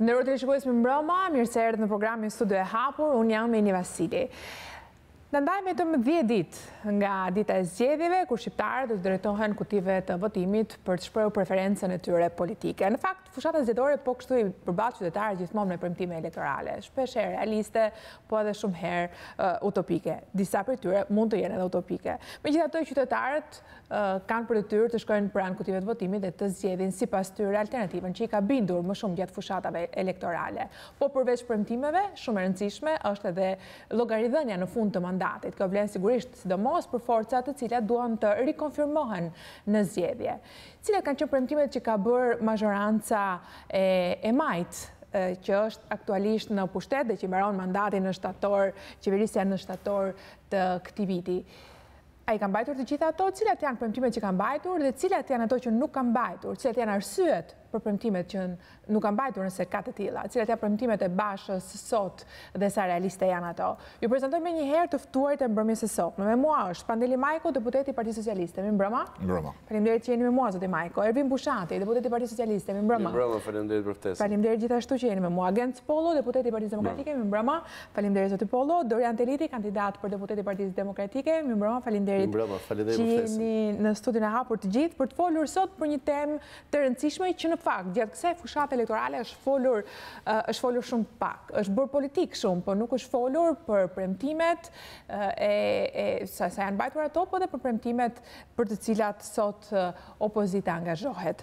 Të nderuar televizionistë me mbrëma, mirë se erdhët në programin Studio e Hapur, unë jam Eni Vasili. Në ndaj vetëm 10 ditë nga dita e zgjedhjeve, kur shqiptarët do të drejtohen kutive të votimit për të shprehur preferencën e tyre politike. Në fakt, fushata zgjedhore po kështu i përballë qytetarët gjithmonë me premtime elektorale, shpesh herë realiste, po edhe shumë herë utopike. Disa prej tyre mund të jenë edhe utopike. Megjithatë, qytetarët kanë për detyrë të shkojnë pranë kutive të votimit dhe të zgjedhin sipas tyre alternativën që i ka bindur më shumë gjatë fushatave elektorale. Po përveç premtimeve, shumë e rëndësishme është edhe llogaridhënia në fund të mandatit. Kjo vlen sigurisht sidomos për forcat të cilat duan të rikonfirmohen në zgjedhje. Cilat kanë qenë premtimet që ka bërë mazhoranca e majt, që është aktualisht në pushtet dhe që mbaron mandatin në shtator, qeverisja në shtator të këtij viti. A i kanë mbajtur të gjitha ato, cilat janë premtimet që kanë mbajtur dhe cilat janë ato që nuk kanë mbajtur, cilat janë arsyet për premtimet që nuk kanë mbajtur nëse ka të tilla, cilat janë premtimet e Bashës sot dhe sa realiste janë ato. Ju prezantoj me një herë të ftuarit e mbrëmjes së sotme. Me mua është Pandeli Majko, deputeti i Partisë Socialiste. Mi mbrëma? Mbrëma. Faleminderit që jeni me mua, zoti Majko. Ervin Bushati, deputeti i Partisë Socialiste. Mi mbrëma? Mi mbrëma, faleminderit për ftesën. Faleminderit gjithashtu që jeni me mua. Genc Pollo, deputeti i Partisë Demokratike. Mi mbrëma? Faleminderit zoti Pollo. Dorian Teliti, kandidat për deputet i Partisë Demokratike. Mi mbrëma? Faleminderit që jeni në studion e hapur të gjithë për të folur sot për një temë të rëndësishme që në fakt gjatë kësaj fushate elektorale është folur shumë pak. Është bërë politik shumë, por nuk është folur për premtimet sa janë mbajtur ato, po dhe për premtimet për të cilat sot opozita angazhohet.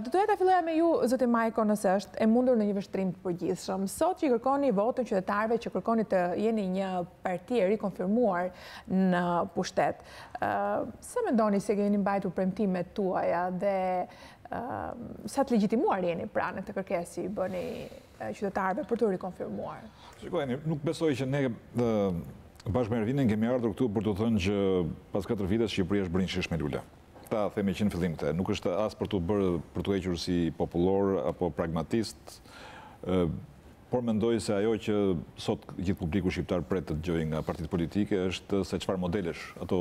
Do doja ta filloja me ju, zoti Majko, nëse është e mundur në një vështrim të përgjithshëm. Sot që kërkoni votën qytetarëve, që kërkoni të jeni një parti e rikonfirmuar në pushtet, sa mendoni se keni mbajtur premtimet tuaja dhe sa të legjitimuar jeni pranë këtë kërkesë i bëni qytetarëve për të rikonfirmuar? Shikojeni, nuk besoj që ne bashkë me Ervinin kemi ardhur këtu për të thënë që pas 4 vite Shqipëria është brendësisht me lule. Ta themi që në fillim këtë, nuk është as për të hequr si popullor apo pragmatist, por mendoj se ajo që sot gjithë publiku shqiptar pret të dëgjojë nga partitë politike është se çfarë modelesh ato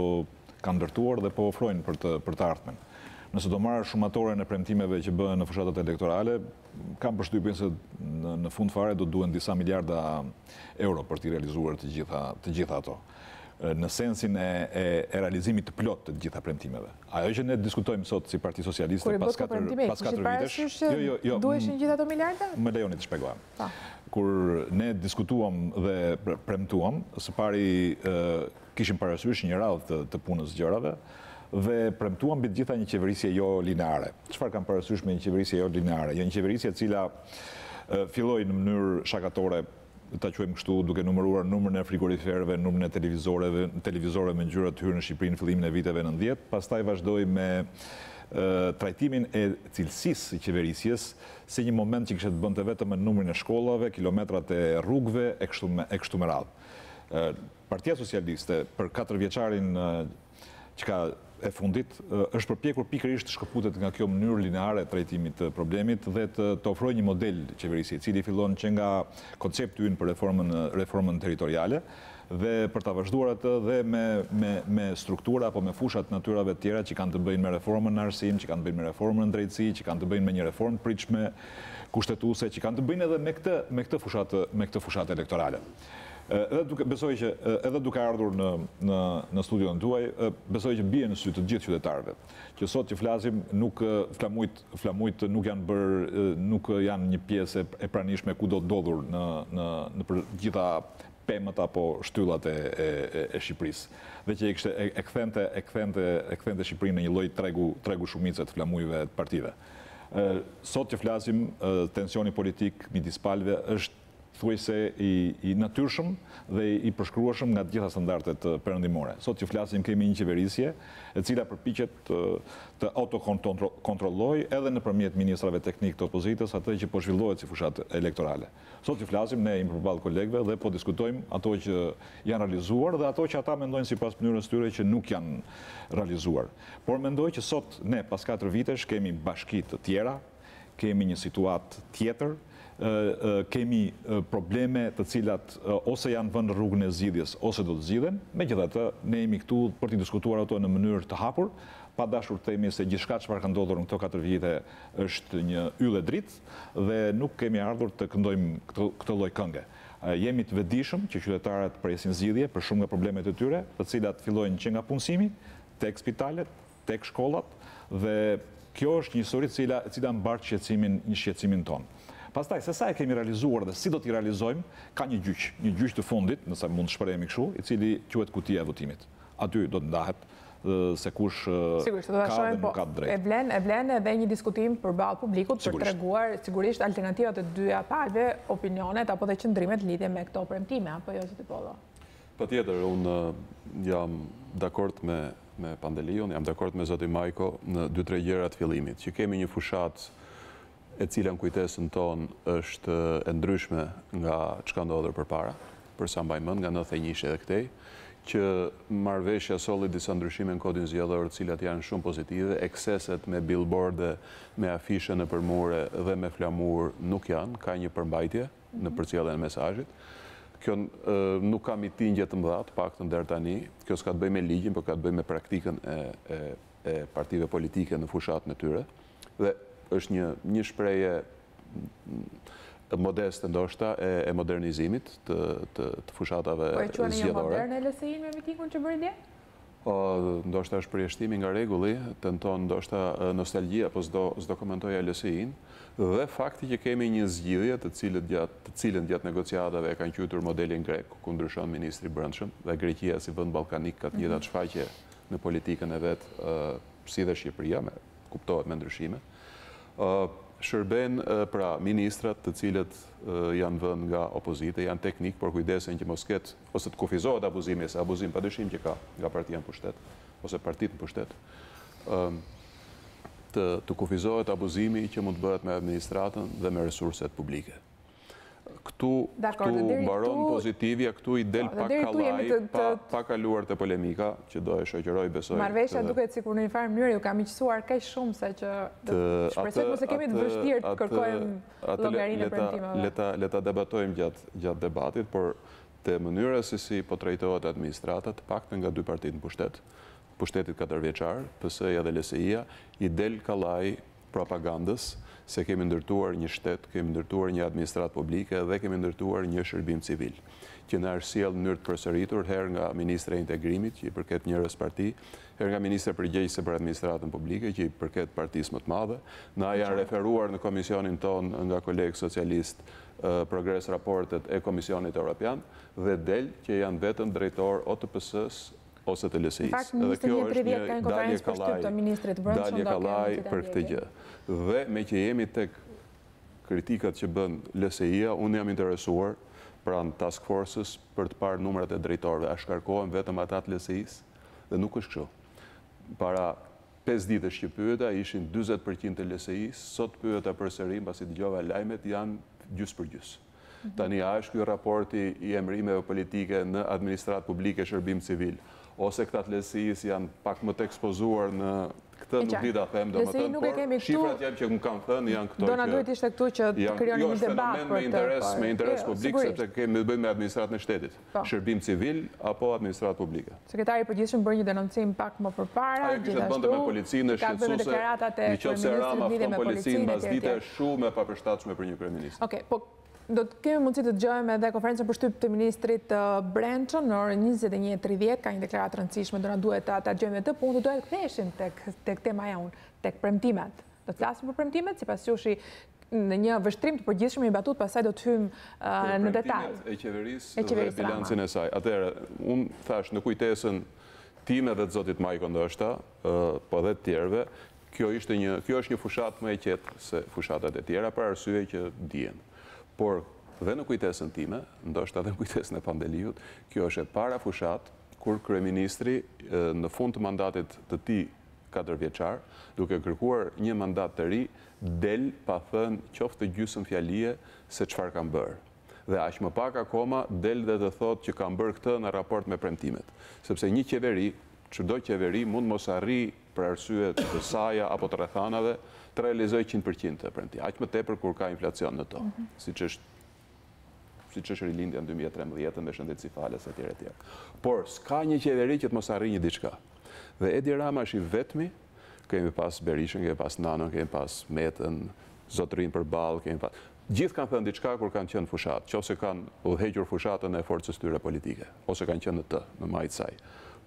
kanë ndërtuar dhe po ofrojnë për të ardhmen. Nëse do marrë shumatore në premtimeve që bëhen në fushatat elektorale, kam përshtypjen se në fund fare do duhen disa miliarda euro për t'i realizuar të gjitha ato. Në sensin e realizimit të plot të gjitha premtimeve. Ajo që ne diskutojmë sot si Parti Socialiste pas 4 vitesh, duheshin gjitha ato miliarda? Më lejoni të shpjegoj. Kur ne diskutuam dhe premtuam, së pari kishim parasysh një radhë të punës gjërave, dhe premtuam mbi të gjitha një qeverisje jo lineare. Çfarë kam parasysh me një qeverisje jo lineare? Jo një qeverisje e cila filloi në mënyrë shakatore, ta quajmë kështu, duke numëruar numrin e frigoriferëve, numrin e televizorëve me ngjyra të hyrë në Shqipëri në fillimin e viteve 90, pastaj vazhdoi me trajtimin e cilësisë së qeverisjes si një moment që kishte të bënte vetëm me numrin e shkollave, kilometrat e rrugëve e kështu me radhë. Partia Socialiste për 4 vjeçarin që ka e fundit, është përpjekur pikërisht të shkëputet nga kjo mënyrë lineare e trajtimit të problemit dhe të ofrojë një model qeverisje, i cili fillon që nga koncepti ynë për reformën territoriale dhe për ta vazhduar atë dhe me struktura apo me fushat natyrave të tjera që kanë të bëjnë me reformën në arsim, që kanë të bëjnë me reformën në drejtësi, që kanë të bëjnë me një reformë pritshme kushtetuese, që kanë të bëjnë edhe me këtë fushatë elektorale. Besoj që edhe duke ardhur në studion tuaj, besoj që bie në sy të gjithë qytetarëve, që sot që flasim flamujt nuk janë një pjesë e pranishme ku do të ndodhur në për gjitha pemët apo shtyllat e Shqipërisë, dhe që e kthente Shqipërinë në një lloj tregu shumice të flamujve të partive. Sot që flasim, tensioni politik midis palëve është thuajse i natyrshëm dhe i përshkrueshëm nga të gjitha standardet perëndimore. Sot që flasim kemi një qeverisje e cila përpiqet të autokontrollojë edhe nëpërmjet ministrave teknik të opozitës atë që po zhvillohet si fushatë elektorale. Sot që flasim ne jemi përballë kolegëve dhe po diskutojmë ato që janë realizuar dhe ato që ata mendojnë sipas mënyrës tyre që nuk janë realizuar. Por mendoj që sot ne pas 4 vitesh kemi bashki të tjera, kemi një situatë tjetër, kemi probleme të cilat ose janë vënë në rrugën e zgjidhjes ose do të zgjidhen, megjithatë ne jemi këtu për të diskutuar ato në mënyrë të hapur, pa dashur të themi se gjithçka çfarë ka ndodhur në këto 4 vite është një yll e dritë dhe nuk kemi ardhur të këndojmë këtë lloj kënge. Jemi të vetëdijshëm që qytetarët presin zgjidhje për shumë nga problemet e tyre, të cilat fillojnë që nga punësimi, tek spitalet, tek shkollat dhe kjo është një histori e cila mbar shqetësimin tonë. Pastaj, se sa e kemi realizuar dhe si do t'i realizojmë, ka një gjyq të fundit, nëse mund të shprehemi kështu, i cili quhet kutia e votimit. Aty do të ndahet se kush ka dhe nuk ka drejt. E vlen edhe një diskutim përballë publikut për treguar sigurisht alternativat e dyja palëve, opinionet apo dhe qëndrimet lidhje me këto premtime, apo jo Zoti Pollo? Patjetër, unë jam dakord me Pandeliun, jam dakord me Zotin Majko në 2-3 gjëra të fillimit, që kemi një fushat e cila në kujtesën tonë është e ndryshme nga çka ndodhur përpara, për sa mbaj mend nga 91 edhe këtej, që marrëveshja solli disa ndryshime në kodin zgjedhor, të cilat janë shumë pozitive, ekseset me billboarde, me afishe nëpër mure dhe me flamur nuk janë, ka një përmbajtje në përcjelljen e mesazhit. Kjo nuk ka mitingje të mëdha, paktën deri tani, kjo s'ka të bëjë me ligjin, por ka të bëjë me praktikën e partive politike në fushatën e tyre. Dhe është një shprehje modeste ndoshta e modernizimit të fushatave zgjedhore. Po e quani një moderne LSI-n me mitingun që bëri dje? Ndoshta është përjashtimi nga rregulli, tenton ndoshta nostalgjia, apo s'do komentoja LSI-n, dhe fakti që kemi një zgjidhje të cilën gjatë negociatave e kanë quajtur modelin grek, ku ndryshon ministri i brendshëm dhe Greqia si vend ballkanik ka të njëjtat shfaqje në politikën e vet, si dhe Shqipëria, kuptohet me ndryshime. Shërben pra ministrat të cilët janë vënë nga opozite, janë teknik, por kujdesen që mos ketë, ose të kufizohet abuzimi, se abuzim padyshim që ka nga partia në pushtet, ose partitë në pushtet, të kufizohet abuzimi që mund të bëhet me administratën dhe me resurset publike. Këtu mbaron pozitivja, këtu i del pak kallaj, pa kaluar të polemika, që do e shoqëroj besoj. Marrëveshja duket sikur në një farë mënyrë ju ka miqësuar kaq shumë sa që shpresoj mos e kemi të vështirë të kërkojmë llogarinë e premtimeve. Le ta debatojmë gjatë debatit, por te mënyra se si po trajtohet administrata, të paktën nga 2 partitë në pushtetit 4-vjeçar, PS-ja dhe LSI-ja, i del kallaj propagandës se kemi ndërtuar një shtet, kemi ndërtuar një administratë publike dhe kemi ndërtuar një shërbim civil, që na është sjell në mënyrë të përsëritur herë nga ministra e integrimit, që i përket njërës parti, herë nga ministra përgjegjëse për administratën publike, që i përket partisë më të madhe. Na janë referuar në komisionin ton nga kolegë socialist progres raportet e Komisionit Evropian dhe del që janë vetëm drejtor o të PS-s ose të LSI-s. Në fakt, ministri një 30 ka një konferencë për shtyp të ministrit brendshëm dalje kallaj për këtë gjë. Dhe me që jemi tek kritikat që bën LSI-ja, unë jam interesuar pranë task forces për të parë numrat e drejtorëve. A shkarkohen vetëm ata të LSI-s? Dhe nuk është kështu. Para 5 ditësh që pyeta, ishin 40% të LSI-s, sot pyeta përsëri, mbasi dëgjova lajmet, janë gjys për gjys. Tani a është ky raporti i emërimeve politike në administratë publike shërbim civil, ose këta të LSI-s janë pak më të ekspozuar në këtë nuk di ta them, domethënë, por shifrat janë që më kanë thënë janë këto që do na duhet ishte këtu që të krijoni një debat për të. Me interes publik, sepse kemi të bëjmë me administratën e shtetit, shërbim civil apo administratë publike. Sekretari i përgjithshëm bëri një denoncim pak më përpara, gjithashtu me policinë shqetësuese, nëse Rama fton policinë pas dite shumë e papërshtatshme për një kryeminist. Okej, po do të kemi mundësi të dëgjojmë edhe konferencën për shtyp të ministrit brendshëm në orën 21:30, ka një deklaratë rëndësishme, do na duhet ta dëgjojmë të punë, do të ktheheshim tek temaja unë, tek premtimet. Do të flasim për premtimet, sipas jushi në një vështrim të përgjithshëm i batut, pastaj do të hyjmë në detaj. E qeverisë dhe bilancin e saj. Atëherë, unë thash në kujtesën time dhe të zotit Majko ndoshta, po dhe të tjerëve, kjo është një fushat më e qetë se fushatat e tjera, për arsye që dihen. Por dhe në kujtesën time, ndoshta dhe në kujtesën e Pandeliut, kjo është e para fushat kur kryeministri në fund të mandatit të tij 4-vjeçar, duke kërkuar një mandat të ri, del pa thënë qoftë gjysmë fjalie se çfarë kanë bërë. Dhe aq më pak akoma del dhe të thotë që kanë bërë këtë në raport me premtimet. Sepse një qeveri, çdo qeveri mund mos arrijë për arsye të saja apo të rrethanave të realizoj 100% të premti. Aq më tepër kur ka inflacion në to, siç është rilindja në 2013 me shëndetësi fales etj etj. Por s'ka një qeveri që të mos arrijë një diçka. Dhe Edi Rama është i vetmi, kemi pas Berishën, kemi pas Nanon, kemi pas Metën, Zotrin përballë, kemi pas. Gjithë kanë thënë diçka kur kanë qenë fushat, qofse kanë udhëhequr fushatën e forcës tyre politike, ose kanë qenë në majtë saj.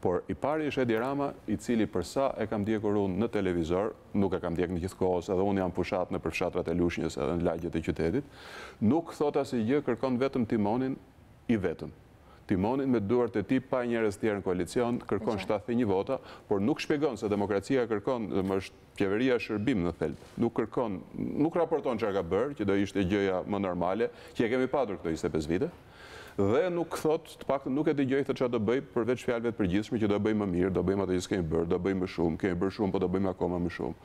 Por i pari është Edi Rama, i cili përsa e kam ndjekur unë në televizor, nuk e kam ndjek në gjithë kohës, edhe unë jam fushat në përfshatrat e Lushnjës edhe në lagjet e qytetit, nuk thot asgjë, kërkon vetëm timonin i vetëm. Timonin me duart e tij pa njerëz tjerë në koalicion, kërkon 71 vota, por nuk shpjegon se demokracia kërkon, është qeveria shërbim në thelb. Nuk raporton çfarë ka bërë, që do ishte gjëja më normale, që e kemi patur këto 25 vite. Dhe nuk thot, të paktën nuk e dëgjoj çfarë do bëj përveç fjalëve të përgjithshme që do bëjmë më mirë, do bëjmë atë që s'kemi bërë, do bëjmë më shumë, kemi bërë shumë, po do bëjmë akoma më shumë.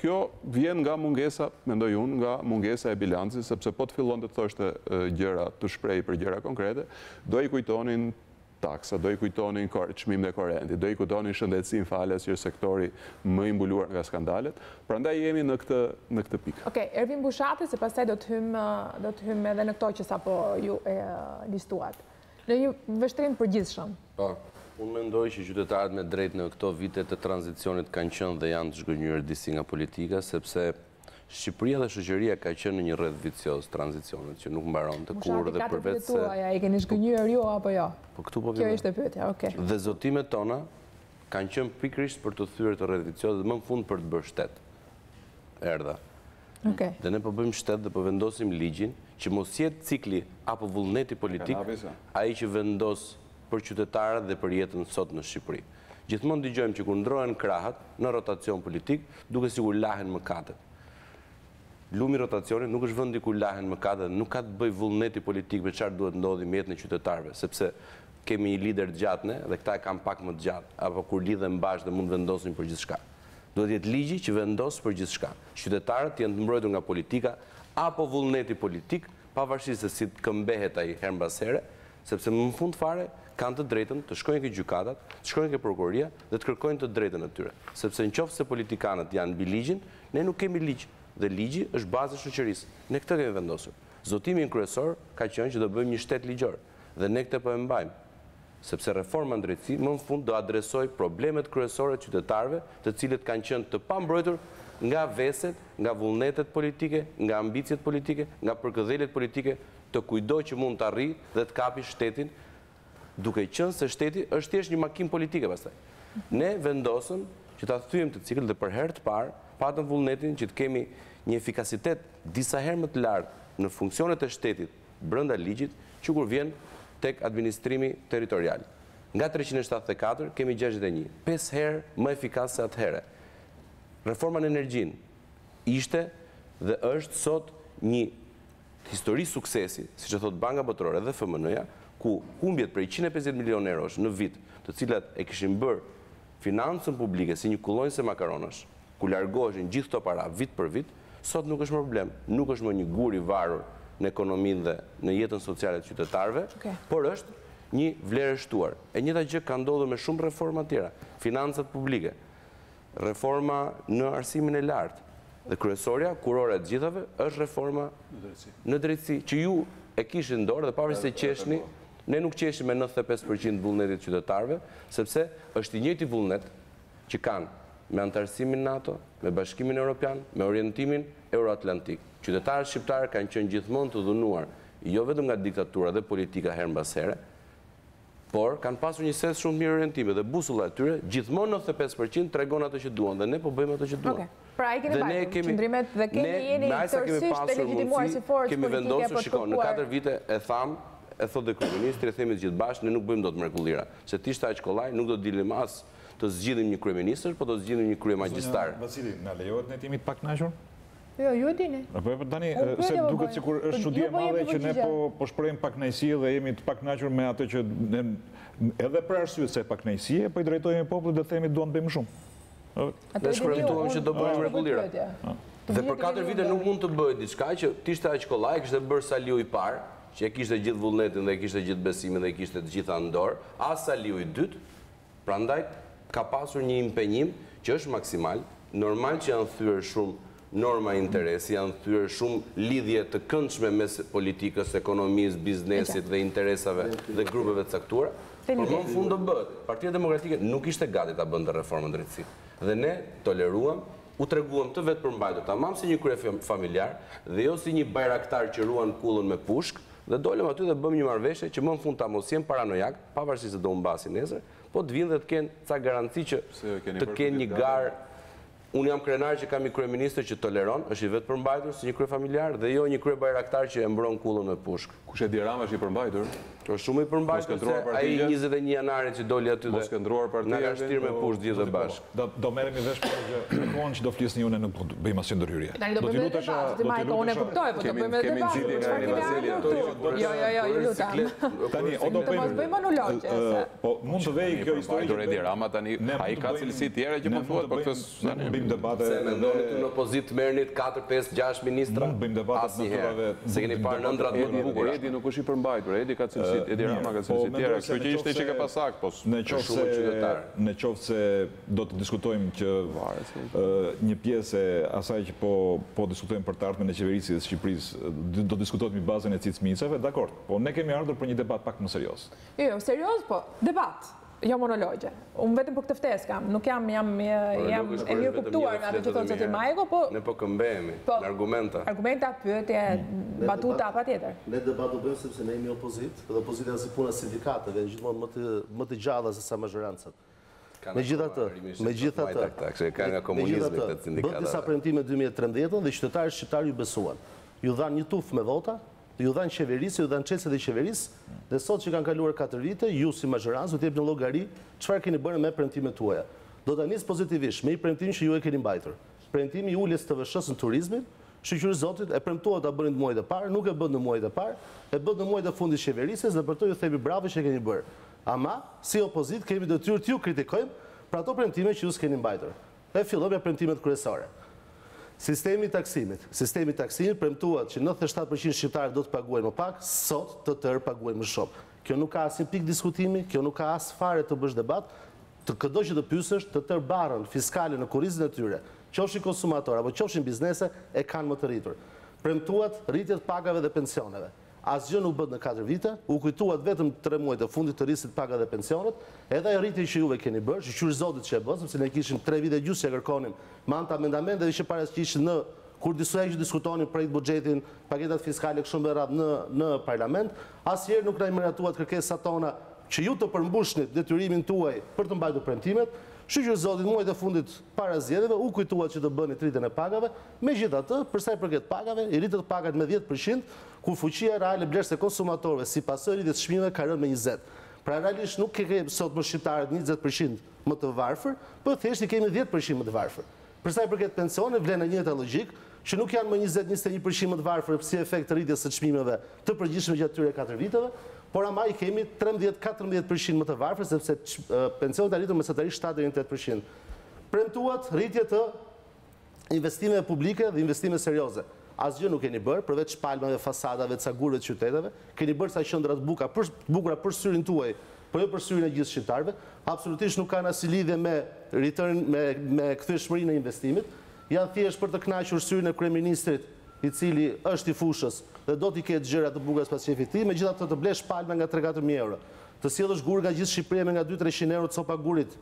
Kjo vjen nga mungesa, mendoj unë, nga mungesa e bilancit, sepse po të fillon të thoshte gjëra të shpreh për gjëra konkrete, do i kujtonin taksa, do i kujtonin çmimin e korrentit, do i kujtonin shëndetësinë fales që është sektori më i mbuluar nga skandalet. Prandaj jemi në këtë pikë. Okej, Ervin Bushati, se pastaj do të hym edhe në këto që sapo ju listuat. Në një vështrim përgjithshëm. Po, unë mendoj që qytetarët me drejt në këto vite të tranzicionit kanë qenë dhe janë të zhgënjur disi nga politika, sepse Shqipëria dhe shoqëria ka qenë në një rreth vicioz tranzicionit që nuk mbaron të kurrë dhe përveç se i keni zhgënjur ju apo jo? Po këtu po Kjo ishte pyetja, okay. Dhe zotimet tona kanë qenë pikërisht për të thyer të rreth vicioz dhe më në fund për të bërë shtet. Erdha. Okay. Dhe ne po bëjmë shtet dhe po vendosim ligjin që mos jetë cikli apo vullneti politik ai që vendos për qytetarët dhe për jetën sot në Shqipëri. Gjithmonë dëgjojmë që kur ndrohen krahat në rotacion politik, duke sikur lahen mëkatet. Lumi rotacionit nuk është vendi ku lahen mëkatet, nuk ka të bëjë vullneti politik me çfarë duhet ndodhi me jetën e qytetarëve, sepse kemi një lider të gjatë ne dhe këta e kanë pak më të gjatë, apo kur lidhen bashkë dhe mund vendosin për gjithçka. Duhet jetë ligji që vendos për gjithçka. Qytetarët janë të mbrojtur nga politika apo vullneti politik, pavarësisht se si të këmbehet ai her mbas here, sepse më në fund fare kanë të drejtën të shkojnë ke gjykatat, të shkojnë ke prokuroria dhe të kërkojnë të drejtën e tyre. Sepse nëse politikanët janë mbi ligjin, ne nuk kemi ligj. Dhe ligji është baza e shoqërisë. Ne këtë kemi vendosur. Zotimi kryesor ka qenë që do bëjmë një shtet ligjor dhe ne këtë po e mbajmë. Sepse reforma në drejtësi më në fund do adresoj problemet kryesore të qytetarëve, të cilët kanë qenë të pambrojtur nga veset, nga vullnetet politike, nga ambicjet politike, nga përkëdheljet politike, të kujdoj që mund të arrijë dhe të kapi shtetin, duke qenë se shteti është thjesht një makinë politike pastaj. Ne vendosëm që ta thyejmë të cikël dhe për herë të parë patëm vullnetin që të kemi një efikasitet disa herë më të lartë në funksionet e shtetit brenda ligjit që kur vjen tek administrimi territorial. Nga 374 kemi 61, 5 herë më efikas se atëhere. Reforma në energjinë ishte dhe është sot një histori suksesi, siç e thot Banka Botërore dhe FMN-ja, ku humbjet prej 150 milionë eurosh në vit, të cilat e kishin bërë financën publike si një kullonjë se makaronash, ku largoheshin gjithë këto para vit për vit, sot nuk është më problem, nuk është më një gur i varur në ekonominë dhe në jetën sociale të qytetarëve, por është një vlerë e shtuar. E njëjta gjë ka ndodhur me shumë reforma tjera, financat publike, reforma në arsimin e lartë, dhe kryesorja kurore e të gjithave është reforma në drejtësi, që ju e kishit në dorë dhe pavarësisht se qeshni, ne nuk qeshim me 95% vullnetit qytetarëve, sepse është i njëjti vullnet që kanë me antarësimin NATO, me Bashkimin Evropian, me orientimin euroatlantik. Qytetarët shqiptarë kanë qenë gjithmonë të dhunuar, jo vetëm nga diktatura dhe politika her mbas here, por kanë pasur një ses shumë mirë orientime dhe busulla e tyre gjithmonë 95% tregon ato që duan dhe ne po bëjmë ato që duan. Pra ai keni bërë qendrimet dhe keni jeni tërësisht të legjitimuar si forcë politike. Kemi vendosur, shikon, në 4 vite e tham, e thot dhe kryeministri, e themi të gjithë bashkë, ne nuk bëjmë dot mrekullira, se ti aq kollaj nuk do të dilim as të zgjidhim një kryeministër, po do të zgjidhim një kryemagjistar. Vasili, na lejohet ne të jemi të pakënaqur? Jo, ju e dini. Po tani se duket sikur është çudi e madhe që ne po shprehim pakënaqësi dhe jemi të pakënaqur me atë që ne edhe për arsye se pakënaqësie po i drejtojmë popullit dhe themi duam të bëjmë më shumë. Ne shkruajmë që do bëjmë mrekullira. Dhe për 4 vite nuk mund të bëhet diçka që ishte aq kollaj, kishte bërë Saliu i parë, që e kishte gjithë vullnetin dhe e kishte gjithë besimin dhe e kishte të gjitha në dorë, as Saliu i dytë. Prandaj ka pasur një impenjim që është maksimal, normal që janë thyer shumë norma interesi, janë thyer shumë lidhje të këndshme mes politikës, ekonomisë, biznesit dhe interesave dhe grupeve të caktuara. Por më në fund do bëhet. Partia Demokratike nuk ishte gati ta bënte reformën drejtësi. Dhe ne toleruam, u treguam të vetë përmbajtur, tamam si një krye familjar dhe jo si një bajraktar që ruan kullën me pushk, dhe dolëm aty dhe bëm një marrëveshje që më në fund ta mos jem paranojak, pavarësisht se do humbasin nesër, po të vinë dhe të kenë ca garanci që të kenë një garë. Unë jam krenar që kam një kryeministër që toleron, është i vetë përmbajtur si një krye familjar dhe jo një krye bajraktar që e mbron kullën me pushk. Kush Edi Rama është i përmbajtur? Është shumë i përmbajtur se ai 21 janarit që doli aty dhe na ka shtirë me pushk gjithë dhe bashkë. Do merremi vesh për që në kohën që do flisni unë nuk do bëjmë asnjë ndërhyrje. Do të lutesh, Majko, unë e kuptoj, po do bëjmë edhe debat. Jo, lutem. Tani, o do bëjmë monologje. Po mund të vej kjo histori. Edi Rama tani, ai ka cilësi tjera që po thuhet, por këtë bëjmë debate. Se mendoni të në opozitë merrnit 4, 5, 6 ministra? Mund bëjmë debate asnjëherë. Se keni parë ëndrat më të bukura. Edi nuk është i përmbajtur, Edi ka cilësi, Edi Rama ka cilësi tjera, kështu që ishte që ka pasak, po në qoftë se do të diskutojmë që një pjesë e asaj që po diskutojmë për të ardhmen e qeverisë dhe Shqipërisë, do diskutohet mbi bazën e cicmicave, dakord, po ne kemi ardhur për një debat pak më serioz. Jo, serioz, po debat. Jo monologje. Unë vetëm për këtë ftesë kam, nuk jam e mirë kuptuar nga ato që thonë zoti Majko, po ne po këmbehemi në argumenta. Argumenta, pyetje, batuta patjetër. Ne debat do bëjmë sepse ne jemi opozitë, dhe opozita është si puna sindikateve, gjithmonë më të gjalla se sa mazhorancat. Megjithatë, bën disa premtime 2013 dhe qytetarët shqiptar ju besuan. Ju dhanë një tufë me vota, ju dhanë qeverisë, ju dhanë çelësit e qeverisë, dhe sot që kanë kaluar 4 vite, ju si mazhorancë do të jepni llogari çfarë keni bërë me premtimet tuaja. Do ta nis pozitivisht me një premtim që ju e keni mbajtur. Premtimi i uljes të TVSH-s në turizmin, shoqëri Zotit e premtua ta bënin në muajt e parë, nuk e bën në muajt e parë, e bën në muajt e fundit qeverisës dhe për to ju themi bravo që e keni bërë. Ama si opozitë kemi detyrë t'ju kritikojmë për ato premtime që ju s'keni mbajtur. E fillojmë me premtimet kryesore. Sistemi i taksimit premtuat që 97% shqiptarë do të paguajnë më pak, sot të tërë paguajnë më shumë. Kjo nuk ka asnjë pikë diskutimi, kjo nuk ka as fare të bësh debat, të çdo që të pyesësh, të tërë barrën fiskale në kurrizën e tyre, qofshin konsumatorë apo qofshin biznese, e kanë më të rritur. Premtuat rritje të pagave dhe pensioneve. Asgjë nuk bët në 4 vite, u kujtuat vetëm 3 muajt e fundit të rrisit paga dhe pensionet, edhe e rritje që juve keni bërë, që qyrë Zotit që e bërë, sepse ne kishim 3 vite gjysë që kërkonim me anë të amendamente dhe që parasqishin në kur disuaj që diskutonin projekt buxhetin, paketat fiskale kështu me radhë në parlament, asnjëherë nuk na miratuat kërkesat tona që ju të përmbushnit detyrimin tuaj për të mbajtur premtimet. Shqyrë Zotit muajt e fundit para zgjedhjeve u kujtuat që të bëni rritjen e pagave, megjithatë, për sa i përket pagave, i rritet pagat me 10%, kur fuqia reale blerëse konsumatorëve si pasojë rritjes çmimeve ka rënë me 20%. Pra realisht nuk kemi sot më shqiptarët 20% më të varfër, por thjesht i kemi 10% më të varfër. Për sa i përket pensioneve, vlen në njëjtë logjik, që nuk janë më 20-21% më të varfër si efekt të rritjes së çmimeve të përgjithshme gjatë këtyre 4 viteve, por ama i kemi 13-14% më të varfër, sepse pensionet arritur mesatarisht 7-8%. Premtuat rritje të investimeve publike dhe investime serioze. Asgjë nuk keni bërë, përveç palmave, fasadave, cagurëve të qyteteve, keni bërë sa qendra të bukura për syrin tuaj, por jo për syrin e gjithë shqiptarëve. Absolutisht nuk kanë asnjë lidhje me return me kthyeshmërinë e investimit. Janë thjesht për të kënaqur syrin e kryeministrit, i cili është i fushës dhe do t'i ketë gjëra të bukura pas shefit të tij, megjithatë të blesh palma nga 3-4.000 euro. Të sjellësh gur nga gjithë Shqipëria me nga 2-300 euro copa gurit,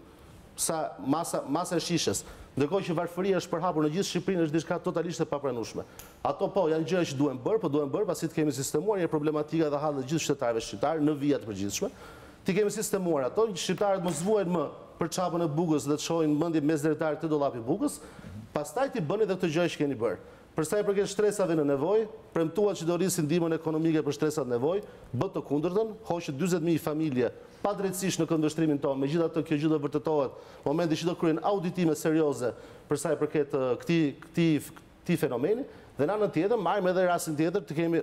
sa masa e shishes. Ndërkohë që varfëria është përhapur në gjithë Shqipërinë është diçka totalisht e papranueshme. Ato po janë gjëra që duhen bërë, pasi të kemi sistemuar një problematika dhe hallë të gjithë qytetarëve shqiptar në vija të përgjithshme. Ti kemi sistemuar ato, shqiptarët mos vuajnë më për çapën e bukës dhe të shohin mendje mesdretar të dollapi bukës, pastaj ti bëni edhe këtë gjë që keni bërë. Për sa i përket stresave në nevojë, premtuat që do rrisin ndihmën ekonomike për stresat nevojë, bë të kundërtën, hoqet 40.000 familje padrejtësisht në këndvështrimin tonë, megjithatë kjo gjë do vërtetohet momenti që do kryen auditime serioze për sa i përket këtij fenomeni, dhe në anën tjetër marrim edhe rastin tjetër të kemi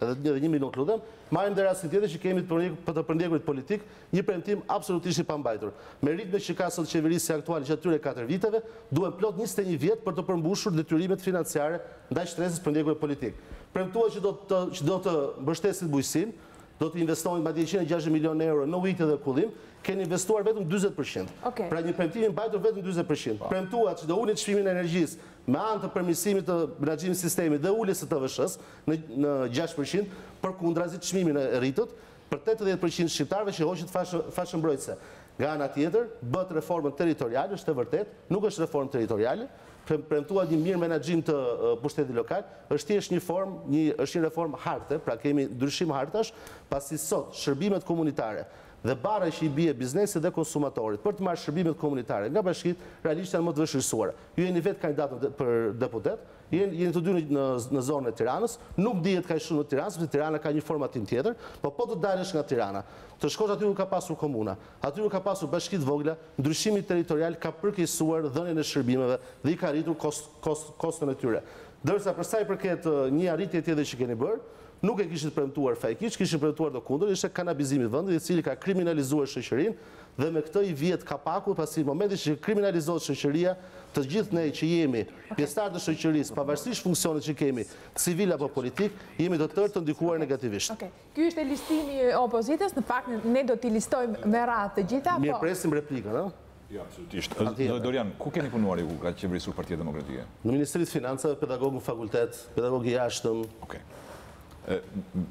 edhe 1 minutë lutem, marrim dhe rastin tjetër që kemi për të përndjekurit politik një premtim absolutisht i pambajtur. Me ritme që ka sot qeverisja aktuale gjatë këtyre 4 viteve, duhen plot 21 vjet për të përmbushur detyrimet financiare ndaj shtresës përndjekurit politik. Premtuat që do të mbështesin bujqësinë, do të investojnë ma 160 milion euro në ujitje dhe kullim, keni investuar vetëm 20%. Pra një premtimi mbajtur vetëm 20%. Premtuat që do ulin çmimin e energjisë me anë të përmirësimit të menaxhimit sistemit dhe uljes së TVSH-s në 6%, përkundrazi çmimin e rritët për 80% shqiptarëve që hoqet fashën mbrojtëse. Nga ana tjetër, bët reformën territoriale, është e vërtet, nuk është reformë territoriale, premtuat një mirë menaxhim të pushtetit lokal, është thjesht një reformë harte, pra kemi ndryshim hartash, pasi sot shërbimet komunitare dhe bara që i bie biznesit dhe konsumatorit për të marrë shërbimet komunitare nga bashkitë, realisht janë më të vështirësuara. Ju jeni vetë kandidat për deputet, jeni të dy në zonën e Tiranës, nuk dihet kaq shumë në Tiranë, sepse Tirana ka një formatim tjetër, po të dalësh nga Tirana, të shkosh aty ku ka pasur komuna, aty ku ka pasur bashkitë vogla, ndryshimi territorial ka përkeqësuar dhënien e shërbimeve dhe i ka rritur kostën e tyre. Ndërsa për sa i përket një arritje tjetër që keni bërë, nuk e kishit premtuar fajkish, kishin premtuar të kundër, ishte kanabizimi i vendit, i cili ka kriminalizuar shoqërinë dhe me këtë i vjet kapaku, pasi në momentin që kriminalizohet shoqëria, të gjithë ne që jemi pjesëtarë të shoqërisë, pavarësisht funksionit që kemi, civil apo politik, jemi të tërë të ndikuar negativisht. Ky është listimi i opozitës, në fakt ne do t'i listojmë me radhë të gjitha, mirë presim replikën, a? Jo, absolutisht. Dorian, ku keni punuar ju ka qeverisur Partia Demokratike? Në Ministrinë e Financave, pedagog në fakultet, pedagog i jashtëm.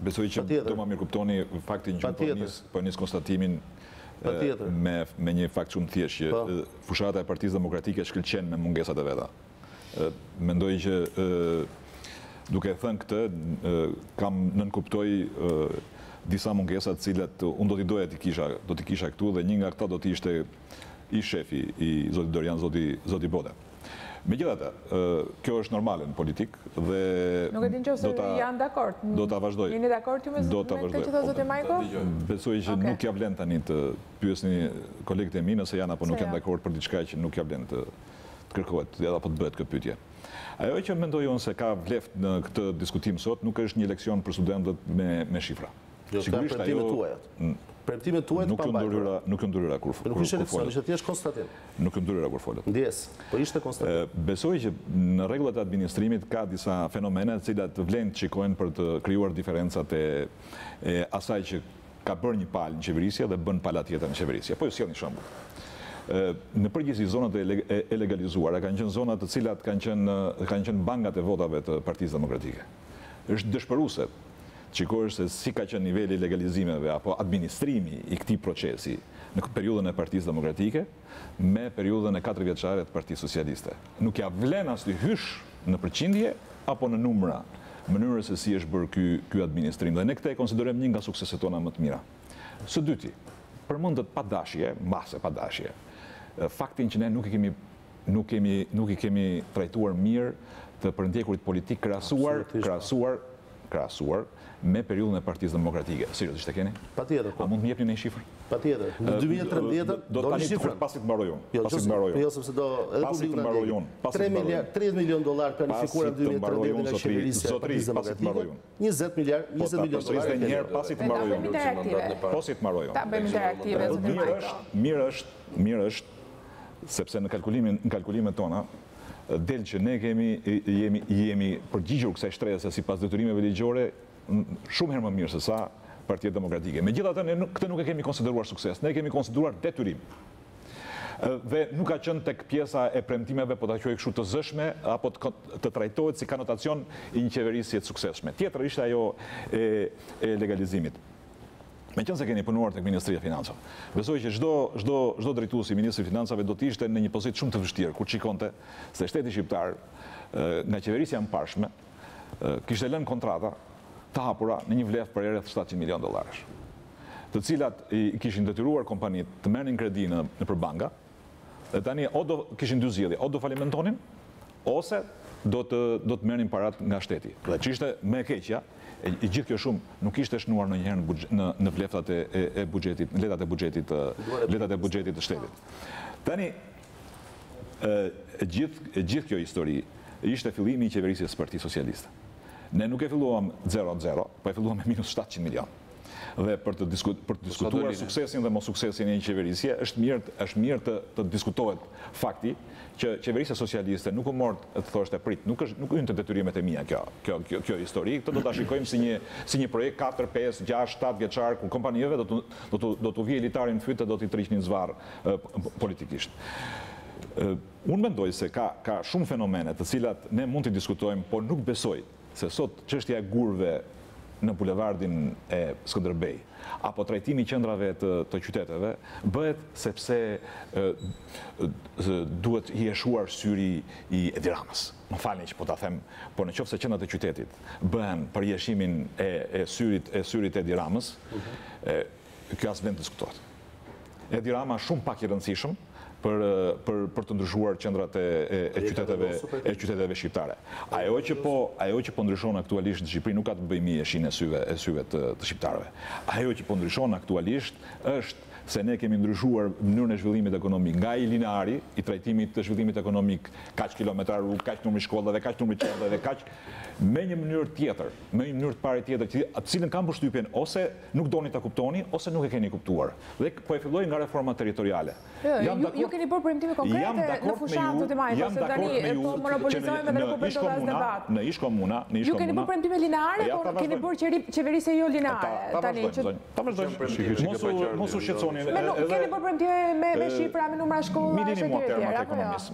Besoj që do ma mirë kuptoni faktin që po njës konstatimin me një fakt shumë thjesht që fushata e Partisë Demokratike shkëlqen me mungesat e veta. Mendoj që duke thënë këtë, kam nënkuptoj disa mungesat cilat unë do t'i doja do t'i kisha këtu dhe një nga këta do t'i ishte i shefi i Zoti Dorian, Zoti Bode. Megjithatë, kjo është normale në politik dhe nuk e din nëse janë dakord. Do ta vazhdoj. Jeni dakord ju me këtë që thotë Zoti Majko? Besoj që nuk ja vlen tani të pyesni kolegët e mi nëse janë apo nuk janë dakord për diçka që nuk ja vlen të kërkohet apo të bëhet kjo pyetje. Ajo që mendoj unë se ka vleft në këtë diskutim sot nuk është një leksion për studentët me shifra. Sigurisht ajo premtimet tuaja të pambajtura. Nuk u ndryra kur folët. Nuk ishte leksion, ishte thjesht konstatim. Nuk u ndryra kur folët. Ndjes, po ishte konstatim. Besoj që në rregullat e administrimit ka disa fenomene të cilat vlen të shikojnë për të krijuar diferencat e asaj që ka bërë një palë në qeverisje dhe bën pala tjetër në qeverisje. Po ju sjell një shembull. Në përgjithësi zonat e legalizuara kanë qenë zonat të cilat kanë qenë bankat e votave të Partisë Demokratike. Është dëshpëruese shikosh se si ka qenë niveli legalizimeve apo administrimi i këtij procesi në periudhën e Partisë Demokratike me periudhën e 4 vjeçare të Partisë Socialiste. Nuk ja vlen as të hysh në përqindje apo në numra mënyrës se si është bërë ky administrim dhe ne këtë e konsiderojmë një nga sukseset tona më të mira. Së dyti, përmendet pa dashje, mbase pa dashje, faktin që ne nuk i kemi trajtuar mirë të përndjekurit politik krahasuar me periudhën e Partisë Demokratike. Seriozisht e keni? Patjetër. A mund të më jepni një shifër? Patjetër. Në 2013 do të tani shifrën pasit mbaroj unë. Pasit mbaroj unë. Jo, sepse do edhe publiku na ndjek. 30 milion dollar planifikuar në 2013 nga qeverisja e Partisë Demokratike. 20 milion dollar. Është një herë pasit mbaroj unë. Pasit mbaroj unë. Ta bëjmë interaktive. Mirë është sepse në kalkulimet tona del që ne jemi përgjigjur kësaj shtrese sipas detyrimeve ligjore shumë herë më mirë se sa Partia Demokratike. Megjithatë, ne këtë nuk e kemi konsideruar sukses, ne e kemi konsideruar detyrim. Dhe nuk ka qenë tek pjesa e premtimeve, po ta quaj kështu të zëshme, apo të trajtohet si kanotacion i një qeverisje të suksesshme. Tjetër ishte ajo e legalizimit. Meqense keni punuar tek Ministria e Financave. Besoj që çdo drejtues i Ministrisë së Financave do të ishte në një pozitë shumë të vështirë kur shikonte se shteti shqiptar nga qeverisja e mbarshme kishte lënë kontrata të hapura në një vlerë për rreth 700 milion dollarësh, të cilat i kishin detyruar kompanitë të merrnin kredi nëpër banka, dhe tani o do kishin dy zgjedhje, o do falimentonin ose do të merrnin parat nga shteti. Që ishte më e keqja, i gjithë kjo shumë nuk ishte shnuar ndonjëherë në vleftat e buxhetit, në letat e buxhetit të shtetit. Tani e gjithë kjo histori ishte fillimi i qeverisjes së Partisë Socialiste. Ne nuk e filluam 0-0, po e filluam me minus 700 milion. Dhe për të diskutuar suksesin dhe mos suksesin e një qeverisje, është mirë të diskutohet fakti që qeverisja socialiste nuk u mort të thoshte prit, nuk hynë të detyrimet e mia kjo histori. Këtë do ta shikojmë si një projekt 4, 5, 6, 7 vjeçar ku kompanive do të vijë elitarin në fytyrë dhe do t'i trishin zvarr politikisht. Unë mendoj se ka shumë fenomene të cilat ne mund të diskutojmë, por nuk besoj se sot çështja e gurëve në bulevardin e Skënderbej, apo trajtimi i qendrave të qyteteve, bëhet sepse duhet i eshuar syri i Edi Ramës. Më falni që po ta them, por nëse qendrat e qytetit bëhen për jeshimin e syrit Edi Ramës, kjo as vend të diskutohet. Edi Rama shumë pak i rëndësishëm për të ndryshuar qendrat e qyteteve shqiptare. Ajo që po ndryshon aktualisht në Shqipëri nuk ka të bëjë me jeshin e syve të shqiptarëve. Ajo që po ndryshon aktualisht është se ne kemi ndryshuar mënyrën e zhvillimit ekonomik nga i lineari, i trajtimit të zhvillimit ekonomik, kaq kilometrar rrugë, kaq numri shkollave, kaq numri qendrave, kaq me një mënyrë tjetër, me një mënyrë të parë tjetër, të cilën kam përshtypjen ose nuk doni ta kuptoni ose nuk e keni kuptuar. Dhe po e filloi nga reforma territoriale. Ju keni bërë premtime konkrete në fushatën e Majkës, ose tani po monopolizojmë dhe nuk po bëjmë as debat. Në ish komuna, ju keni bërë premtime lineare, po keni bërë qeverisje jo lineare. Tani ta vazhdojmë. Mos u shqetësoni. Keni bërë premtime me shifra, me numra shkollash e tjera.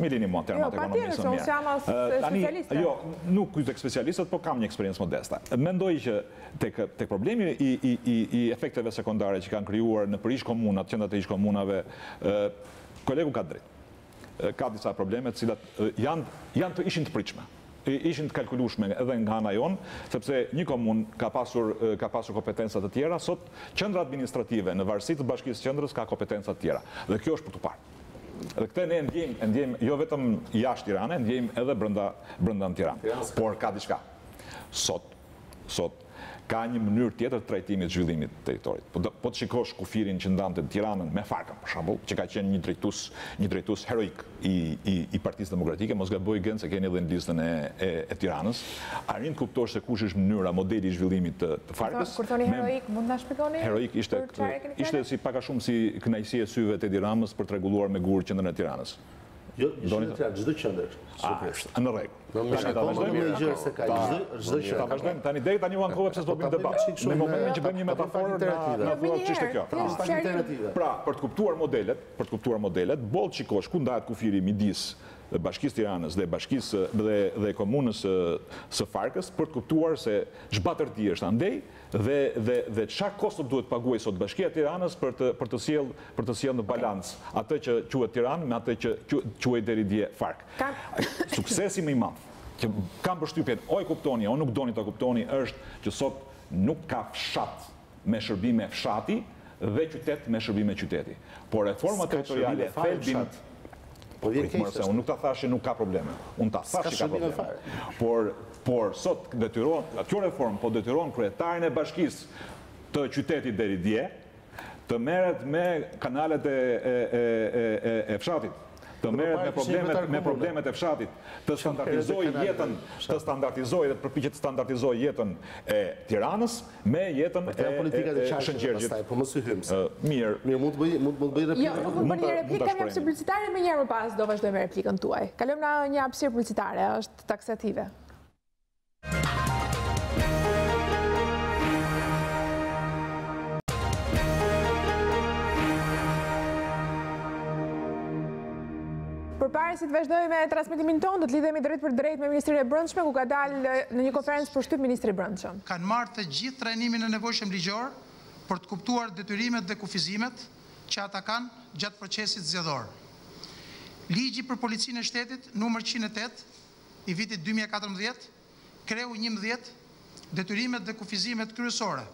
Milini mo termat ekonomisë. Unë jam as specialiste. Jo, nuk tek specialistët, po kam një eksperiencë modeste. Mendoj që tek problemi i efekteve sekondare që kanë krijuar në ish komunat, qendrat e ish komunave, kolegu ka drejt. Ka disa probleme të cilat ishin të pritshme. Ishin të kalkulueshme edhe nga ana jonë, sepse një komunë ka pasur kompetenca të tjera, sot qendra administrative në varësi të Bashkisë Qendrës ka kompetenca të tjera. Dhe kjo është për të parë. Dhe këtë ne ndjejmë jo vetëm jashtë Tiranë, ndjejmë edhe brenda në Tiranë. Por ka diçka. Sot ka një mënyrë tjetër të trajtimit të zhvillimit të territorit. Po të shikosh kufirin që ndante Tiranën me Farkën, për shembull, që ka qenë një drejtues heroik i Partisë Demokratike, mos gaboj gjen se keni edhe në listën e Tiranës. Arrin të kuptosh se kush është mënyra, modeli i zhvillimit të Farkës. Kur thoni heroik, mund na shpjegoni? Heroik ishte si pak a shumë si kënaqësi e syve të Edi Ramës për t'rregulluar me gur qendrën e Tiranës. Jo, çdo qendër. Në rregull. Tani deri tani u ankohet pse s'po bëjmë debat. Në momentin që bëjmë një metaforë na thuat ç'ishte kjo. Pra, për të kuptuar modelet, boll shikosh ku ndahet kufiri midis Bashkisë Tiranës dhe Bashkisë dhe komunës së Farkës për të kuptuar se ç'batërti është andej dhe çfarë kosto duhet paguaj sot Bashkia e Tiranës për të sjellë në balancë atë që quhet Tiranë me atë që quhet deri dje Fark. Suksesi më i madh që kam përshtypjen o e kuptoni o nuk doni ta kuptoni është që sot nuk ka fshat me shërbime fshati dhe qytet me shërbime qyteti. Por reforma territoriale thelbin. Unë nuk ta thash që nuk ka probleme. Unë ta thash që ka probleme. Por sot detyron, kjo reformë po detyron kryetarin e bashkisë të qytetit deri dje të merret me kanalet e fshatit, të merret me problemet e fshatit, të standardizojë jetën, dhe të përpiqet të standardizojë jetën e Tiranës me jetën e Shëngjërgjit. Po mos u hym. Mirë. Mund të bëj replikë. Jo, nuk më bëni replikë, kam një hapësirë publicitare, më njëherë më pas do vazhdoj me replikën tuaj. Kalojmë në një hapësirë publicitare, është taksative. Përpara se të vazhdojmë me transmetimin tonë, do të lidhemi drejt për drejt me Ministrinë e Brendshme, ku ka dalë në një konferencë për shtyp Ministri i Brendshëm. Kanë marrë të gjithë trajnimin e nevojshëm ligjor për të kuptuar detyrimet dhe kufizimet që ata kanë gjatë procesit zgjedhor. Ligji për Policinë e Shtetit numër 108 i vitit 2014 kreu 11 detyrimet dhe kufizimet kryesore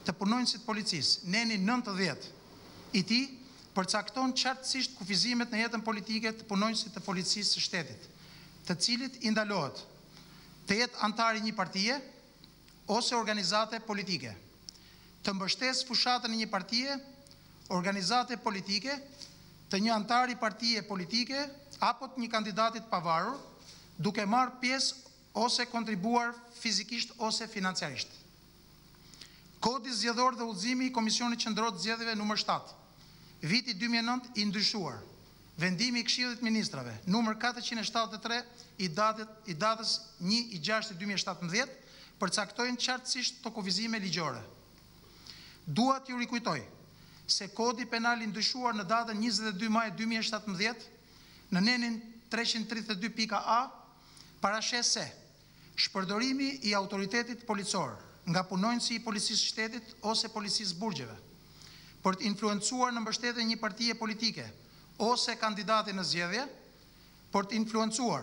të punonjësit policisë. Neni 90 i tij përcakton qartësisht kufizimet në jetën politike të punonjësit të policisë së shtetit, të cilit i ndalohet të jetë antar i një partie ose organizate politike, të mbështesë fushatën e një partie, organizate politike, të një antar i partie politike apo të një kandidatit pavarur, duke marrë pjesë ose kontribuar fizikisht ose financiarisht. Kodi zgjedhor dhe udhëzimi i Komisionit Qendror të Zgjedhjeve numër 7, viti 2009 i ndryshuar. Vendimi i Këshillit Ministrave numër 473 i datës 1/6/2017 përcaktojnë qartësisht to kufizime ligjore. Dua t'ju rikujtoj se kodi penal i ndryshuar në datën 22 maj 2017 në nenin 332.a parashes se shpërdorimi i autoritetit policor nga punonjësi i policisë shtetit ose policisë burgjeve për të influencuar në mbështetje një partie politike ose kandidati në zgjedhje, për të influencuar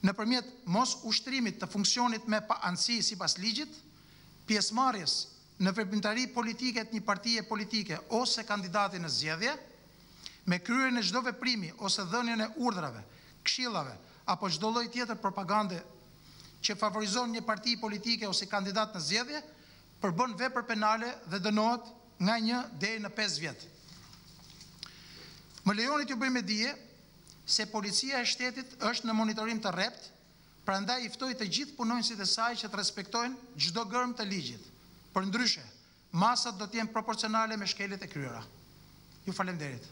nëpërmjet mos ushtrimit të funksionit me pa anësi sipas ligjit, pjesëmarrjes në veprimtari politike të një partie politike ose kandidati në zgjedhje, me kryen e çdo veprimi ose dhënien e urdhrave, këshillave apo çdo lloj tjetër propagande që favorizon një parti politike ose kandidat në zgjedhje, përbën vepër penale dhe dënohet nga 1 deri në 5 vjet. Më lejoni t'ju bëj me dije se policia e shtetit është në monitorim të rrept, prandaj i ftoj të gjithë punonjësit e saj që të respektojnë çdo gërm të ligjit. Përndryshe, masat do të jenë proporcionale me shkeljet e kryera. Ju falenderit.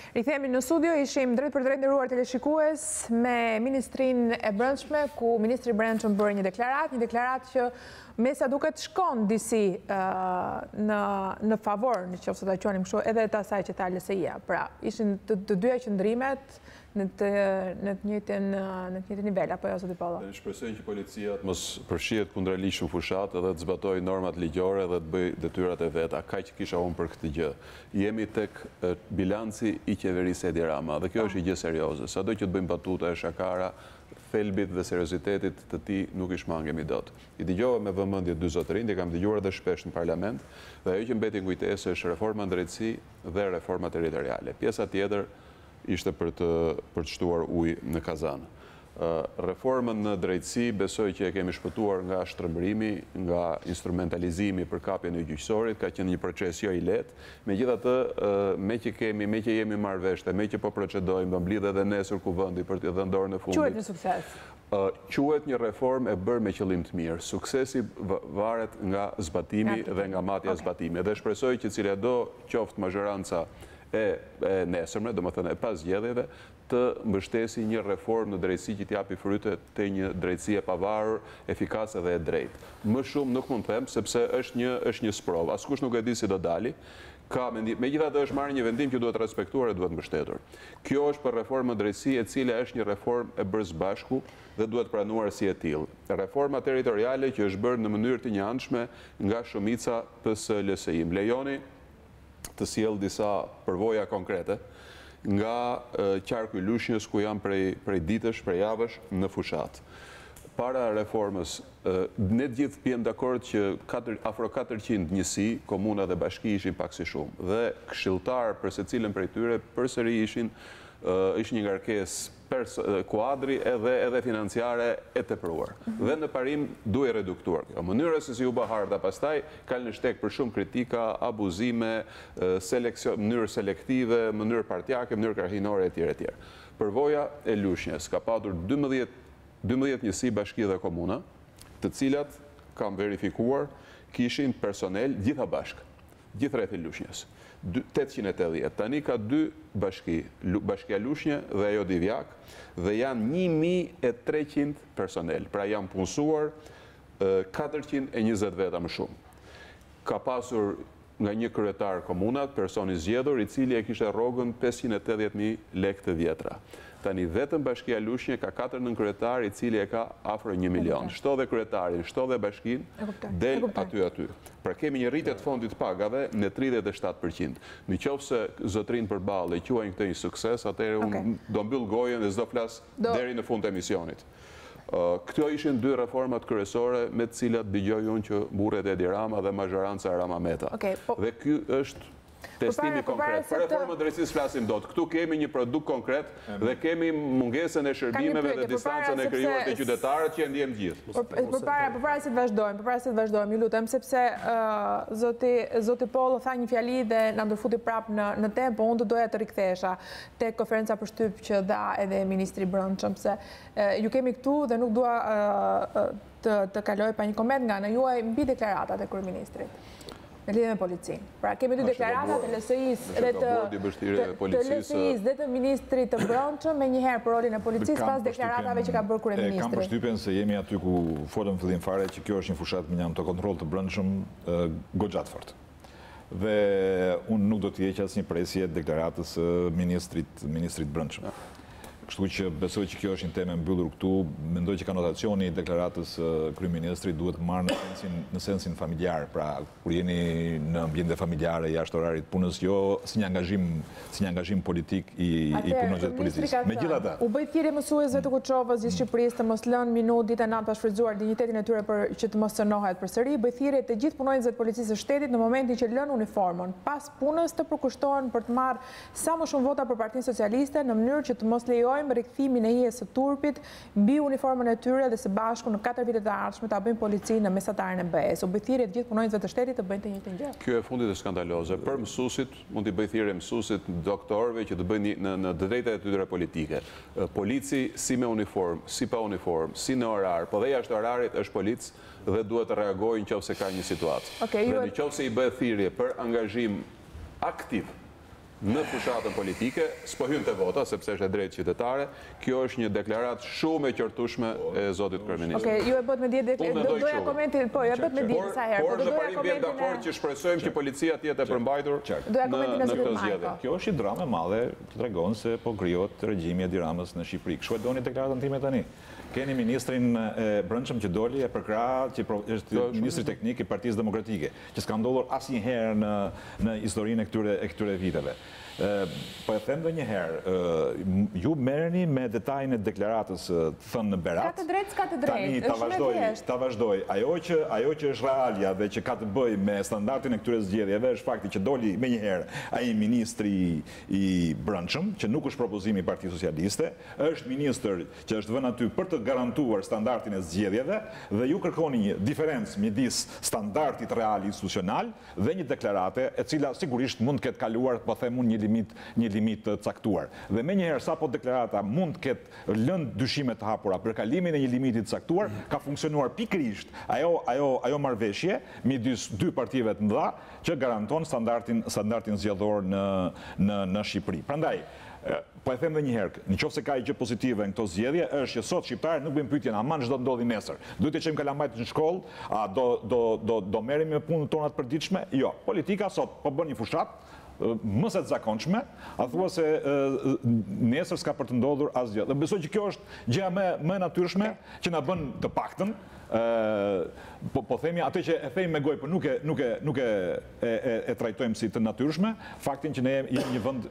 Rithemi në studio, ishim drejt për drejt nderuar teleshikues me Ministrinë e Brendshme, ku Ministri i Brendshëm bëri një deklarat që me sa duket shkon disi në favor, në qoftë se ta quanim kështu, edhe të asaj që tha LSI-ja. Pra, ishin të dyja qëndrimet në të njëjtin nivel, apo jo, zoti Pollo? Ne shpresojmë që policia të mos përfshihet kundër ligjit fushat edhe të zbatojë normat ligjore dhe të bëjë detyrat e veta. Kaq kisha unë për këtë gjë. Jemi tek bilanci i qeverisë Edi Rama dhe kjo është një gjë serioze. Sado që të bëjmë batuta e shakara, thelbit dhe seriozitetit të tij nuk i shmangemi dot. I dëgjova me vëmendje dy zotërinë, kam dëgjuar edhe shpesh në parlament, dhe ajo që mbeti në kujtesë është reforma në drejtësi dhe reforma territoriale. Pjesa tjetër ishte për të shtuar ujë në kazan. Reformën në drejtësi besoj që e kemi shpëtuar nga shtrëmbërimi, nga instrumentalizimi për kapjen e gjyqësorit, ka qenë një proces jo i lehtë. Megjithatë, me që jemi marrë vesh, me që po procedojmë, do mblidhe edhe nesër kuvendi për të dhënë dorën e fundit. Quhet një sukses? Quhet një reformë e bërë me qëllim të mirë. Suksesi varet nga zbatimi dhe nga matja e zbatimi. Dhe shpresoj që cilado qoftë mazhoranca e nesërme, do më thënë e pas zgjedhjeve, të mbështesi një reformë në drejtësi që t'japi fryte të një drejtësi e pavarur, efikase dhe e drejtë. Më shumë nuk mund të them, sepse është një sprov. Askush nuk e di si do dali. Megjithatë është marrë një vendim që duhet respektuar e duhet mbështetur. Kjo është për reformë drejtësi e cila është një reformë e bërë së bashku dhe duhet pranuar si e tillë. Reforma territoriale që është bërë në mënyrë të njëanshme nga shumica PS-LSI. Më lejoni të sjell disa përvoja konkrete nga qarku i Lushnjës, ku jam prej ditësh, prej javësh në fushat. Para reformës, ne gjithë jemi dakord që afro 400 njësi, komuna dhe bashki ishin pak si shumë, dhe këshilltar për secilën prej tyre përsëri ishin një ngarkesë kuadri edhe financiare e tepruar. Dhe në parim duhet reduktuar kjo. Mënyra se si u bë harta pastaj kalën në shtek për shumë kritika, abuzime, mënyrë selektive, mënyrë partjake, mënyrë krahinore etj. etj. Përvoja e Lushnjës ka patur 12 njësi bashki dhe komuna, të cilat kam verifikuar kishin personel gjitha bashkë, gjithë rreth i Lushnjës. 880. Tani ka 2 bashki, Bashkia Lushnjë dhe ajo Divjak, dhe janë 1300 personel. Pra janë punësuar 420 veta më shumë. Ka pasur nga një kryetar komunat, personi zgjedhur, i cili e kishte rrogën 580.000 lekë të vjetra. Tani vetëm Bashkia Lushnjë ka 4 nënkryetar, i cili e ka afro 1 milion. Shto dhe kryetarin, shto dhe bashkin, del aty. Pra kemi një rritje të fondit pagave në 37%. Në qoftë se zotrin përballë e quajnë këtë një sukses, atëherë unë do mbyll gojën dhe s'do flas deri në fund të emisionit. Këto ishin 2 reformat kryesore me të cilat dëgjoj unë që burret Edi Rama dhe mazhoranca Rama Meta. Dhe ky është testimi konkret. Për reformën drejtësisë flasim dot. Këtu kemi një produkt konkret dhe kemi mungesën e shërbimeve dhe distancën e krijuar te qytetarët që e ndjejmë gjithë. Përpara se të vazhdojmë, ju lutem, sepse zoti Pollo tha një fjali dhe na ndërfuti prap në temë, po unë do doja të rikthesha tek konferenca për shtyp që dha edhe ministri i Brendshëm, se ju kemi këtu dhe nuk dua të kaloj pa një koment nga ana juaj mbi deklaratat e kryeministrit në lidhje me policinë. Pra, kemi dy deklarata të LSI-s dhe të ministrit të Brendshëm me njëherë për rolin e policisë pas deklaratave që ka bërë kryeministri. Kam përshtypjen se jemi aty ku folëm fillim fare që kjo është një fushat me një autokontroll të brendshëm goxhat fort. Dhe unë nuk do të heq asnjë presje deklaratës ministrit brendshëm. Kështu që besoj që kjo është një temë e mbyllur këtu, mendoj që kanotacioni i deklaratës kryeministrit duhet marrë në sensin familjar, pra kur jeni në ambiente familjare jashtë orarit punës, jo si një angazhim politik i punonjësve të policisë. Megjithatë, u bë thirrje mësuesve të Kuçovës gjithë Shqipërisë të mos lënë minutë ditë natë pa shfrytzuar dinjitetin e tyre për që të mos cënohet përsëri, bëj thirrje të gjithë punonjësve të policisë së shtetit në momentin që lënë uniformën, pas punës të përkushtohen për të marrë sa më shumë vota për Partinë Socialiste në mënyrë që të mos lejojnë rikthimin e hijes së turpit mbi uniformën e tyre dhe së bashku në 4 vitet e ardhshme ta bëjnë polici në mesataren e BE-s. U bëj thirrje të gjithë punonjësve të shtetit të bëjnë të njëjtën gjë. Kjo e fundit është skandaloze. Për mësuesit mund t'i bëj thirrje mësuesit, doktorëve që të bëjnë në drejtat e tyre politike. Polici si me uniform, si pa uniform, si në orar, po dhe jashtë orarit është polic dhe duhet të reagojnë nëse ka një situatë. Dhe nëse i bëhet thirrje për angazhim aktiv në fushatën politike, s'po hyn te vota, sepse është e drejtë qytetare, kjo është një deklaratë shumë e qortueshme e zotit kryeminist. Okej, ju e bët me dije doja komentin, po, ju e bët me dije sa herë. Por në parim vjen dakord që shpresojmë që policia të jetë e përmbajtur në këtë zgjedhje. Kjo është një dramë e madhe që tregon se po krijohet regjimi Edi Ramës në Shqipëri. Kështu e doni deklaratën time tani. Keni ministrin e Brendshëm që doli e përkrah, që është ministri teknik i Partisë Demokratike, që s'ka ndodhur asnjëherë në historinë e këtyre viteve. Po e them ndonjëherë, ju merreni me detajin e deklaratës thënë në Berat. Ka të drejtë, s'ka të drejtë. Ta vazhdoj. Ajo që është realja dhe që ka të bëjë me standardin e këtyre zgjedhjeve është fakti që doli menjëherë ai ministri i Brendshëm, që nuk është propozimi i Partisë Socialiste, është ministër që është vënë aty për të garantuar standardin e zgjedhjeve dhe ju kërkoni një diferencë midis standardit real institucional dhe një deklarate e cila sigurisht mund të ketë kaluar, po them unë, një limit të caktuar. Dhe menjëherë sapo deklarata mund të ketë lënë dyshime të hapura për kalimin e një limiti të caktuar, ka funksionuar pikërisht ajo marrëveshje midis dy partive të mëdha që garanton standardin zgjedhor në Shqipëri. Prandaj, po e them edhe një herë, nëse ka gjë pozitive në këto zgjedhje, është që sot shqiptarët nuk bëjnë pyetjen aman çdo ndodhi nesër. Duhet të çojmë kalamajt në shkollë, a do merremi me punën tona të përditshme? Jo. Politika sot po bën një fushat mëse të zakonshme, a thua se nesër s'ka për të ndodhur asgjë. Dhe besoj që kjo është gjëja më e natyrshme që na bën të paktën po themi atë që e themi me gojë, por nuk e trajtojmë si të natyrshme, faktin që ne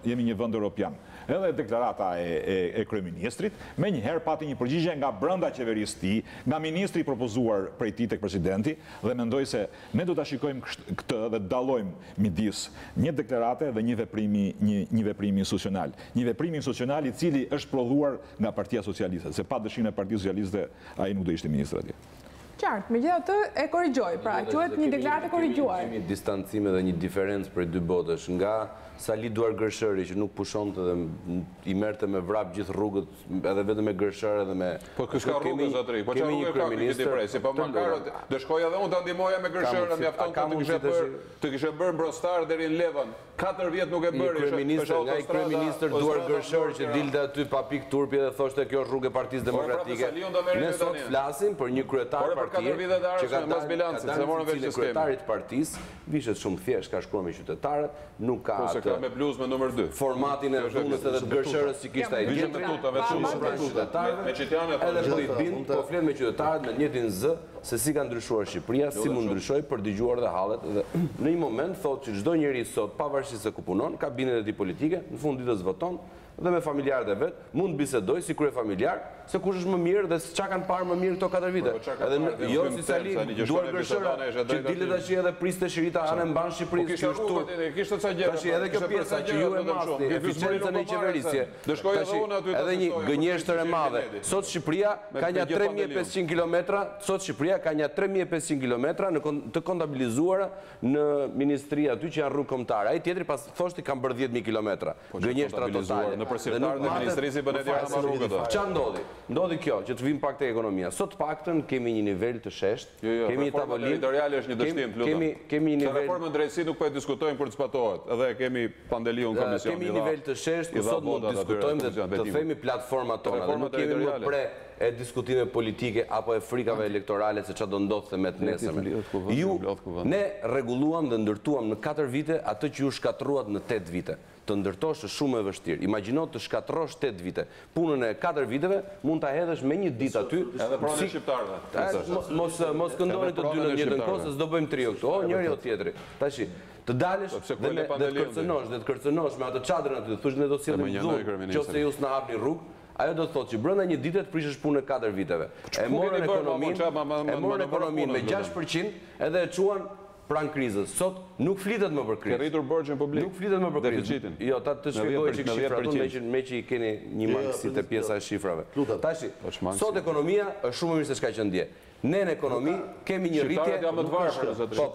jemi një vend europian. Edhe deklarata e kryeministrit menjëherë pati një përgjigje nga brenda qeverisë së tij, nga ministri i propozuar prej tij tek presidenti, dhe mendoj se ne do ta shikojmë këtë dhe dallojmë midis një deklarate dhe një veprimi institucional. Një veprim institucional i cili është prodhuar nga Partia Socialiste, se pa dëshirën e Partisë Socialiste ai nuk do ishte ministri atje. Qartë, megjithatë e korrigjoj, pra quhet një deklaratë e korrigjuar. Kemi një distancime dhe një diferencë për dy botësh, nga Sali Duar Gërshëri që nuk pushonte dhe i merrte me vrap gjithë rrugët, edhe vetëm me Gërshër edhe me. Po s'ka rrugë zotëri, po çfarë rrugë ka këtë depresi, po makarot, do shkoja edhe unë ta ndihmoja me Gërshërën, mjafton të kishe bërë mbrostar deri në Levën. 4 vjet nuk e bëri. Nga i kryeministër Duar Gërshër që dilte aty pa pikë turpi dhe thoshte kjo është rrugë e Partisë Demokratike. Ne sot flasim për një kryetar partie që ka mas bilancin, se morën veç sistemi. Kryetarit partisë vishet shumë thjesht, ka shkruar me qytetarët, nuk ka ka me bluzë me numër 2. Formatin e dhunës edhe të Gërshërës që kishte ai tjetri. Me qytetarët. Edhe po i bin, po flet me qytetarët me njëjtin zë se si ka ndryshuar Shqipëria, si mund ndryshoj për dëgjuar dhe hallet. Dhe në një moment thotë që çdo njeri sot, pavarësisht se ku punon, ka bindjen e tij politike, në fund ditës voton dhe me familjarët e vet mund bisedoj si krye familjar se kush është më mirë dhe çka kanë parë më mirë këto 4 vite. Edhe jo si Sali duar gërshëra që dilet tash edhe priste shirita anë mban Shqipërisë që është turp. Kishte ca gjëra. Tash edhe kjo pjesa që ju e masni, eficiencën e qeverisje. Edhe një gënjeshtër e madhe. Sot Shqipëria ka një 3500 kilometra, të kontabilizuara në ministri aty që janë rrugë kombëtare. Ai tjetri pas thoshti kanë bërë 10000 kilometra. Gënjeshtra totale. Në përsiptarët e ministrisë bën edhe ama rrugët. Çfarë ndodhi? Ndodhi kjo, që të vim pak te ekonomia. Sot paktën kemi një nivel të sheshtë, kemi një tavolinë territoriale është një dështim, lutem. Kemi një nivel reformën drejtësi nuk po e diskutojmë kur të zbatohet. Edhe kemi Pandeliu në komision. Kemi një nivel të sheshtë ku sot mund të diskutojmë dhe të themi platformat tona. Nuk kemi më pre e diskutime politike apo e frikave elektorale se çfarë do ndodhte me të nesërmen. Ne rregulluam dhe ndërtuam në 4 vite atë që ju shkatruat në 8 vite. Të ndërtosh është shumë e vështirë. Imagjino të shkatrosh 8 vite. Punën e 4 viteve mund ta hedhësh me një ditë aty. Edhe pronën e shqiptarëve. Mos këndoni të dy në njëjtën kohë se s'do bëjmë trio këtu. O njëri o tjetri. Tashi, të dalësh dhe të kërcënosh me atë çadrën aty, të thosh ne do sjellim dhunë, nëse ju s'na hapni rrugë. Ajo do të thotë që brenda një dite të prishësh punën e 4 viteve. E morën ekonominë me 6% edhe e çuan pranë krizës. Sot nuk flitet më për krizë. Ke rritur borxhin publik. Nuk flitet më për krizë. Jo, ta të shpjegoj çik shifrat, me që i keni një mangësi të pjesa e shifrave. Tashi, sot ekonomia është shumë mirë se çka që ndje. Ne në ekonomi kemi një rritje. Shqiptarët janë më të varfër, Po,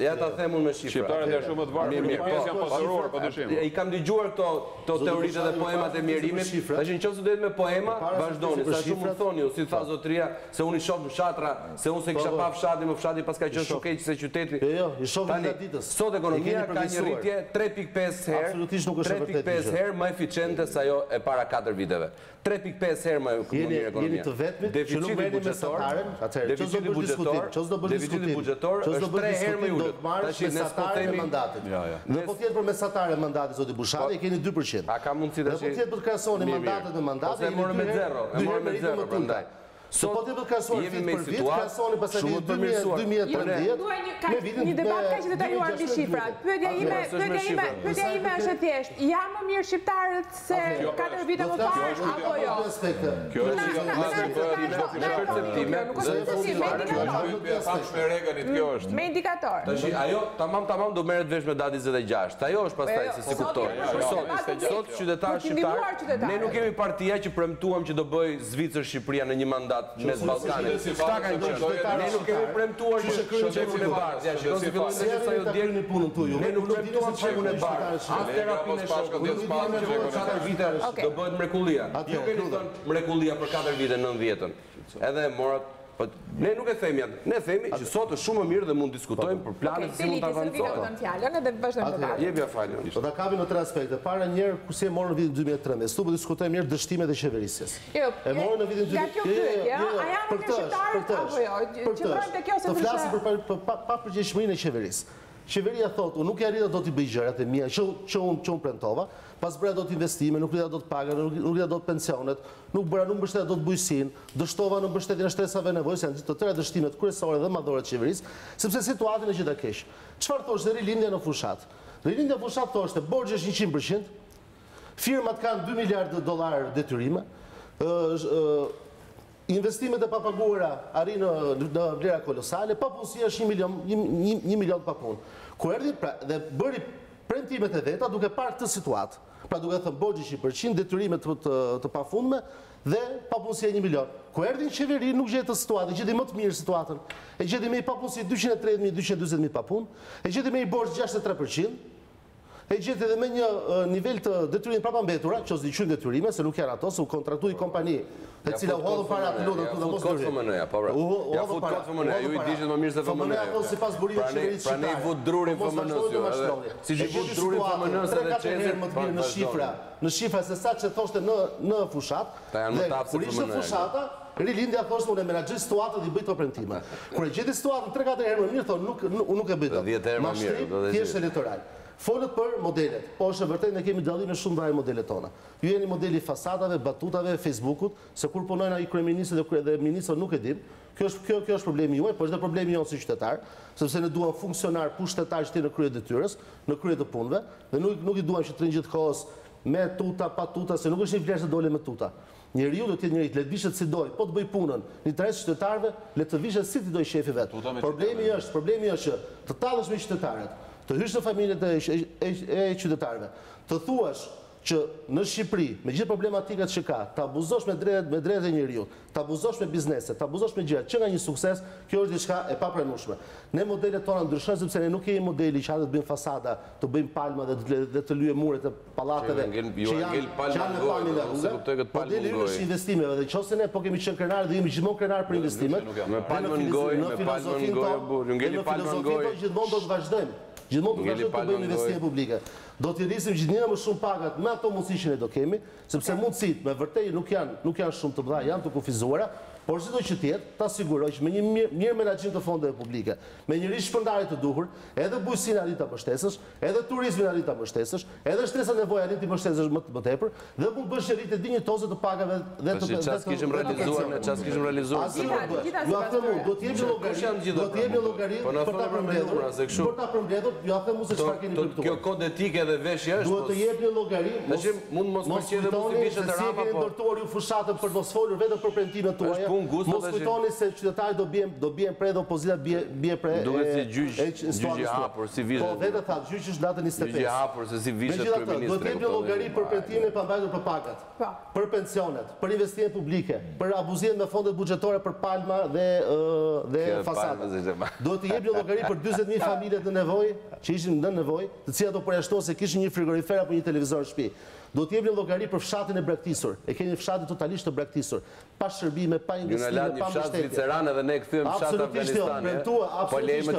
ja ta them unë me shifra. Shqiptarët janë shumë më të varfër, një pjesë janë pasuruar, padyshim. I kam dëgjuar këto teoritë dhe poemat e mjerimit. Tash nëse do të me poema, vazhdoni. Sa shumë më thoni, si tha zotëria, se unë i shoh në fshatra, se unë se kisha pa fshatin, më fshati pas ka qenë shumë keq se qyteti. Jo, i shoh nga ditës. Sot ekonomia ka një rritje 3.5 herë. 3.5 herë më eficiente se ajo e para 4 viteve. 3.5 herë më ekonomia. Jeni të vetmit që nuk merrni mesataren, deficiti buxhetor është 3 herë më i ulët. Tash ne po themi mandatit. Dhe po tjetër për mesatare mandatit zoti Bushati keni 2%. A ka mundësi tash? Po tjetër për të krahasoni mandatet me mandatet. E morëm me 0, e morëm me 0 prandaj. Sot po të krahasoni vit për vit, krahasoni pastaj 2013 me vitin një debat kaq detajuar mbi shifrat. Pyetja ime është e thjeshtë. Janë më mirë shqiptarët se 4 vite më parë apo jo? Kjo është me indikator. Tash ajo tamam do merret vesh me datë 26. Ajo është pastaj se si kuptohet. Sot qytetarë shqiptar, ne nuk kemi partia që premtuam që do bëj Zvicër Shqipëria në një mandat mes Ballkanit. Çka kanë qenë? Ne nuk kemi premtuar që shefun e bardhë. Ja, shikoj se fillon të thjesht ajo djeg në punën tuaj. Ne nuk premtuam shefun e bardhë. As terapinë e shokut. Nuk dimë që 4 vite do bëhet mrekullia. Ju keni thënë mrekullia për 4 vite 90-ën. Edhe morat ne nuk e themi atë. Ne themi që sot është shumë më mirë dhe mund diskutojmë për planet si mund të avancojmë. Jepja falën. Po ta kapim në 3 aspekte. Para njëherë kur si e morën në vitin 2013, këtu po diskutojmë mirë dështimet e qeverisjes. E morën në vitin 2013. A janë të shqiptarët apo jo? Që bëjnë te kjo se do flasim për papërgjegjësinë e qeverisë. Qeveria thotë, unë nuk e arrita do t'i bëj gjërat e mia që unë premtova, pas bëra do t'investime, nuk rrita do t'paga, nuk rrita do t'pensionet, nuk mbështetja do t'bujqësinë, dështova në mbështetjen e shtresave nevojës, janë të tëra dështimet kryesore dhe madhore të qeverisë, sepse situatën e gjitha keq. Çfarë thoshte rilindja në fushat? Rilindja në fushat thoshte, borxhi është 100%, firmat kanë $2 miliardë detyrime, investimet e papaguara arrin në vlera kolosale, papunësia është 1 milion pa punë. Ku erdhi dhe bëri premtimet e veta duke parë këtë situatë. Pra duke thënë borxhi 100%, detyrimet të pafundme dhe papunësia 1 milion. Ku erdhi në qeveri nuk gjeti situatë, gjeti më të mirë situatën. E gjeti me i papunësi 230.000-240.000 papunë, e gjeti me i borxh 63%. E gjeti edhe me një nivel të detyrimit prapambetura, që ose diqyjnë detyrime, se nuk janë ato, se u kontraktui kompani, e cila u hodhën para të lutën të mos dërri. Ja fut kot FMN-ja, ju i dishit më mirë se FMN-ja. FMN-ja si pas burimit qeverisë shqiptare. Pra ne i vut drurin FMN-s, si që i vut drurin FMN-s edhe qezit, më të mirë në shifra se sa që thoshte në fushat, dhe kur ishte fushata, rilindja thoshte unë e menaxhoj situatën dhe i bëj të premtime. Kur e gjeti situatën 3-4 herë më mirë, thonë nuk e bëj dot. 10 herë më mirë. Thjesht elektoral. Folët për modelet, po është e vërtet ne kemi dallime shumë ndaj modelet tona. Ju jeni modeli fasadave, batutave, Facebookut, se kur punojnë ai kryeministri dhe ministri nuk e dim. Kjo është problemi juaj, por është edhe problemi jonë si qytetar, sepse ne duam funksionar pushtetar që të në krye detyrës, në krye të punëve, dhe nuk i duam që të rinë gjithkohës me tuta, pa tuta, se nuk është një vlerë se dole me tuta. Njeriu do të jetë njëri, le të vishet si doj, po të bëj punën në interes qytetarëve, le të vishet si ti doj shefi vet. Problemi është që të tallesh me qytetarët, të hysh në familjet e qytetarëve, të thuash që në Shqipëri, me gjithë problematikat që ka, të abuzosh me drejtat e njeriut, të abuzosh me bizneset, të abuzosh me gjërat që nga një sukses, kjo është diçka e papranueshme. Ne modelet tona ndryshojnë sepse ne nuk kemi modeli që hajde të bëjmë fasada, të bëjmë palma dhe të lyejmë muret e pallateve që janë në palmin e rrugëve. Modeli është investimeve dhe nëse ne po kemi qenë krenar dhe jemi gjithmonë krenar për investimet, me palmën në gojë, gjithmonë do të vazhdojmë. Gjithmonë të vazhdojmë të bëjmë investime publike. Do të rrisim gjithnjëra më shumë pagat me ato mundësi që ne do kemi, sepse mundësitë me vërtet nuk janë shumë të mëdha, janë të kufizuara, por çdo që tjetë, ta siguroj që me një mirë menaxhim të fondeve publike, me një rishpërndarje të duhur, edhe bujqësinë arrit ta mbështesësh, edhe turizmin arrit ta mbështesësh, edhe shtesa nevoja arrit të mbështesësh më tepër, dhe mund të bësh rritje dinjitoze të pagave dhe të çfarë kishim realizuar. Ju aftë mund, do të jemi llogari për ta përmbledhur, për ta përmbledhur, ju aftë mund se çfarë keni kuptuar. Kjo kod etike dhe veshje është. Duhet të jepni llogari, mund mos pëlqejë dhe mos i vishë të rama, po. Ndërtuar ju fushatën për mos folur vetëm për premtimet tuaja. Mos kujtoni se qytetarët do bien pre dhe opozita bie pre. Duhet si gjyqi hapur, si vishet. Po vetë tha, gjyqi është datën 25. Gjyqi hapur se si vishet kryeministri. Do të jepni llogari për premtimin e pambajtur për pagat, për pensionet, për investime publike, për abuzimin me fondet buxhetore për palma dhe fasada. Do të jepni llogari për 40.000 familje në nevojë, që ishin në nevojë, të cilat do përjashtohen se kishin një frigorifer apo një televizor në shtëpi. Do të jepni llogari për fshatin e braktisur. E keni fshatin totalisht të braktisur, pa shërbime, pa investime, pa mbështetje. Zviceran edhe ne kthyem fshat Afganistani. Absolutisht,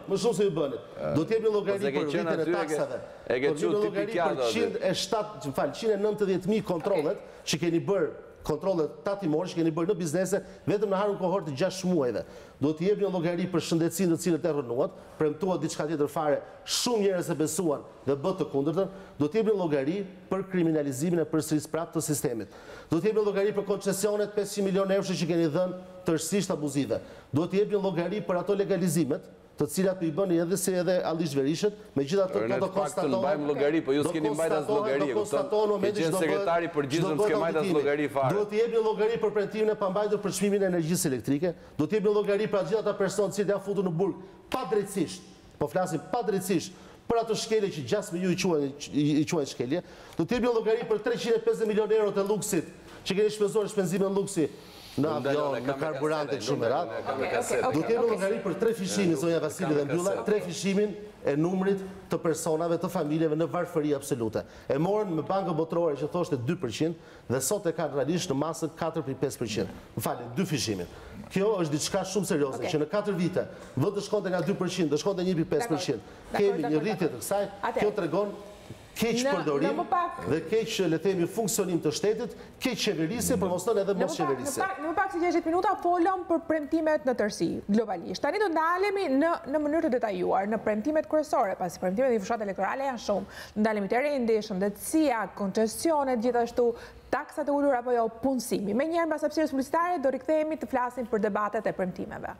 më shumë se ju bënin. Do të jepni llogari për rritjen e taksave. E ke thënë tipikado. 190.000 kontrollet që keni bërë, kontrollet tatimore që keni bërë në biznese vetëm në harun kohor të 6 muajve. Do të jepni llogari për shëndetësinë të cilët e rënuat, premtuat diçka tjetër fare, shumë njerëz e besuan dhe bë të kundërtën. Do të jepni llogari për kriminalizimin e përsërisë prapë të sistemit. Do të jepni llogari për koncesionet 500 milionë euro që keni dhënë tërësisht abuzive. Do të jepni llogari për ato legalizimet, të cilat i bëni edhe si edhe Allish Berishët, megjithatë do konstatohen. Ne mbajmë llogari, po ju s'keni mbajtur as llogari, kupton? Ke sekretari përgjithshëm s'ke mbajtur as llogari fare. Duhet të jepni llogari për premtimin e pambajtur për çmimin e energjisë elektrike. Do të jepni llogari për gjithë ata personë që janë futur në burg padrejtisht. Po flasim padrejtisht për ato shkelje që gjasmë ju i quajnë shkelje. Do të jepni llogari për 350 milionë euro të luksit që keni shpenzuar shpenzime në luksi. Në avion, në karburante, kështu me radhë. Do të jepni llogari për 3 fishimin, zonja Vasili dhe mbylla, 3 fishimin e numrit të personave, të familjeve në varfëri absolute. E morën me Bankën Botërore që thoshte 2% dhe sot e kanë realisht në masën 4,5%. Më falni, 2 fishimin. Kjo është diçka shumë serioze, që në 4 vite, vend të shkonte nga 2%, të shkonte 1,5%. Kemi një rritje të kësaj, kjo tregon keq përdorim dhe keq, le themi, funksionim të shtetit, keq qeverisje, por mos thënë edhe mos qeverisje. Në më pak si 60 minuta folëm për premtimet në tërësi, globalisht. Tani do ndalemi në mënyrë të detajuar, në premtimet kryesore, pasi premtimet i fushat elektorale janë shumë. Ndalemi të rendi, shëndetësia, koncesionet, gjithashtu taksat e ulur apo jo punësimi. Me njerë mbas hapësirës publicitare do rikthehemi të flasim për debatet e premtimeve.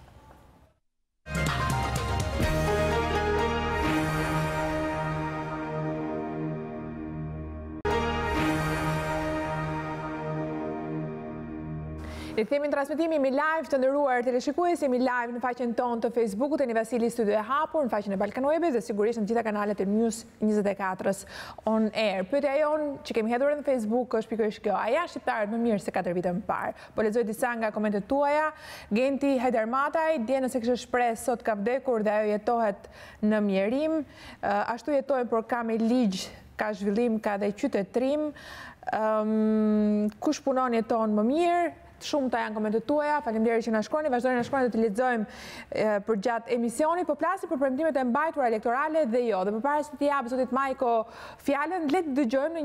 Rikthehemi në transmetimi, jemi live të nderuar teleshikues, jemi live në faqen tonë të Facebookut e Një Vasili Studio e hapur, në faqen e Balkan Webes dhe sigurisht në gjitha kanalet e News 24-s on air. Pyetja jonë që kemi hedhur në Facebook është pikërisht kjo: a janë shqiptarët më mirë se 4 vite më parë? Po lexoj disa nga komentet tuaja. Genti Hajdarmataj, dje nëse kishte shpresë sot ka vdekur dhe ajo jetohet në mjerim. Ashtu jetojnë, por ka me ligj, ka zhvillim, ka dhe qytetrim. Kush punon jeton më mirë? Shumë ta janë komentet tuaja, faleminderit që na shkruani, vazhdojmë na shkruani, do të lexojmë për gjatë emisionit, po flasim për premtimet e mbajtura elektorale dhe jo. Dhe përpara se të jap zotit Majko fjalën, le të dëgjojmë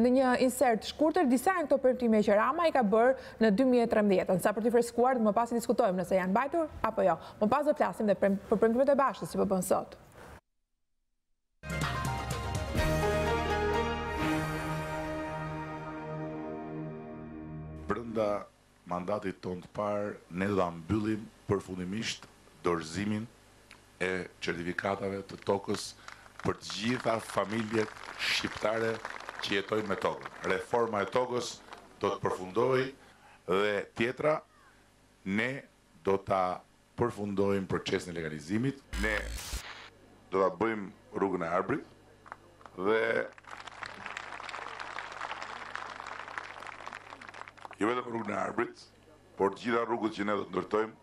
në një insert shkurtër disa nga këto premtime që Rama i ka bërë në 2013, sa për të freskuar, më pas diskutojmë nëse janë mbajtur apo jo. Më pas do flasim dhe për premtimet e bashkës që po bën sot. brenda mandatit tonë të parë, ne do ta mbyllim përfundimisht dorëzimin e certifikatave të tokës për të gjitha familjet shqiptare që jetojnë me tokën. Reforma e tokës do të përfundojë dhe tjetra, ne do ta përfundojmë procesin e legalizimit, ne do ta bëjmë rrugën e arbrit dhe jo vetëm rrugën e arbrit, por të gjitha rrugët që ne do të ndërtojmë,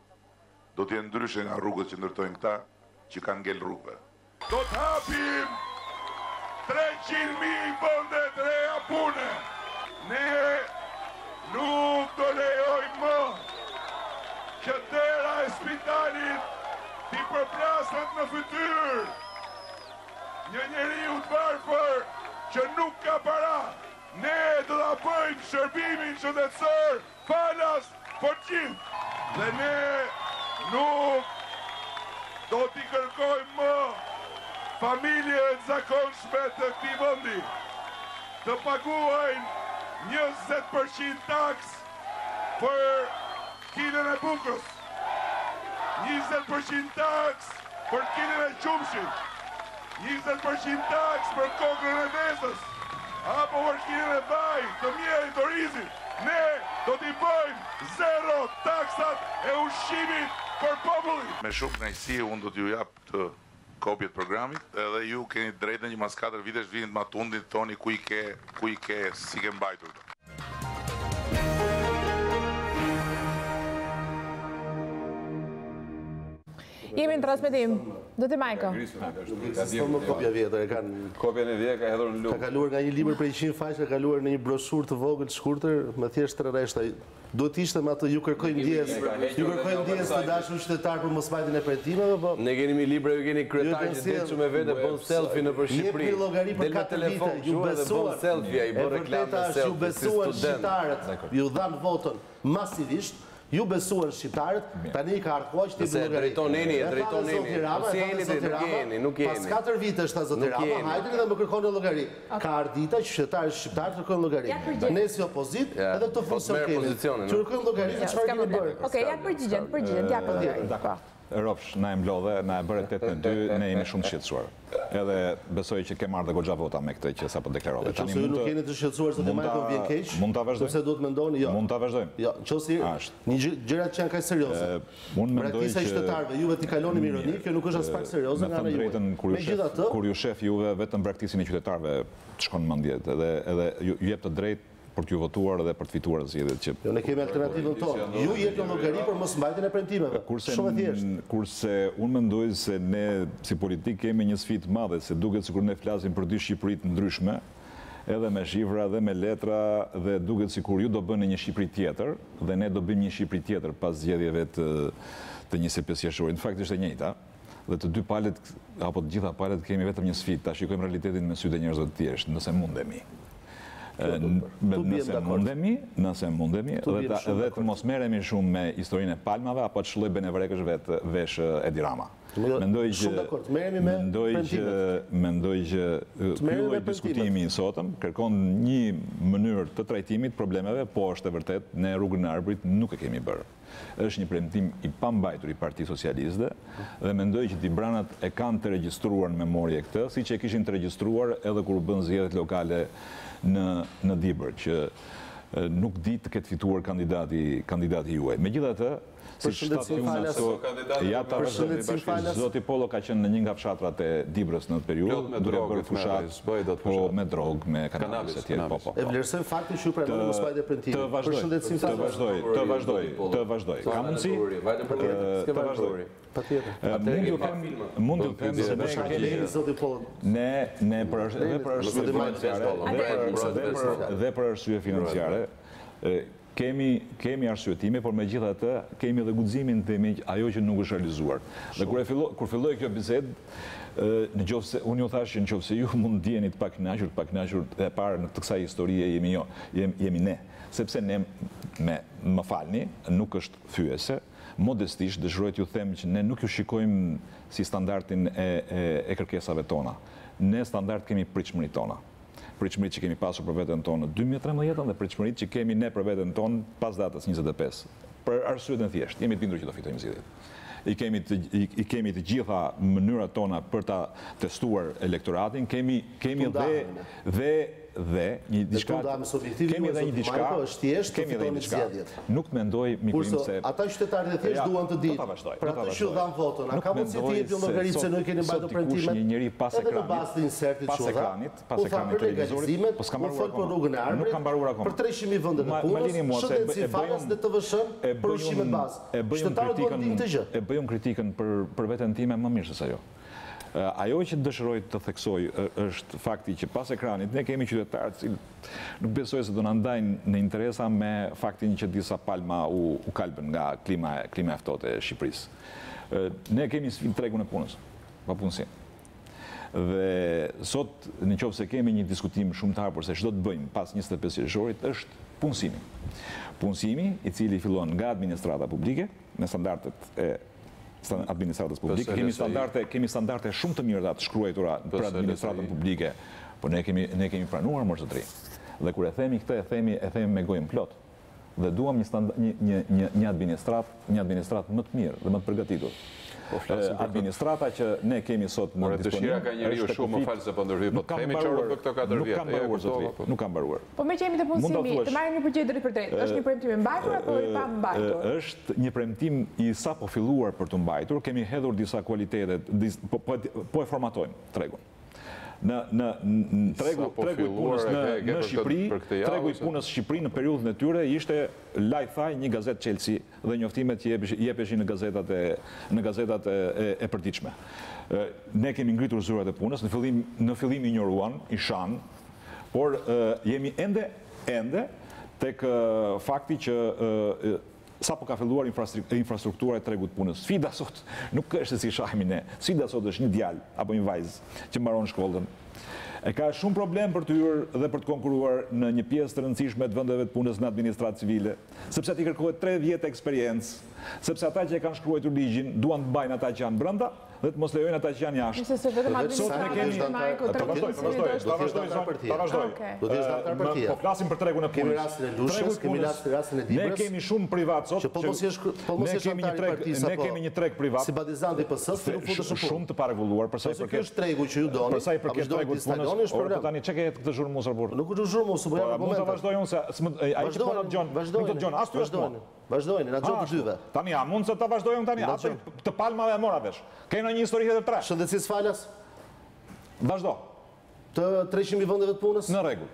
do të jenë ndryshe nga rrugët që ndërtojnë këta që kanë ngel rrugëve. Do të hapim 300.000 vende të reja pune. Ne nuk do lejojmë më që dera e spitalit t'i përplasët në fytyrë një njeriu të varfër që nuk ka para. Ne do ta bëjmë shërbimin shëndetësor falas për gjithë. Dhe ne nuk do t'i kërkojmë më familje të zakonshme të këtij vendi të paguajnë 20% taks për kilën e bukës, 20% taks për kilën e qumshit, 20% taks për kokën e vezës, apo për kilën e vaj, të mjerit, të rizit. Ne do t'i bëjmë 0 taksat e ushqimit për popullin. Me shumë kënaqësi unë do t'ju jap të kopjet programit, edhe ju keni drejtën që mas 4 vitesh vini të matundit, thoni ku i ke, si ke mbajtur. Jemi në transmetim. Do t'i Majko. Ekziston kopja vjetër, e kanë Kopjen e vjetër ka hedhur në ka kaluar nga një libër prej 100 faqe, ka kaluar në një broshurë të vogël shkurtër me thjesht 3 rreshta. Duhet ishte me atë ju kërkojmë ndjes të dashur qytetar për mosmbajtjen e premtimeve, po ne kemi libra, ju keni kryetar që detshëm me vete bën selfie nëpër Shqipëri. Jep llogari për 4 vite, ju besuan selfie, ai bën reklamë selfie. Ju besuan shqiptarët, ju dhan votën masivisht. Ju besuan shqiptarët, tani ka ardhur që ti bëni drejton eni. Si jeni, nuk jeni. Pas 4 vitesh ta zoti Rama, hajde dhe më kërkoni llogari. Ka ardhur dita që qytetarët shqiptarë kërkojnë llogari. Ne si opozit, edhe këtë funksion kemi. Kërkojmë llogari se çfarë kemi bërë. Okej, ja përgjigjen, ja llogari. Rofsh, na e mblodhe, na e bëre 8-2, ne jemi shumë të shqetësuar. Edhe besoj që ke marrë dhe goxha vota me këtë që sapo deklarove. Nëse ju nuk jeni të shqetësuar se Majko vjen keq, mund ta vazhdojmë. Sepse duhet mendoni, jo. Mund ta vazhdojmë. Jo, nëse një gjërat që janë kaq serioze. Unë mendoj që qytetarëve juve t'i kaloni me ironi, kjo nuk është as pak serioze nga ana juve. Megjithatë, kur ju shef juve vetëm braktisin e qytetarëve të shkon mendjet, edhe ju jep të drejtë për t'ju votuar dhe për të fituar zgjedhjet që jo, ne kemi alternativën tonë. Ju jepni llogari për mosmbajtjen e premtimeve. Shumë e thjeshtë. Kurse unë mendoj se ne si politik kemi një sfidë të madhe, se duket sikur ne flasim për dy Shqipëri të ndryshme, edhe me shifra dhe me letra, dhe duket sikur ju do bëni një Shqipëri tjetër dhe ne do bëjmë një Shqipëri tjetër pas zgjedhjeve të 25 qershorit. Në fakt është e njëjta. Dhe të dy palët apo të gjitha palët kemi vetëm një sfidë, ta shikojmë realitetin me sytë e njerëzve të thjeshtë, nëse mundemi. Nëse mundemi dhe të mos merremi shumë me historinë e palmave apo të shlloj benevrekësh vesh Edi Rama. Mendoj që ky lloj diskutimi sotëm kërkon një mënyrë të trajtimit problemeve, po është e vërtet ne rrugën e arbrit nuk e kemi bërë. Është një premtim i pambajtur i Partisë Socialiste dhe mendoj që Tibranat e kanë të regjistruar në memorie këtë, siç e kishin të regjistruar edhe kur u bën zgjedhjet lokale në Dibër, që nuk di të ketë fituar kandidati juaj. Megjithatë, si shtatë Zoti Pollo ka qenë në një nga fshatrat e Dibrës në atë periudhë, duke bërë fushat, po me drogë, me kanabis e tjerë. E vlerësojmë faktin që ju pranoni mosmbajtjen e premtimeve. Të vazhdoj. Ka mundësi? Të vazhdoj. Mund të them se për arsye financiare kemi arsyetime, por megjithatë kemi edhe guximin të themi ajo që nuk është realizuar. Dhe kur filloi kjo bisedë, unë ju thash që nëse ju mund ndjeni të pakënaqur e parë në të kësaj historie jemi ne, sepse ne më falni, nuk është fyese. Modestisht dëshiroj t'ju them që ne nuk ju shikojmë si standardin e kërkesave tona. Ne standard kemi pritshmërinë tona. pritshmëritë që kemi pasur për veten tonë në 2013 dhe pritshmëritë që kemi ne për veten tonë pas datës 25. Për arsyet e thjeshtë, jemi të bindur që do fitojmë zgjedhjet. I kemi të gjitha mënyrat tona për ta testuar elektoratin, kemi dhe një diçka, kemi edhe një diçka, nuk mendoj mikuim se ata qytetarët e thjesht duan të dinë për atë që dhan votën, a ka mundësi të jepë llogaritë se nuk keni mbajtur premtimet, një njeri pas ekranit, pas ekranit televizorit, po s'kam mbaruar akoma, rrugën e Arbërit, nuk kam mbaruar akoma, për 300.000 vende të punës, shëndet si falas dhe TVSH për ushqimin bazë. Qytetarët duan të dinë këtë gjë. E bëjmë kritikën për veten time më mirë se ajo. Ajo që dëshiroj të theksoj është fakti që pas ekranit ne kemi qytetarë që nuk besoj se do na ndajnë në interesa me faktin që disa palma u kalbën nga klima e ftohtë e Shqipërisë. Ne kemi sfidë tregun e punës, papunësinë. Dhe sot nëse kemi një diskutim shumë të hapur se ç'do të bëjmë pas 25 qershorit është punësimi. Punësimi i cili fillon nga administrata publike me standardet e administratës publike. Kemi standarte shumë të mira të shkruara për administratën publike, por ne kemi pranuar mërzëtri. Dhe kur e themi këtë, e themi me gojën plot. Dhe duam një administratë më të mirë dhe më të përgatitur. Administrata që ne kemi sot në disponim. Dëshira ka njeriu shumë, më falë se po ndërhyj, po të themi çfarë për këto 4 vjet. Nuk kam mbaruar. Po me që jemi të punësimi, të marrim një përgjigje drejt për drejt. Është një premtim i mbajtur apo i pa mbajtur? Është një premtim i sapo filluar për të mbajtur. Kemi hedhur disa kualitete, po e formatojmë tregun. Në tregu i punës në Shqipëri, tregu i punës Shqipëri në periudhën e tyre ishte lajthaj një gazetë Chelsea dhe njoftimet që jepeshin në gazetat e përditshme. Ne kemi ngritur zyrat e punës, në fillim i njoruan, i shan, por jemi ende tek fakti që sa po ka filluar infrastruktura e tregut punës. Sfida sot nuk është se si shahemi ne. Sfida sot është një djalë apo një vajzë që mbaron shkollën. E ka shumë problem për të hyrë dhe për të konkuruar në një pjesë të rëndësishme të vendeve të punës në administratë civile, sepse ati kërkohet 3 vjet eksperiencë, sepse ata që e kanë shkruar ligjin duan të mbajnë ata që janë brenda dhe të mos lejojnë ata që janë jashtë. Nëse se vetëm administratë Po flasim për tregun e punës. Kemi rastin e Lushës, kemi rastin e Dibrës. Ne kemi shumë privat sot. Ne kemi një treg privat. Simpatizanti PS-s nuk futet shumë të paregulluar për sa i përket tregu që ju doni. Për sa i përket tregut punës. Po tani çka ke këtë zhurmosur burr? Nuk është zhurmosur, po jam argumente. Mund ta vazhdoj unë se ai që po na dëgjon, nuk të dëgjon as ty as mua. Vazhdojnë, na dëgjon të dyve. Tani a mund se ta vazhdojmë tani? Atë të palmave e mora vesh. Kena një histori edhe 3. Shëndetësisë falas. Vazhdo. Të 300.000 vendeve të punës? Në rregull.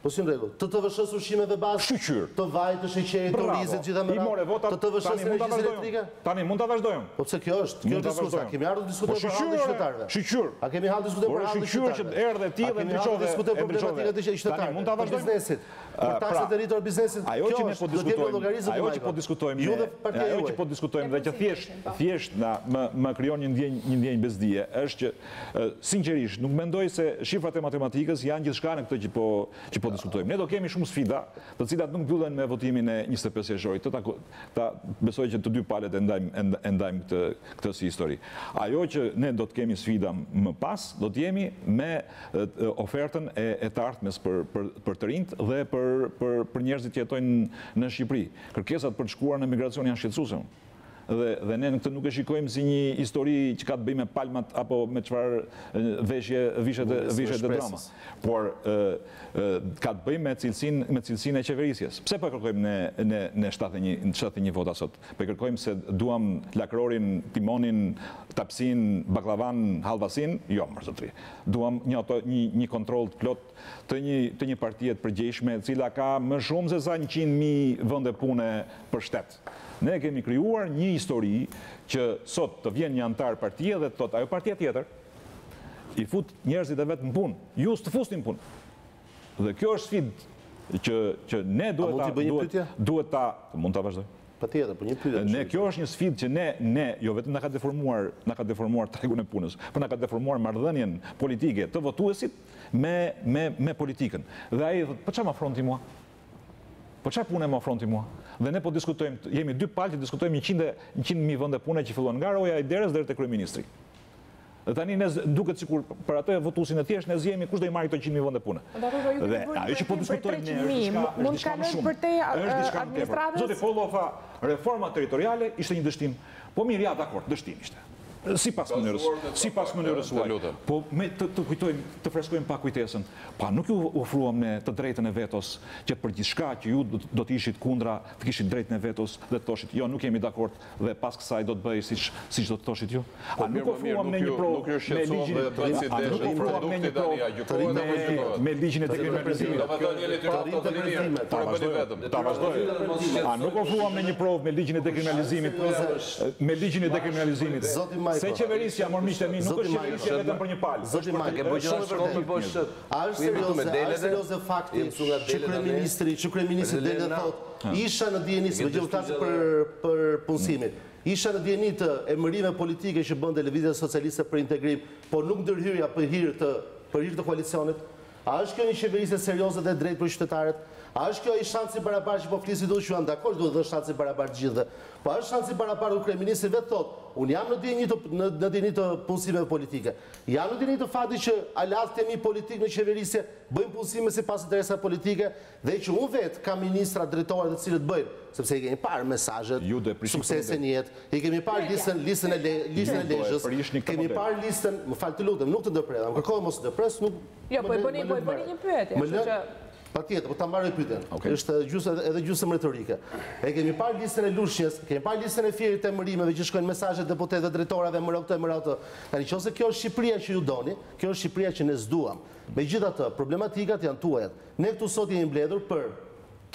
Po si në rregull. Të TVSH-s ushqimeve bazë? Shqyr. Të vaj, të sheqerit, të rizit, gjitha me radhë. Të TVSH-s energjisë elektrike? Tani mund ta vazhdojmë. Po pse kjo është diskusa. Kemi ardhur të diskutojmë për hallin e qytetarëve. Shqyr. A kemi ardhur të diskutojmë për hallin e qytetarëve? Shqyr që erdhe ti dhe ndriçove. Diskutojmë problematikën e qytetarëve. Tani mund ta vazhdojmë biznesit. Për taksat e rritura të biznesit. Ajo që po diskutojmë dhe që thjesht më krijon një ndjenjë bezdije është që sinqerisht nuk mendoj se shifrat e matematikës janë gjithçka në këtë që po diskutojmë. Ne do kemi shumë sfida, të cilat nuk mbyllen me votimin e 25 qershorit. Ta besoj që të dy palët e ndajmë këtë si histori. Ajo që ne do të kemi sfida më pas, do të jemi me ofertën e të ardhmes për të rinjt dhe për njerëzit që jetojnë në Shqipëri. Kërkesat për të shkuar në migracion janë shqetësuese. Dhe ne në këtë nuk e shikojmë si një histori që ka të bëjë me palmat apo me çfarë vishet e dramës. Por ka të bëjë me cilësinë e qeverisjes. Pse po kërkojmë ne 71 vota sot? Po kërkojmë se duam lakrorin, timonin, tapsin, baklavan, hallvasin? Jo, mërzotri. Duam një kontroll të plot të një partie të përgjegjshme, e cila ka më shumë se sa 100.000 vende pune për shtet. Ne kemi krijuar një histori që sot të vjen një antar partie dhe të thotë ajo partia tjetër i fut njerëzit e vet në punë, ju s'të fusni në punë. Dhe kjo është sfidë që ne duhet ta mund ta vazhdoj. Patjetër, po një pyetje. Ne kjo është një sfidë që ne jo vetëm na ka deformuar tregun e punës, por na ka deformuar marrëdhënien politike të votuesit me politikën. Dhe ai thotë, po çfarë më afronti mua? Po çfarë punë më afronti mua? Dhe ne po diskutojmë, jemi dy palë që diskutojmë 100.000 vende pune që fillon nga roja e derës deri te kryeministri. Dhe tani duket sikur për atë votuesin e thjesht ne zjemi kush do i marrë këto 100.000 vende pune. Dhe ajo që po diskutojmë ne është diçka më shumë. Është diçka më tepër. Zoti Pollofa, reforma territoriale ishte një dështim. Po mirë, ja, dakord, dështim ishte. Sipas mënyrës suaj. Po me të kujtojmë, të freskojmë pak kujtesën. Pa nuk ju ofruam ne të drejtën e vetos që për gjithçka që ju do të ishit kundra, të kishit drejtën e vetos dhe të thoshit jo, nuk jemi dakord dhe pas kësaj do të bëj siç do të thoshit ju. A nuk ofruam ne një provë me ligjin e dekriminalizimit. A nuk ofruam ne një provë me ligjin e dekriminalizimit. Se qeverisja, mor miqtë e mi, nuk është qeverisja vetëm për një palë. Zoti Majko, a është serioze fakti që kryeministri Dele thotë isha në dieni, më gjë flasë për punësimin, isha në dieni të emërime politike që bën Lëvizja Socialiste për integrim, por nuk ndërhyrja për hir të koalicionit? A është kjo një qeverisje serioze dhe drejt për qytetarët? A është kjo i shansi barabar që po flisit do që janë dakord, do dhe shansi barabar gjithë? Po a është shansi barabar u kryeministri vetë thotë, unë jam në dini të punësimeve politike. Jam në dini të fakti që alat temi politik në qeverisje bëjmë punësime si pas interesa politike dhe që unë vetë ka ministra drejtore të cilët bëjmë, sepse i kemi parë mesazhet, suksese njët, i kemi parë listën e lejshës, kemi parë listën, më falë të lutëm, nuk të ndërpredha, më kërkohet mos të ndërpres, nuk... Jo, po i bëni një pyetje, Pa tjetër, po ta mbaroj pyetjen. Është edhe gjysmë retorike. E kemi parë listën e Lushnjës, kemi parë listën e Fierit të emërimeve që shkojnë mesazhet deputetëve drejtorave mëro këtë. Tani nëse kjo është Shqipëria që ju doni, kjo është Shqipëria që ne s'duam. Megjithatë, problematikat janë tuaja. Ne këtu sot jemi mbledhur për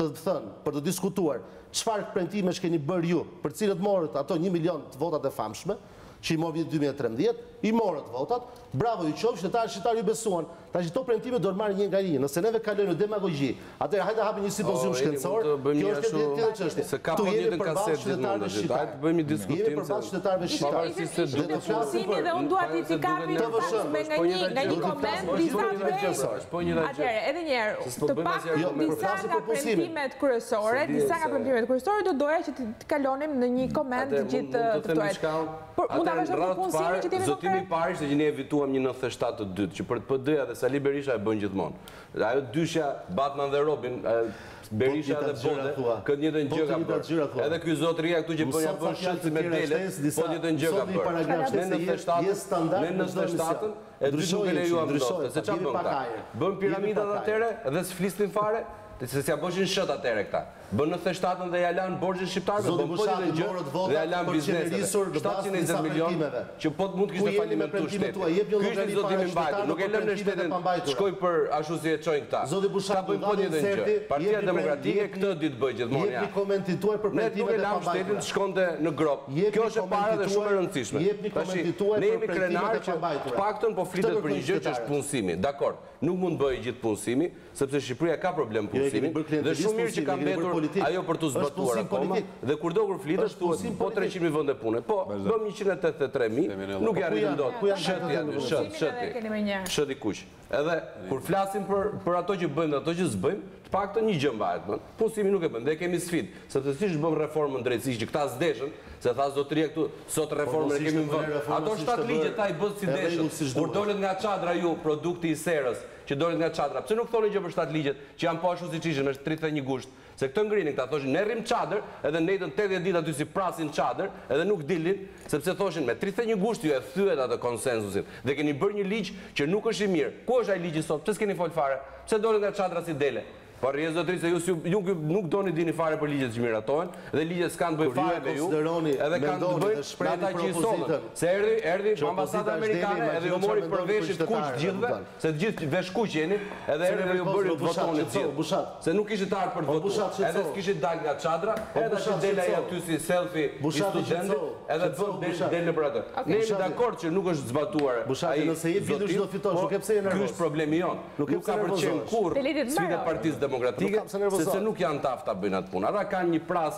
të thënë, për të diskutuar çfarë premtimesh keni bërë ju, për cilët morët ato 1 milion të votat e famshme, që i morë vitin 2013, i morët votat, bravo ju qofë, qytetarë ju besuan, ta që to premtime do të marrë një nga një, nëse neve kalojnë në demagogji, atëherë hajde hapë një simpozium shkencor, kjo është tjetër çështje. Tu jemi përballë qytetarëve shqiptar. Bëjmë një diskutim. Jemi përballë qytetarëve shqiptar. Dhe unë dua t'i kapi nga një koment disa prej. Atëherë, edhe një herë, të pak disa nga premtimet kryesore, do doja që të kalonim në një koment gjithë të ftuarit. Mund ta vazhdojmë për punësimin që t'jemi Zotimi parë ishte që ne evituam një 97 të dytë, që për të PD-ja dhe Sali Berisha e bën gjithmonë. Ajo dyshja Batman dhe Robin, Berisha dhe Bode, këtë njëtën gjë ka bërë. Edhe ky zotëria këtu që bën shëllësi me Dele, po njëtën gjë ka bërë. Ne 97-ën e dy nuk e lejuam ndoshta. Se çfarë bën këta? Bën piramidat atëre dhe s'flisnin fare. Se s'ja bëshin shët atere këta. Bën 97-ën dhe ja lanë borgjën shqiptarëve, bën podin e gjë dhe ja lanë bizneseve. 720 milion që po mund të kishte falimentu shtetin. Ky ishte zotimi mbajtur, nuk e lëmë në shtetin shkoj për ashtu si e çojnë këta. Ta bëjmë podin e gjë. Partia Demokratike këtë ditë bëj gjithmonë ja. Ne nuk e lamë shtetin të shkonte në grop. Kjo është e para dhe shumë e rëndësishme. Ne jemi krenarë që paktën po flitet për një gjë që është punësimi. Dakor, nuk mund bëjë gjithë punësimi, sepse Shqipëria ka problem punësimin dhe shumë mirë që ka mbetur ajo për të zbatuar akoma dhe kur do kur flitet thuhet po 300.000 vende pune. Po, bëm 183.000, nuk ja rritëm dot. Shëti kuq. Edhe kur flasim për ato që bëjmë dhe ato që s'bëjmë, të paktën një gjë mbahet. Punësimi nuk e bën, dhe kemi sfidë, sepse siç bëm reformën drejtësisht që këta s'deshën, se tha zotëria këtu, sot reformën e kemi në vend. Ato 7 ligje ta i bën si deshën. Kur dolet nga çadra ju produkti i serës, që dolet nga çadra. Pse nuk thoni gjë për 7 ligjet që janë po ashtu siç ishin, është 31 gusht. Se këtë ngrinin këta thoshin ne rrim çadër, edhe netën 80 ditë aty si prasin çadër, edhe nuk dilin, sepse thoshin me 31 gusht ju e thyet atë konsensusin. Dhe keni bërë një ligj që nuk është i mirë. Ku është ai ligji sot? Pse s'keni fol fare? Pse dolet nga çadra si dele? Po rrje zotëri se ju nuk doni dini fare për ligjet që miratohen dhe ligjet s'kan të bëjnë fare me ju edhe kanë të bëjnë me ata që i sollën. Se erdhi ambasada amerikane edhe ju mori për veshit kuq gjithëve, se të gjithë vesh kuq jeni, edhe erdhi dhe ju bëri të votoni të gjithë. Se nuk kishit ardhur për të votuar, edhe s'kishit dalë nga çadra, edhe që del ai aty si selfie i studentit, edhe del në për atë. Ne jemi dakord që nuk është zbatuar ai. Nëse je vitur çdo fitosh, nuk e pse je nervoz. Ky është problemi jon. Nuk ka pëlqen kurrë sfida Partisë Demokratike, sepse nuk janë të afta bëjnë atë punë. Ata kanë një pras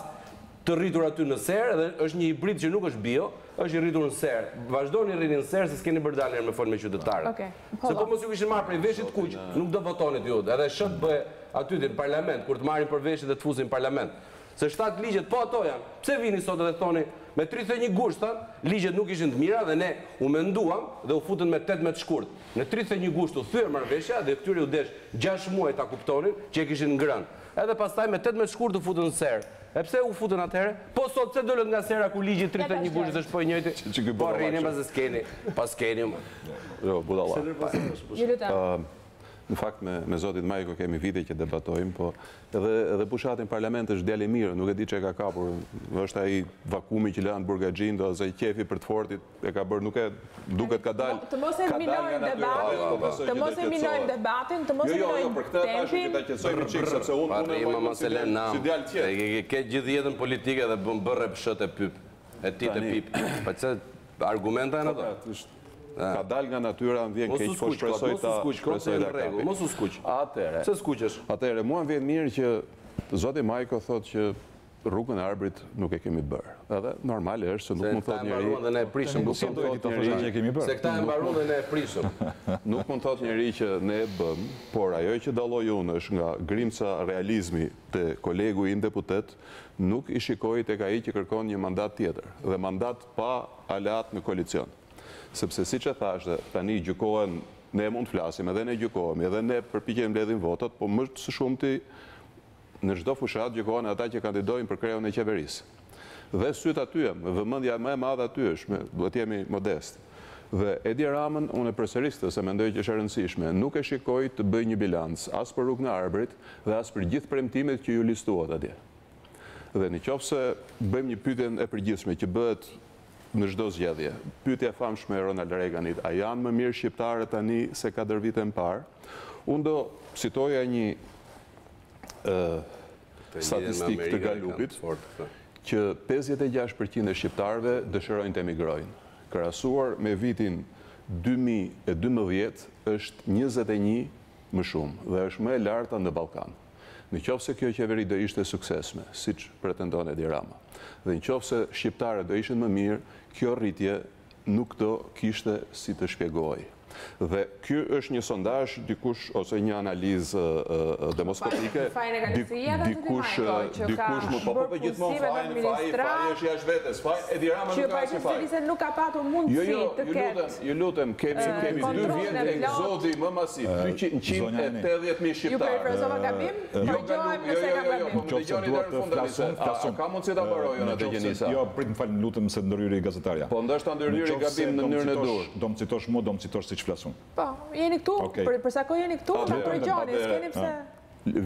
të rritur aty në serë, dhe është një hibrid që nuk është bio, është i rritur në serë. Vazhdoni rrini në serë, se s'keni bërë dalë me fol me qytetarët. Se po mos ju kishin marrë prej veshit kuq, nuk do votonit ju. Edhe shët bëhe aty në parlament, kur të marrin për veshit dhe të fusin parlament. Se 7 ligjet, po ato janë. Pse vini sot dhe thoni, me 31 gusht, ligjet nuk ishin të mira dhe ne u menduam dhe u futën me 18 shkurt. Në 31 gusht u thyer marrëveshja dhe këtyre u desh 6 muaj ta kuptonin që e kishin ngrënë. Edhe pastaj me 18 shkurt u futën në serë. E pse u futën atëherë? Po sot pse dolën nga sera ku ligji 31 gusht është po i njëjti. Po rrini pas skeni, pas skeni. Jo, budalla. Në fakt, me Zotit Majko kemi vite që debatojmë, po edhe pushatin parlament është djali mirë, nuk e di që e ka kapur. është ai vakumi që lanë burgaxhin, do ose qefi për të fortit, e ka bërë, nuk e duket ka dalë. Të mos e minojmë debatin, të mos e minojmë debatin, të mos e minojmë për këtë tashë që ta qetësojmë çik sepse unë si djalë tjetër. Ke gjithë jetën politike dhe bën bërre pshët e pyp. E ti të pip. Pa çe argumenta janë ato? Ka dal nga natyra, më vjen keq, po shpresoj ta kapi. Mos u skuq. Atëre. Se skuqesh? Atëre, mua më vjen mirë që Zoti Majko thotë që rrugën e arbrit nuk e kemi bërë. Edhe normale është se nuk mund thotë njëri. Se këta e mbaruan dhe ne e prishëm. Se këta e mbaruan dhe ne e prishëm. Nuk mund thotë njëri që ne e bëm, por ajo që dalloi unë është nga grimca realizmi te kolegu im deputet, nuk i shikoi tek ai që kërkon një mandat tjetër dhe mandat pa aleat në koalicion. Sepse siç e thashë, tani gjykohen, ne mund të flasim, edhe ne gjykohemi, edhe ne përpiqemi mbledhim votat, po më së shumti në çdo fushat gjykohen ata që kandidojnë për kreun e qeverisë. Dhe syt aty jam, vëmendja më e madhe aty është, duhet jemi modest. Dhe Edi Ramën, unë e përsërisë se mendoj që është e rëndësishme, nuk e shikoj të bëj një bilanc as për rrugën e arbrit dhe as për gjithë premtimet që ju listuat atje. Dhe nëse bëjmë një pyetje e përgjithshme që bëhet në çdo zgjedhje. Pyetja e famshme e Ronald Reaganit, a janë më mirë shqiptarët tani se 4 vite më parë? Unë do citoja një statistikë të Galupit, që 56% e shqiptarëve dëshirojnë të emigrojnë. Krahasuar me vitin 2012 është 21 më shumë dhe është më e larta në Ballkan. Në qoftë se kjo qeveri do ishte suksesme, siç pretendon Edi Rama, dhe në qoftë se shqiptarët do ishin më mirë, kjo rritje nuk do kishte si të shpjegoj. Dhe ky është një sondazh dikush ose një analizë demoskopike. Dikush më po gjithmonë faji është jashtë vetes. Faji Edi Rama nuk ka asnjë faj. Që nuk ka patur mundësi të ketë. Ju lutem, kemi 2 vjet egzodi më masiv, 180.000 shqiptarë. Ju përfrazova gabim? Korrigjohem nëse ka gabim. Ka mundësi ta mbarojë atë Gjenisa? Jo, prit më fal, lutem se ndërhyri gazetarja. Po ndoshta ndërhyri gabim në mënyrën e dur. Do më citosh mua, do më citosh siç flasun. Po, jeni këtu, përsa ko jeni këtu, ta korrigjoni, s'keni pse.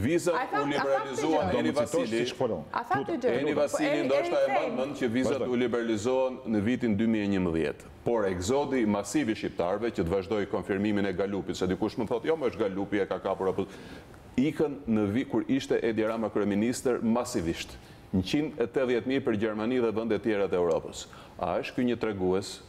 Vizat u liberalizohen, Eni Vasili ndoshta e mban mend që vizat u liberalizohen në vitin 2011. Por egzodi masiv i shqiptarëve që të vazhdoi konfirmimin e Galupit, se dikush më thotë, jo më është Galupi e ka kapur apo ikën në vit kur ishte Edi Rama kryeministër masivisht. 180.000 për Gjermani dhe vende tjera të Europës. A është ky një tregues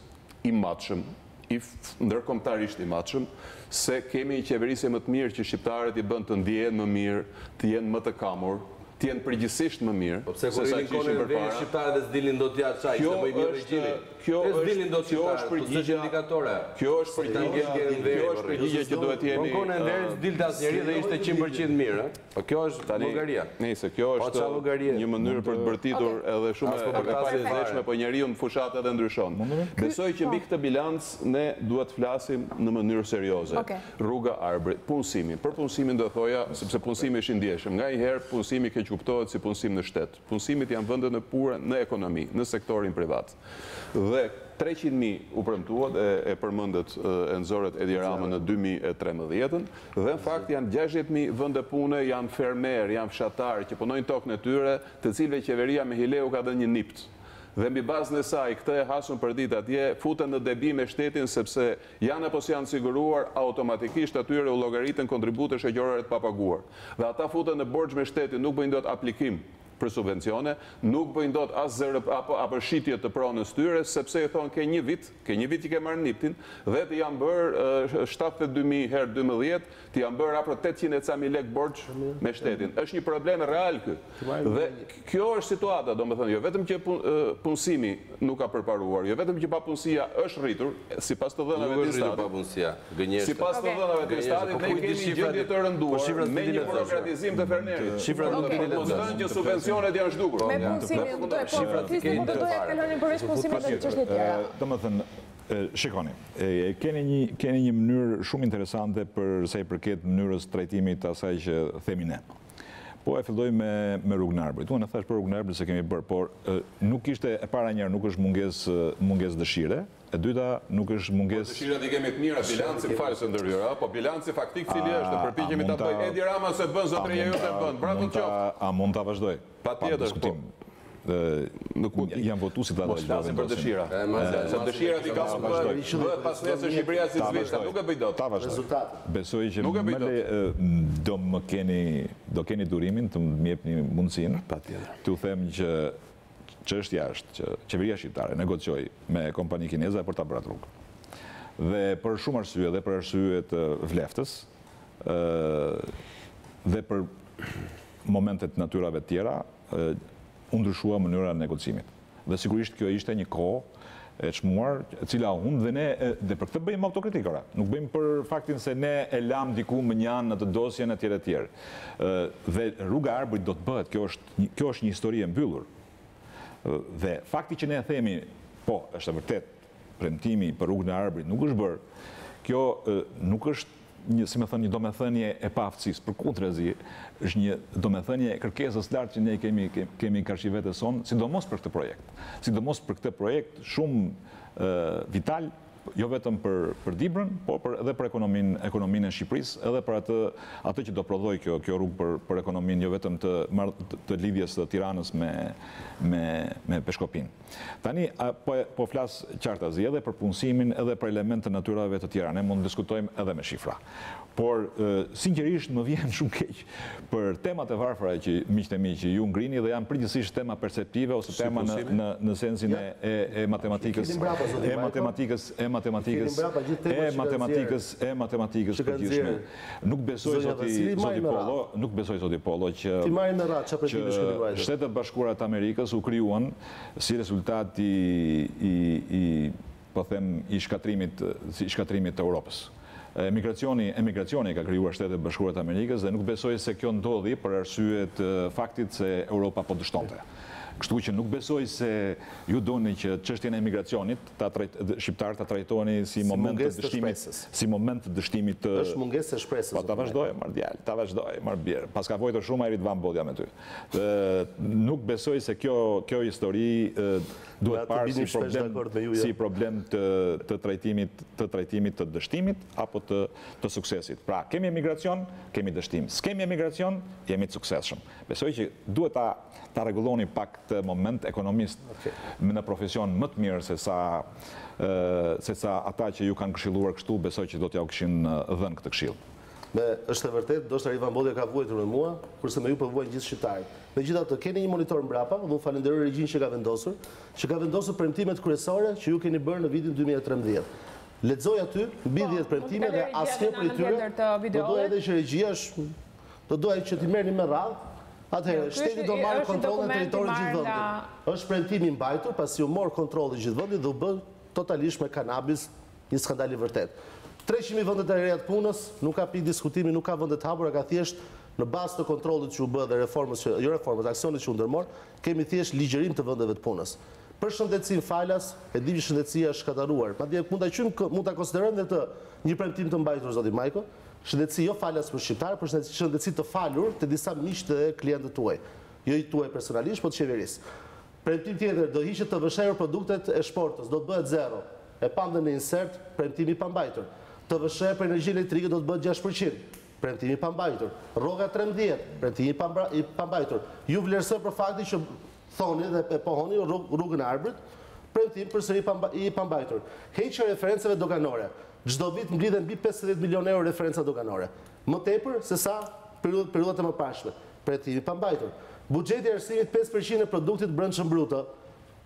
i matshëm, ndërkombëtarisht i matshëm, se kemi një qeverisje më të mirë që shqiptarët i bën të ndjehen më mirë, të jenë më të kamur, të jenë përgjithsisht më mirë. Po pse kur i konin veri shqiptarët dhe s'dilin dot ja çaj, se bëj mirë regjimi. Kjo është përgjigje indikatore. Kjo është përgjigje që duhet jemi. Po konë veri s'dilte asnjëri dhe ishte 100% mirë, Po kjo është Bullgaria. Nëse kjo është një mënyrë për të bërtitur edhe shumë e palezeqme, po njeriu në fushat edhe ndryshon. Besoj që mbi këtë bilanc ne duhet flasim në mënyrë serioze. Rruga arbrit, punësimin. Për punësimin do thoja, sepse punësimi është i ndjeshëm. Nga i herë punësimi keq kuptohet si punësim në shtet. Punësimit janë vende në pure në ekonomi, në sektorin privat. Dhe 300.000 u premtuat, e përmëndet e nëzorët Edi Rama në 2013, dhe në fakt janë 60.000 vende pune, janë fermer, janë fshatar, që punojnë tokën e tyre, të cilëve qeveria me Hileu ka dhe një nipt. Dhe mbi bazën e saj, këtë e hasun për ditë atje, futen në debi me shtetin, sepse janë apo janë siguruar, automatikisht atyre u llogaritën kontribute shoqërore të papaguar. Dhe ata futen në borxh me shtetin, nuk bëjnë dot aplikim për subvencione, nuk bëjnë dot as zërë apo shitje të pronës tyre, sepse i thonë ke një vit që ke marrë niptin, dhe të janë bërë 72.000 herë 12, të janë bërë apër 800.000 lek borç me shtetin. Është një problem real kë. Dhe kjo është situata, do me thënë, jo vetëm që punësimi nuk ka përparuar, jo vetëm që papunësia është rritur, sipas të dhënave të Statit. Sipas të dhënave të Statit, ne kemi gjendje të rënduar me një burokratizim të fermerit. pensionet janë zhdukur. Me punësimin, po të doja të kalonin përveç punësimit dhe çështje tjera. Domethënë, shikoni, keni një mënyrë shumë interesante për sa i përket mënyrës trajtimit të asaj që themi ne. Po e filloj me rrugën e Arbërit. Unë e thash për rrugën e Arbërit se kemi bërë, por nuk ishte e para njerë, nuk është mungesë dëshire, e dyta nuk është mungesë... Dëshirat i kemi të mira, bilanci më falë së ndërhyra, po bilanci faktik cili është, përpiqemi ta bëjmë Edi Rama se bën, zotëria jote bën, bravo qoftë. A mund ta vazhdoj? Patjetër, po. Janë votu si ta mos flasim për dëshira. Se dëshirat i ka bëhet pas nesër Shqipëria si Zvicra, nuk e bëj dot. Ta vazhdoj. Besoj që do keni durimin të më jepni mundësinë. Patjetër. T'u them që çështja është që qeveria shqiptare negocioi me kompani kineze për ta bërë atë rrugë. Dhe për shumë arsye, dhe për arsye të vleftës, dhe për momentet natyrave të tjera, u ndryshua mënyra e negocimit. Dhe sigurisht kjo ishte një kohë e çmuar, e cila unë dhe ne, dhe për këtë bëjmë autokritikora. Nuk bëjmë për faktin se ne e lam diku më njanë në të dosjen e tjere. Dhe rruga e Arbërit do të bëhet, kjo është një histori e mbyllur. Dhe fakti që ne themi, po, është e vërtet, premtimi për rrugën e Arbërit nuk është bërë, kjo nuk është si me thënë, një domethënie e pa aftësisë, përkundërzi, është një domethënie e kërkesës lartë që ne kemi karshivetë sonë, sidomos për këtë projekt. Sidomos për këtë projekt shumë vital, jo vetëm për Dibrën, po edhe për ekonominë e Shqipërisë, edhe për atë që do prodhoj kjo rrugë për ekonominë, jo vetëm të lidhjes të Tiranës me Peshkopin. Tani, po flasë qartazi edhe për punësimin, edhe për elemente natyrave të tjera. Ne mund të diskutojmë edhe me shifra. Por, sinqerisht, më vjen shumë keq për temat e varfëra që miqtë e mi që ju ngrini dhe janë përgjithsisht tema perceptive ose tema në sensin e matematikës përgjithshme. Nuk besoj zoti Polo që Shtetet Bashkuara të Amerikës u krijuan si rezultat i shkatrimit të Europës. Emigracioni ka krijuar Shtetet Bashkuara të Amerikës dhe nuk besoj se kjo ndodhi për arsye të faktit se Europa po dështonte. Kështu që nuk besoj se ju doni që çështjen e emigracionit shqiptarët ta trajtoni si moment të dështimit të... Është mungesë e shpresës. Po ta vazhdoj, marr djalë, ta vazhdoj, marr birë. Pas ka vojtur shumë ai Ridvan Bodja me ty. Nuk besoj se kjo histori duhet parë si problem të trajtimit të dështimit apo të suksesit. Pra, kemi emigracion, kemi dështim. S'kemi emigracion, jemi të suksesshëm. Besoj që duhet ta rregulloni pak të moment ekonomist në profesion më të mirë se sa ata që ju kanë këshilluar kështu, besoj që do t'ja u kishin dhënë këtë këshill. Është e vërtet, do shta Ridvan Bodja ka vuajtur me mua, kurse me ju po vuajnë gjithë shqiptarët. Megjithatë, keni një monitor mbrapa, do falenderoj regjinë që ka vendosur premtimet kryesore që ju keni bërë në vitin 2013. Lexoj aty mbi 10 premtime dhe asnjë prej tyre do doja edhe që regjia do doja që t'i merrni me radhë. Atëherë, shteti do marrë kontrollin e teritorit gjithë vendit. Është premtimi mbajtur pasi u mor kontrolli gjithë vendit dhe u bë totalisht me kanabis një skandal i vërtet. 300.000 vendet e reja të punës, nuk ka pikë diskutimi, nuk ka vendet hapura, ka thjesht në bazë të kontrollit që u bë dhe aksionit që u ndërmor, kemi thjesht ligjërim të vendeve të punës. Për shëndetësinë falas, e di që shëndetësia është shkataruar. Madje mund ta konsiderojmë dhe një premtim të mbajtur zoti Majko, shëndetësi jo falas për shqiptarë, për shëndetësi të falur të disa miqtë dhe klientët tuaj. Jo i tuaj personalisht, po të qeverisë. Premtim tjetër, do hiqet të vështirë produktet e shportës, do të bëhet zero. E pam dhe në insert, premtimi pa mbajtur. Të vështirë për energjinë elektrike do të bëhet 6%. Premtimi pa mbajtur. Rroga 13, premtimi pa mbajtur. Ju vlerësoj për faktin që thoni dhe e pohoni rrugën e Arbërit, premtim përsëri i pa mbajtur. Heqja referencave doganore. Çdo vit mblidhen mbi 50 milion euro referenca doganore. Më tepër se sa periudhat e mëparshme. Premtimi pa mbajtur. Buxheti i arsimit 5% e produktit brendshëm bruto.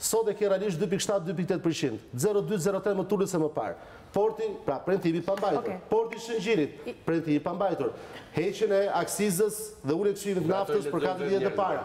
Sot e ke realisht 2.7-2.8%, 0.2-0.3 më tullet se më parë. Porti, pra premtimi pambajtur. Porti Shëngjirit, premtimi pambajtur. Heqjen e aksizës dhe ulje të çmimit naftës për 4 vjet të para.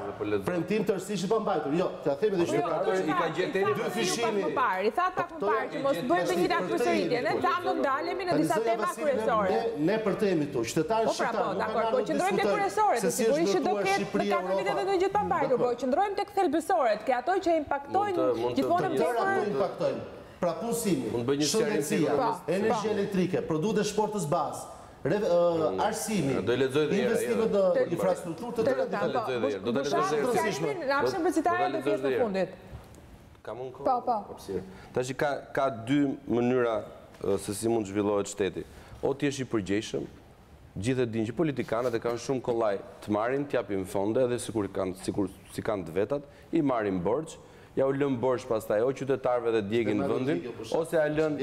Premtim të rëndësishëm pambajtur. Jo, t'ia themi dhe shqiptarët i ka gjeteni dy fishimi. I tha pak më parë që mos bëjmë të njëjtat përsëritje. Ne thamë do ndalemi në disa tema kryesore. Ne për temi këtu, qytetarët shqiptarë nuk kanë po qëndrojmë tek kryesoret, sigurisht që do ketë në 4 vite do gjithë pambajtur, po qëndrojmë tek thelbësoret, ke ato që impaktojnë gjithmonë tepër. Pra punësimi, shëndetësia, energji elektrike, produkte shportës bazë, arsimi, investimet në infrastrukturë të tëra. Do të lexoj deri. Në hapësin përcitare në pjesën e fundit. Ka mund kohë? Po. Tash ka dy mënyra se si mund zhvillohet shteti. O ti jesh i përgjegjshëm, gjithë e dinë që politikanët e kanë shumë kollaj të marrin, t'japin fonde edhe sikur kanë të vetat, i marrin borxh, ja u lën borxh pastaj o qytetarëve dhe djegin vendin, ose ja lën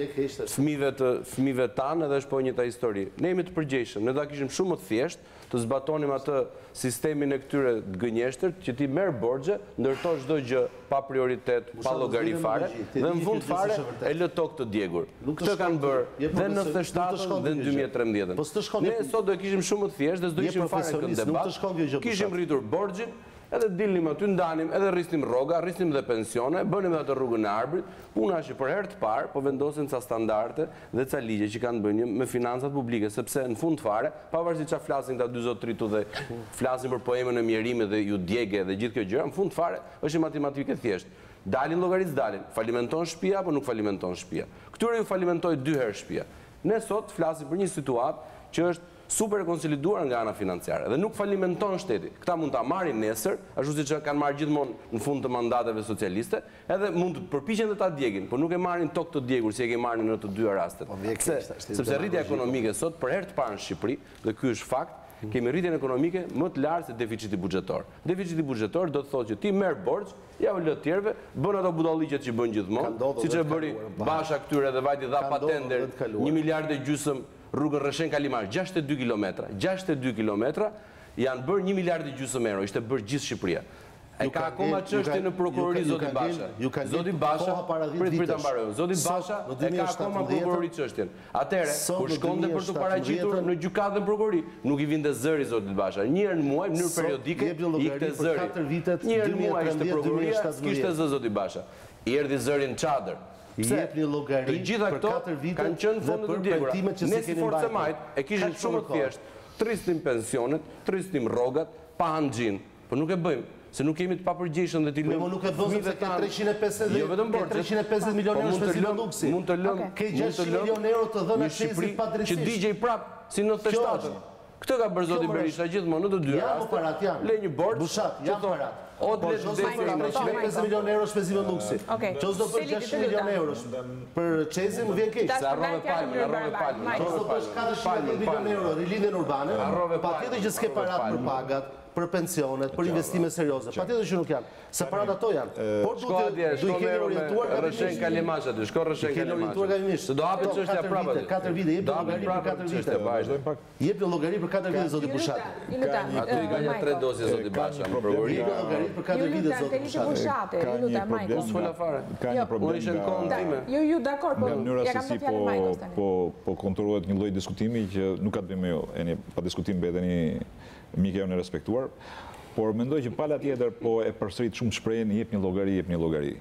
fëmijëve tanë edhe është po njëta histori. Ne jemi të përgjegjshëm, ne do ta kishim shumë më të thjeshtë të zbatonim atë sistemin e këtyre të gënjeshtër, që ti merr borxhe, ndërtosh çdo gjë pa prioritet, pa llogari fare, dhe në fund fare e lë tokë të djegur. Këtë kanë bërë dhe në 97 dhe në 2013. Ne sot do e kishim shumë më të thjeshtë dhe s'do ishim fare në këtë debat. Kishim rritur borxhin, edhe dilnim aty, ndanim, edhe rrisnim rroga, rrisnim dhe pensione, bënim edhe atë rrugën e Arbrit. Puna është që për herë të parë po vendosin ca standarde dhe ca ligje që kanë bënë me financat publike, sepse në fund fare, pavarësisht çfarë flasin këta dy zotritu dhe flasin për poemën e mjerimit dhe ju djege dhe gjithë kjo gjëra, në fund fare është matematikë e thjeshtë. Dalin llogarisë dalin, falimenton shtëpia apo nuk falimenton shtëpia. Këtyre ju falimentoi 2 herë shtëpia. Ne sot flasim për një situatë që është super konsoliduar nga ana financiare dhe nuk falimenton shteti. Këta mund ta marrin nesër, ashtu siç kanë marrë gjithmonë në fund të mandateve socialiste, edhe mund të përpiqen të ta djegin, por nuk e marrin tokë të djegur si e ke marrin në të dyja rastet. Sepse rritja ekonomike sot për herë të parë në Shqipëri, dhe ky është fakt, kemi rritjen ekonomike më të lartë se deficiti buxhetor. Deficiti buxhetor do të thotë që ti merr borxh, ja u lë të tjerëve, bën ato budalliqet që bën gjithmonë, siç e bëri Basha këtyre dhe vajti dha patender 1,5 miliardë rrugën Rreshen Kalimar, 62 kilometra. 62 kilometra janë bërë 1,5 miliardë euro, ishte bërë gjithë Shqipëria. E ka akoma çështje në prokurori zoti Basha. Zoti Basha, prit ta mbaroj. Zoti Basha e ka akoma prokurori çështjen. Atëherë, kur shkonte për të paraqitur në gjykatën prokurori, nuk i vinte zëri zotit Basha. Një herë në muaj, në mënyrë periodike, ikte zëri. Një herë në muaj ishte prokuroria, kishte zë zoti Basha. I erdhi zëri në çadër. Jepni llogari për 4 vite kanë qenë fondet të djegura. Ne si forcë majt e kishim shumë të thjeshtë. Tristim pensionet, tristim rrogat, pa hanxhin. Po nuk e bëjmë, se nuk kemi të papërgjegjshëm dhe ti lëmë. Po nuk e bën se ka 350 milionë euro shpenzime luksi. Mund të lëm, ke 600 milionë euro të dhënë aksesit pa drejtësi. Që digjej prap si në 97. Këtë ka bërë zoti Berisha gjithmonë në të dy raste. Le një borxh, jam parat. O të letë dhe 350 milionë euro shpenzime luksi. Që do bëj 600 milionë euro për Çezin më vjen keq. Se harrove palmën. Që do bësh 400 milionë euro rilindjen urbane, patjetër që s'ke parat për pagat, për pensionet, për investime serioze. Patjetër që nuk janë. Se parat ato janë. Por duhet i kemi orientuar nga Rreshen Kalimash aty, shko Rreshen Kalimash. Se do hapet çështja prapë. 4 vite, jep llogari për 4 vite. Jep llogari për 4 vite zoti Bushati. Aty i ka 3 dosje zoti Basha në prokurori. Jep llogari për 4 vite zoti Bushati. Ju lutem Majko. Mos fola fare. Ka një problem. Ju dakor, po mënyra ja kam se të fjalën Majkos si tani. po kontrollohet një lloj diskutimi që nuk ka të bëjë me ju, pa diskutim mbeteni mikë jonë respektuar, por mendoj që pala tjetër po e përsërit shumë shprehjen jep një llogari.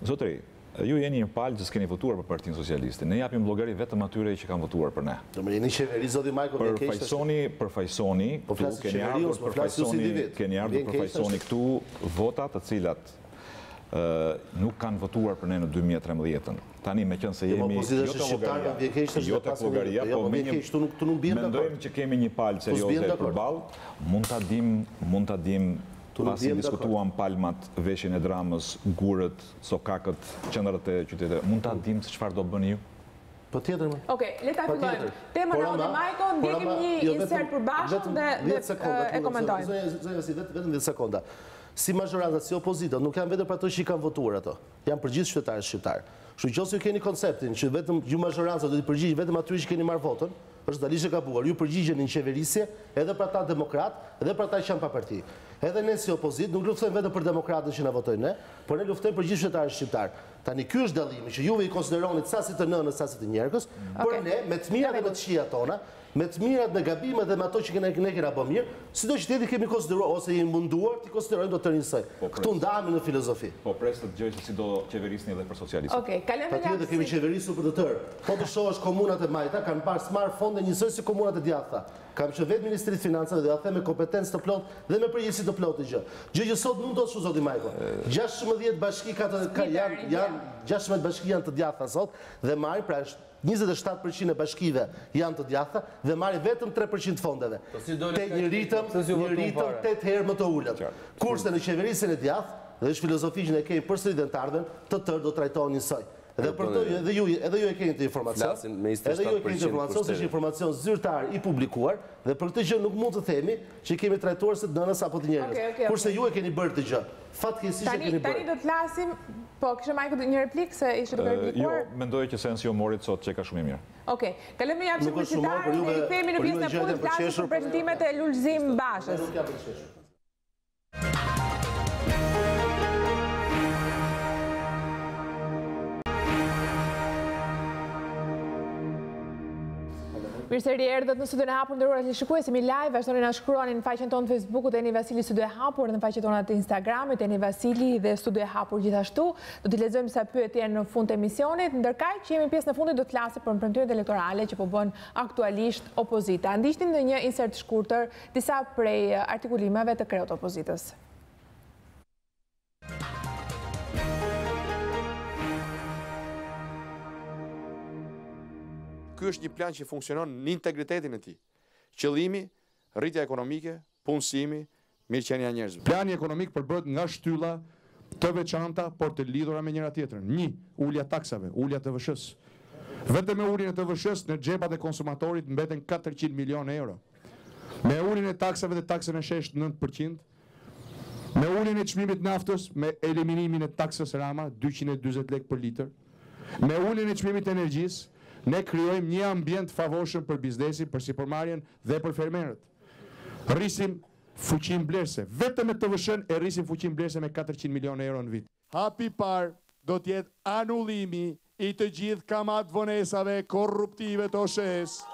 Zotëri, ju jeni një palë që s'keni votuar për Partinë Socialiste. Ne japim llogari vetëm atyre që kanë votuar për ne. Do më jeni qeveri zoti Majko me keq. Për fajsoni, keni ardhur për fajsoni këtu vota të cilat nuk kanë votuar për ne në 2013. Tani me qënë se jemi jo të llogaria, po mendojmë që kemi një palë serioze për balë, mund ta dim pasi diskutuam palmat, veshjen e dramës, gurët, sokakët, qendrat e qytetit, mund ta dim se çfarë do bëni ju? Po tjetër më. Okej, le ta fillojmë. Tema Rodi Majko, ndjekim një insert për Bashën dhe e komentojmë. Vetëm 10 sekonda. si mazhoranca, si opozita, nuk janë vetëm për ato që i kanë votuar ato. Janë për gjithë qytetarët shqiptar. Kështu që ose ju keni konceptin që vetëm ju mazhoranca do të përgjigjeni vetëm atyre që keni marrë votën, është dalisht e gabuar. Ju përgjigjeni në qeverisje edhe për ata demokrat, edhe për ata që janë pa parti. Edhe ne si opozit nuk luftojmë vetëm për demokratët që na votojnë ne, por ne luftojmë për gjithë qytetarët shqiptar. Tani ky është dallimi që juve i konsideroni sasit të nënës, sasit të njerëzës, por ne me të mirat dhe me të këqija tona, me të mirat, me gabimet dhe me ato që ne kena bë mirë, sido që tjetër kemi konsideruar ose jemi munduar të konsiderojmë do të rinjsoj. Këtu ndahemi në filozofi. Po pres të dëgjoj se si do qeverisni edhe për socialistët. Okej, kalojmë në Patjetër kemi qeverisur për të tërë. Po të shohësh komunat e majta kanë parë smar fonde njësoj si komunat e djathta. Kam që vetë Ministri të Financave dhe ja them me kompetencë të plotë dhe me përgjegjësi të plotë gjë. Gjë që sot nuk do të zoti Majko. 16 bashki janë 16 bashki janë të djathta sot dhe marrin pra 27% e bashkive janë të djathta dhe marrin vetëm 3% të fondeve. Te një ritëm 8 herë më të ulët. Kurse në qeverisjen e djathtë, dhe është filozofi që ne kemi për studentarëve, të tërë do trajtohen njësoj. Edhe për të edhe ju e keni të informacion. Edhe ju e keni të informacion se është informacion zyrtar i publikuar dhe për këtë gjë nuk mund të themi që kemi trajtuar se nënës apo të njerëz. Kurse ju e keni bërë të gjë. Fatkeqësisht e keni bërë. Tani do të flasim, po kishte Majko një replikë se ishte duke replikuar. Jo, mendoj që sensi humorit sot që ka shumë i mirë. Okej, kalojmë në javë publicitare dhe rikthehemi në pjesën e fundit të flasim për prezantimet e Lulzim Bashës. Mirë se erdhët në studion e hapur, nderuar teleshikues, jemi live, vazhdoni na shkruani në faqen tonë të Facebookut Eni Vasili Studio e Hapur, në faqen tonë të Instagramit Eni Vasili dhe Studio e Hapur gjithashtu. Do t'i lexojmë sa pyetje në fund të emisionit, ndërkaq që jemi pjesë në fundit do të flasim për premtimet elektorale që po bën aktualisht opozita. Ndiqni në një insert shkurtër disa prej artikulimeve të kreut opozitës. Ky është një plan që funksionon në integritetin e tij. Qëllimi, rritja ekonomike, punësimi, mirëqenia e njerëzve. Plani ekonomik përbëhet nga shtylla të veçanta, por të lidhura me njëra tjetrën. 1. Ulja taksave, ulja TVSH-s. Vetëm me uljen e TVSH-s në xhepat e konsumatorit mbeten 400 milionë euro. Me uljen e taksave dhe taksën e shesh 9%, me uljen e çmimit naftës, me eliminimin e taksës Rama 240 lekë për litër, me uljen e çmimit të energjisë, ne krijojmë një ambient favorshëm për biznesin, për sipërmarrjen dhe për fermerët. Rrisim fuqinë blerëse. Vetëm me TVSH-n e rrisim fuqinë blerëse me 400 milionë euro në vit. Hapi i parë do të jetë anullimi i të gjithë kamat vonesave korruptive të OSHE-s.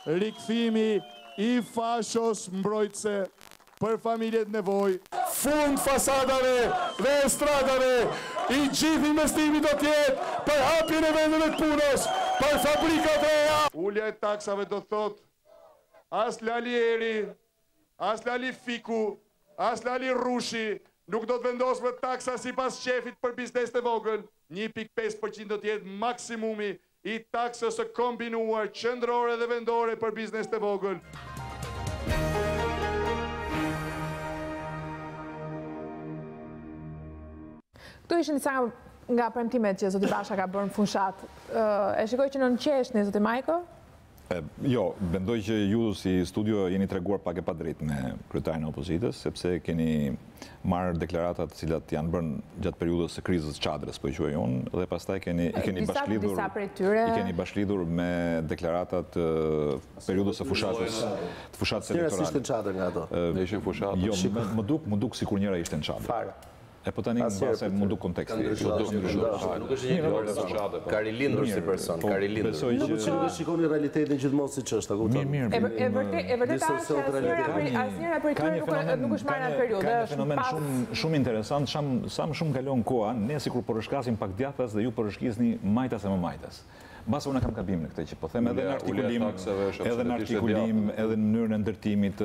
Rikthimi i fashos mbrojtëse për familjet nevojë, fund fasadave dhe estradave, i gjithë investimi do tjetë për hapjen e vendeve të punës, për fabrikat e reja. Ulja e taksave do thot, as Lali Eri, as Lali Fiku, as Lali Rushi, nuk do të vendosme taksa si pas qefit për biznes të vogël, 1.5% do tjetë maksimumi i taksës së kombinuar qendrore dhe vendore për biznes të vogël. Këtu ishin disa nga premtimet që zoti Basha ka bërë në fushat. E shikoj që në qeshni, zoti Majko? Jo, mendoj që ju si studio jeni treguar pak e pa drejt me kryetarin e opozitës, sepse keni marrë deklaratat të cilat janë bërë gjatë periudhës së krizës çadrës, po e quaj unë, dhe pastaj i keni bashkëlidhur me deklaratat të periudhës së fushatës elektorale. Njëra si ishte në çadër nga ato? Ne ishim fushatë. Jo, më duk sikur njëra ishte në çadër. E po tani në base më duk konteksti. Nuk është një person, ka rilindur si person, ka rilindur. Nuk që nuk shikoni realitetin gjithmonë si që është, a kupton? E vërtet që asnjëra për tyre nuk është marrë në periudhë. Ka një fenomen shumë interesant, sa më shumë kalon koha, ne sikur po rishkasim pak djathtas dhe ju po rishkisni majtas e më majtas. Mbas unë kam gabim në këtë që po them edhe në artikulim, edhe në mënyrën e ndërtimit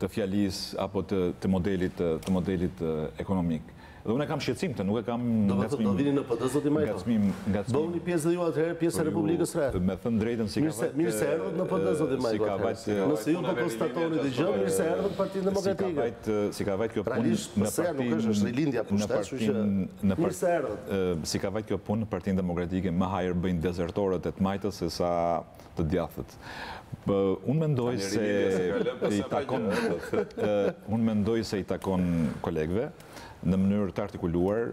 të fjalisë apo të modelit ekonomik. Dhe unë e kam shqetësim të, nuk e kam ngacmim. Do vini në PD, zoti Majko? Ngacmim. Bëuni pjesë dhe ju atëherë, pjesë e Republikës Re. Me thënë drejtën si ka vajtë... Mirë se erdhët në PD, zoti Majko atëherë. Nëse ju po konstatoni dhe gjë, mirë se erdhët Partinë Demokratike. Si ka vajtë kjo punë si ka vajtë kjo punë në Partinë Demokratike, më hajër bëjnë dezertorët e të majtës se sa të djathët. Unë mendoj se i takon kolegëve në mënyrë të artikuluar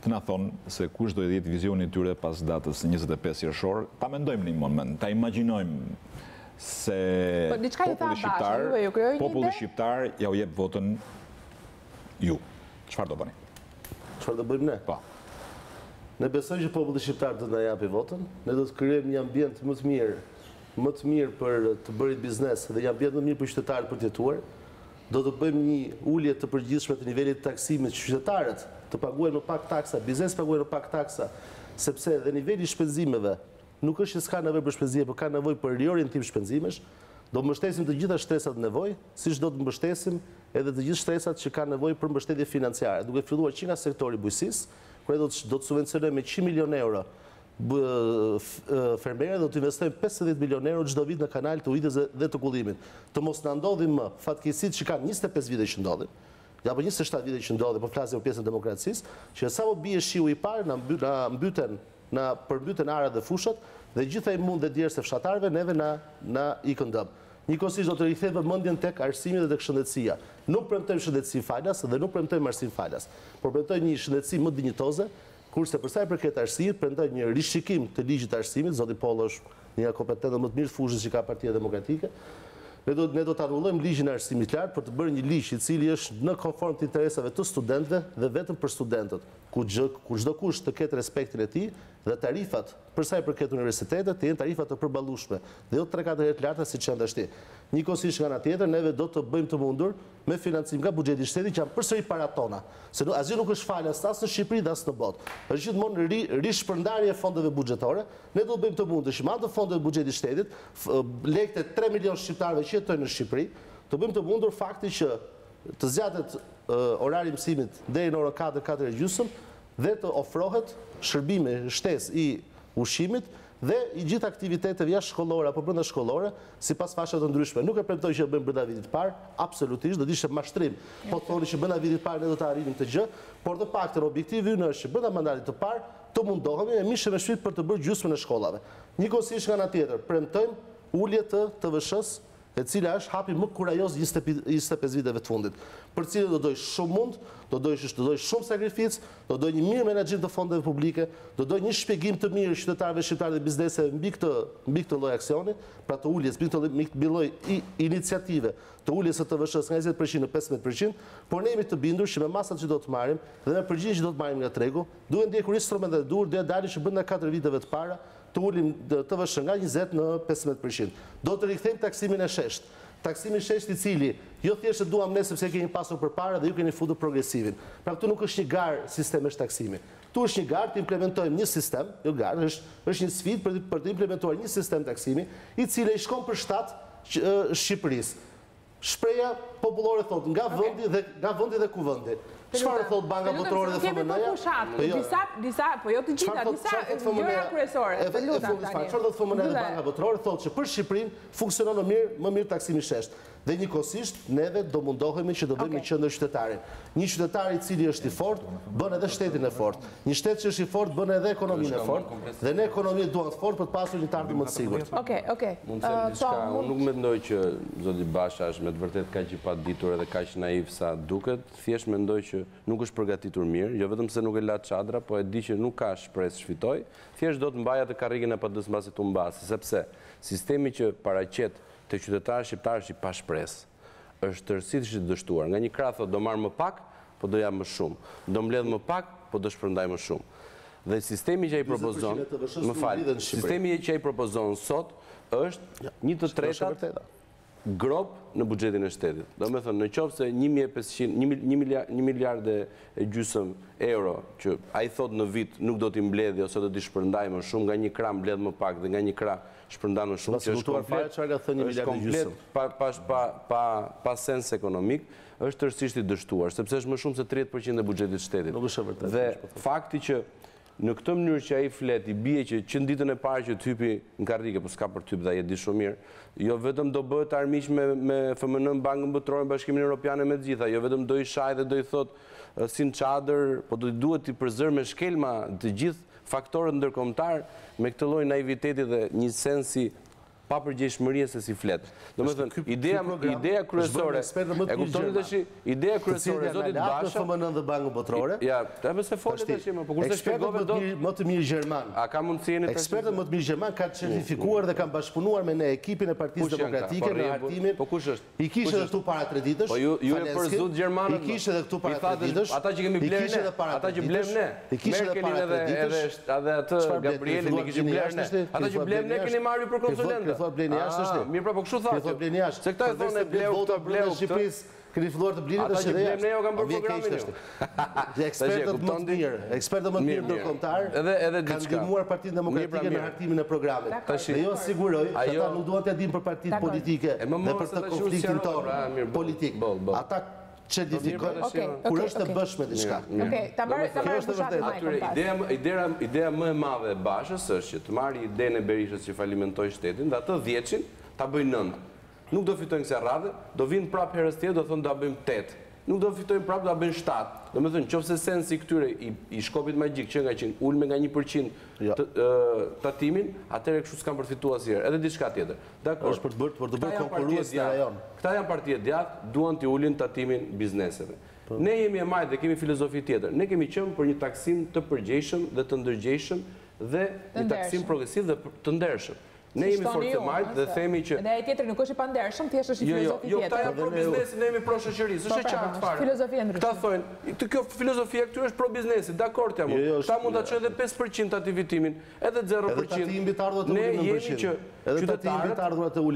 të na thonë se kush do të jetë vizioni i tyre pas datës 25 qershor. Ta mendojmë një moment, ta imagjinojmë se populli shqiptar ja u jep votën ju. Çfarë do bëni? Çfarë do bëjmë ne? Po. Ne besojmë që populli shqiptar do të na japë votën, ne do të krijojmë një ambient më të mirë për të bërë biznes dhe një ambient më të mirë për qytetarët për të jetuar. Do të bëjmë një ullje të përgjithshme të nivelit të taksimit që qytetarët të paguajnë më pak taksa, biznes paguajnë më pak taksa, sepse dhe niveli i shpenzimeve nuk është që s'ka nevojë për shpenzime, por ka nevojë për riorientim shpenzimesh. Do mbështesim të gjitha shtresat nevojë, siç do të mbështesim edhe të gjithë shtresat që kanë nevojë për mbështetje financiare, duke filluar që nga sektori bujqësisë, ku do të subvencionojmë me 100 milion euro fermerë, do të investojmë 50 milion euro çdo vit në kanal të ujitjes dhe të kullimit. Të mos na ndodhin më fatkeqësitë që kanë 25 vite që ndodhin, apo 27 vite që ndodhin, po flasim për pjesën e demokracisë, që sa më bie shiu i parë na përmbyten arat dhe fushat dhe gjithaj mund dhe djerës e fshatarëve neve na ikën dëm. Njëkohësisht do të rikthejmë vëmendjen tek arsimit dhe tek shëndetësia. Nuk premtojmë shëndetësi falas dhe nuk premtojmë arsim falas, por premtojmë një shëndetësi më dinjitoze. Kurse për sa i përket arsimit, prandaj një rishikim të ligjit të arsimit, zoti Pollo është një nga kompetentët më të mirë fushës që ka Partia Demokratike. Ne do të anullojmë ligjin e arsimit lart për të bërë një ligj i cili është në konform të interesave të studentëve dhe vetëm për studentët, ku çdo kush të ketë respektin e tij dhe tarifat për sa i përket universitetet të jenë tarifa të përballueshme dhe jo 3-4 herë të larta siç janë tashti. Njëkohësisht nga ana tjetër, neve do të bëjmë të mundur me financim nga buxheti i shtetit që janë përsëri para tona. Se asgjë nuk është falas as në Shqipëri as në botë. Është gjithmonë rishpërndarje e fondeve buxhetore. Ne do të bëjmë të mundur që me anë të fondeve të buxhetit të shtetit, lekët e 3 milion shqiptarëve që jetojnë në Shqipëri, të bëjmë të mundur fakti që të zgjatet orari i mësimit deri në orën 4:30 dhe të ofrohet shërbime shtesë i ushqimit dhe i gjithë aktiviteteve jashtëshkollore apo brenda shkollore sipas fashave të ndryshme. Nuk e premtoj që e bëjmë brenda vitit të parë, absolutisht do të ishte mashtrim. Po thoni që brenda vitit të parë ne do të arrinim të gjë, por të paktën objektivi ynë është që brenda mandatit të parë të mundohemi e mishë me shpejt për të bërë gjysmën e shkollave. Njëkohësisht nga ana tjetër, premtojmë ulje të TVSH-s, e cila është hapi më kurajoz 25 viteve të fundit, për cilën do doj shumë mund, do doj shumë sakrificë, do doj një mirë menaxhim të fondeve publike, do doj një shpjegim të mirë qytetarëve shqiptarë dhe bizneseve mbi këtë lloj aksioni, pra të uljes, mbi lloj iniciative të uljes së TVSH-s nga 20% në 15%, por ne jemi të bindur që me masat që do të marrim dhe me përgjigjen që do të marrim nga tregu, duhet ndjekur instrumentet e dur, dhe dalin që brenda 4 viteve të para të ulim TVSH nga 20 në 15%. Do të rikthejmë taksimin e shesht. Taksimi i shesht i cili jo thjesht e duam ne sepse kemi pasur përpara dhe ju keni futur progresimin. Pra këtu nuk është një garë sistemesh taksimi. Tu është një garë të implementojmë një sistem, jo garë, është një sfidë për të implementuar një sistem taksimi i cili i shkon për shtat Shqipërisë. Shpreha popullore thotë nga vendi dhe kuvendi. Çfarë thot Banka Botërore dhe FMN-ja? Po jo të gjitha, disa gjëra kryesore. Çfarë thot FMN-ja dhe Banka Botërore? Thotë që për Shqipërinë funksionon më mirë taksimi shesht. Dhe njëkohësisht neve do mundohemi që do bëjmë një qendër qytetarin. Një qytetar i cili është i fortë bën edhe shtetin e fortë. Një shtet që është i fortë bën edhe ekonominë e fortë. Dhe ne ekonominë duan të fortë për të pasur një target më të sigurt. Okej. Mund të them diçka, unë nuk mendoj që zoti Basha është me të vërtetë kaq i paditur edhe kaq naiv sa duket. Thjesht mendoj që nuk është përgatitur mirë, jo vetëm se nuk e la çadra, po e di që nuk ka shpresë shfitoj. Thjesht do të mbaja të karrikën e PD-s mbasi tu mbas, sepse sistemi që paraqet të qytetarë shqiptarë që pa shpresë është tërësisht i dështuar. Nga një krah thotë do marr më pak, po do jap më shumë. Do mbledh më pak, po do shpërndaj më shumë. Dhe sistemi që ai propozon, sistemi që ai propozon sot është 1/3 grop në buxhetin e shtetit. Do me thënë, në qoftë se 1 miliard e gjysëm euro që a i thot në vit nuk do t'i mbledhi ose do t'i shpërndaj më shumë, nga një krah mbledh më pak dhe nga një krah shpërndan më shumë, që është komplet pa sens ekonomik, është tërësisht i dështuar, sepse është më shumë se 30% e buxhetit shtetit. Dhe fakti që në këtë mënyrë që ai flet, i bie që në ditën e parë që t'hypi në karrige, po s'ka për t'hyp dhe ai e di shumë mirë, jo vetëm do bëhet armiq me FMN, Bankën Botërore, Bashkimin Evropian e me gjitha, jo vetëm do i shaj dhe do i thot si në çadër, po duhet t'i përzër me shkelma të gjithë faktorët ndërkombëtar me këtë lloj naiviteti dhe një sensi pa përgjegjshmërie se si flet. Domethënë, ideja kryesore, e kuptoni tash, ideja kryesore e zotit Basha, FMN dhe Bankën Botërore. Ja, pse folet tash më, po kurse shpjegove dot më të mirë gjerman. A ka mundësinë tash? Ekspertët më të mirë gjerman kanë certifikuar dhe kanë bashkëpunuar me ne ekipin e Partisë Demokratike në hartimin. Po kush është? I kishte edhe këtu para 3 ditësh. Po ju e përzut gjermanët. I kishte edhe këtu para 3 ditësh. Ata që kemi blerë ne. Ata që blem ne. Merkelin edhe atë Gabrielin ne kishim blerë ne. Ata që blem ne keni marrë për konsulentë. Mirë, pra, po kështu thashë. Se këta e thonë e bleu këtë, bleu këtë. Këni filluar të blini dhe shëdhe jashtë. Ata që blem ne jo kam për programin ju. Ekspertët më të mirë ndërkombëtar kanë ndihmuar Partinë Demokratike në hartimin e programit. Dhe jo siguroj që ata nuk duan të dinë për partitë politike dhe për të konfliktin tonë politik. Ata certifikojnë kur është të bësh me diçka. Ideja më e madhe e Bashës është që të marrë idenë e Berishës që falimentoi shtetin dhe atë 10-in ta bëjnë 9. Nuk do fitojnë kësaj radhe, do vinë prapë herës tjetër, do thonë do bëjmë 8. Nuk do fitojnë prapë, do bëjnë 7. Domethënë, nëse sensi këtyre i shkopit magjik që nga që ulme nga 1% tatimin, atëherë kështu s'kan përfituar asnjëherë, edhe diçka tjetër. Dakor. Është për të bërë konkurrues në rajon. Këta janë partia djathtë, duan t'i ulin tatimin bizneseve. Ne jemi e majtë dhe kemi filozofi tjetër. Ne kemi qenë për një taksim të përgjegjshëm dhe të ndërgjegjshëm dhe një taksim progresiv dhe të ndershëm. Ne jemi fortë majtë dhe themi që... Dhe e tjetër nuk është i pandershëm, thjesht është i filozofi tjetër. Jo, këta janë pro biznesin, ne jemi pro shoqërisë, është e qartë fare. Filozofia ndryshme. Këta thonë, kjo filozofia këtyre është pro biznesit, dakord jam. Këta mund ta çojnë edhe 5% ativitimin, edhe 0%. Ne jemi që qytetarët,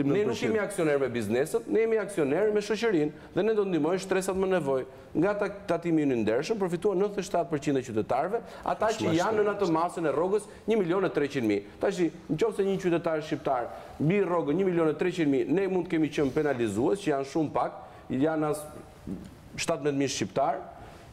ne nuk jemi aksioner me bizneset, ne jemi aksioner me shoqërinë dhe ne do ndihmojmë shtresat më nevojë. Nga tatimi i ndershëm përfituan 97% e qytetarëve, ata që janë në atë masën e rrogës 1.300.000. Tash, nëse një qytetar shqiptar mbi rrogën 1.300.000, ne mund të kemi qenë penalizues, që janë shumë pak, janë as 17.000 shqiptar.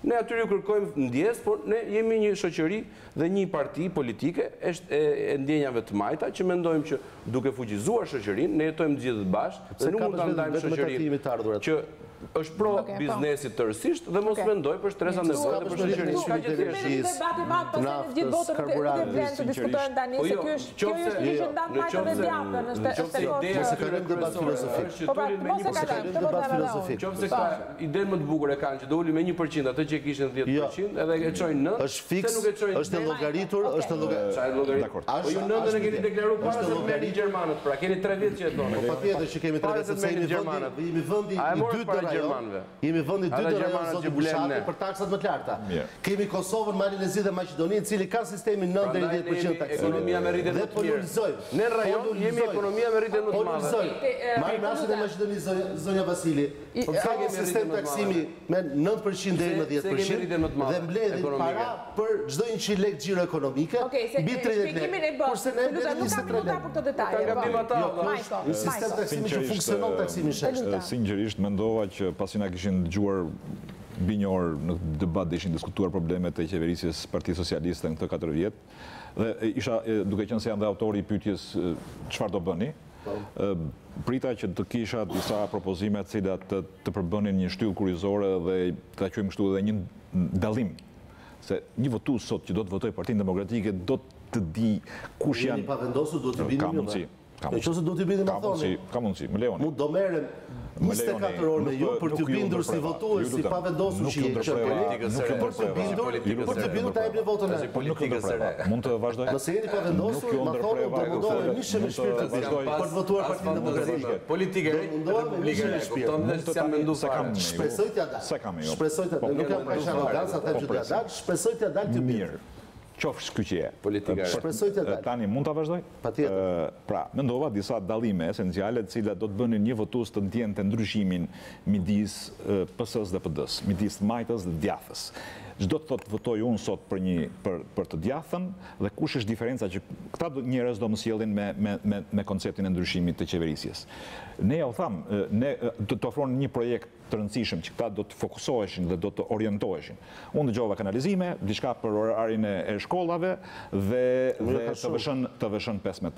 Ne aty ju kërkojmë ndjes, por ne jemi një shoqëri dhe një parti politike e ndjenjave të majta që mendojmë që duke fuqizuar shoqërinë, ne jetojmë gjithë bashkë dhe nuk mund ta ndajmë shoqërinë që është pro biznesit tërësisht dhe mos mendoj për stresa nevojë dhe për shoqërinë. Ka gjë tjetër. Debati i madh pas gjithë botën nuk vjen të diskutojnë tani se kjo është ligj ndan majtë dhe djapën, është ideja se kanë debat filozofik. Po mos e kalojmë debat filozofik. Qofse ka idenë më të bukur e kanë që do ulin me 1% atë që e kishin 10%, edhe e çojnë 9. Është fiks, është llogaritur, është llogaritur. Po ju 9 e keni deklaruar para se të merrni gjermanët, pra keni 3 vjet që jeton. Patjetër që kemi 3 vjet se jemi vendi i dytë jemi vendi i dytë rajon zoti Bushati për taksat më të larta. Kemi Kosovën, Malinezinë dhe Maqedoninë, cili kanë sistemin 9 deri 10% taksimi. Ekonomia me rritje më të mirë. Ne në rajon jemi ekonomia me rritje më të madhe. Marrim rastin e Maqedonisë, zonja Vasili. Ka një sistem taksimi me 9% deri në 10% dhe mbledhin para për çdo 100 lekë xhiro ekonomike mbi 30 lekë. Kurse ne mbledhim 23 lekë. Për këto detaje. Një sistem taksimi që funksionon taksimi shesht. Sinqerisht mendova që pasi na kishin dëgjuar mbi një orë në debat dhe ishin diskutuar problemet e qeverisjes Partisë Socialiste në këtë 4 vjet dhe isha duke qenë se janë dhe autori i pyetjes çfarë do bëni. Prita që të kisha disa propozime të cilat të përbënin një shtyllë kurrizore dhe ta quajmë kështu edhe një dallim. Se një votues sot që do të votojë Partinë Demokratike do të di kush janë. Jeni pa vendosur do të bini më. Nëse do t'i bini më thoni. Ka mundësi, më lejoni. Mund do merrem 24 orë me ju për t'ju bindur si votues, si pa vendosur që për të bindur ta jepni votën e. Mund të vazhdoj? Nëse jeni pa vendosur, ma thoni do mundohem mishe me shpirt për të votuar Partinë Demokratike. Politike republike, kupton dhe s'jam menduar fare. Shpresoj t'ja dal. Sa kam jo. Shpresoj t'ja dal. Nuk jam kaq arrogancë, them që t'ja dal, shpresoj t'ja dal të mirë. qofsh kyqje. Shpresoj të dalë. Tani, mund të vazhdoj? Patjetër. Pra, mendova disa dallime esenciale të cilat do të bënin një votues të ndjen të ndryshimin midis PS-s dhe PD-s, midis majtës dhe djathës. Çdo të thotë votoj unë sot për të djathën dhe kush është diferenca që këta njerëz do më sjellin me konceptin e ndryshimit të qeverisjes. Ne ja u tham, ne do të ofron një projekt të rëndësishëm që këta do të fokusoheshin dhe do të orientoheshin. Unë dëgjova kanalizime, diçka për orarin e shkollave dhe të vëshën 15%.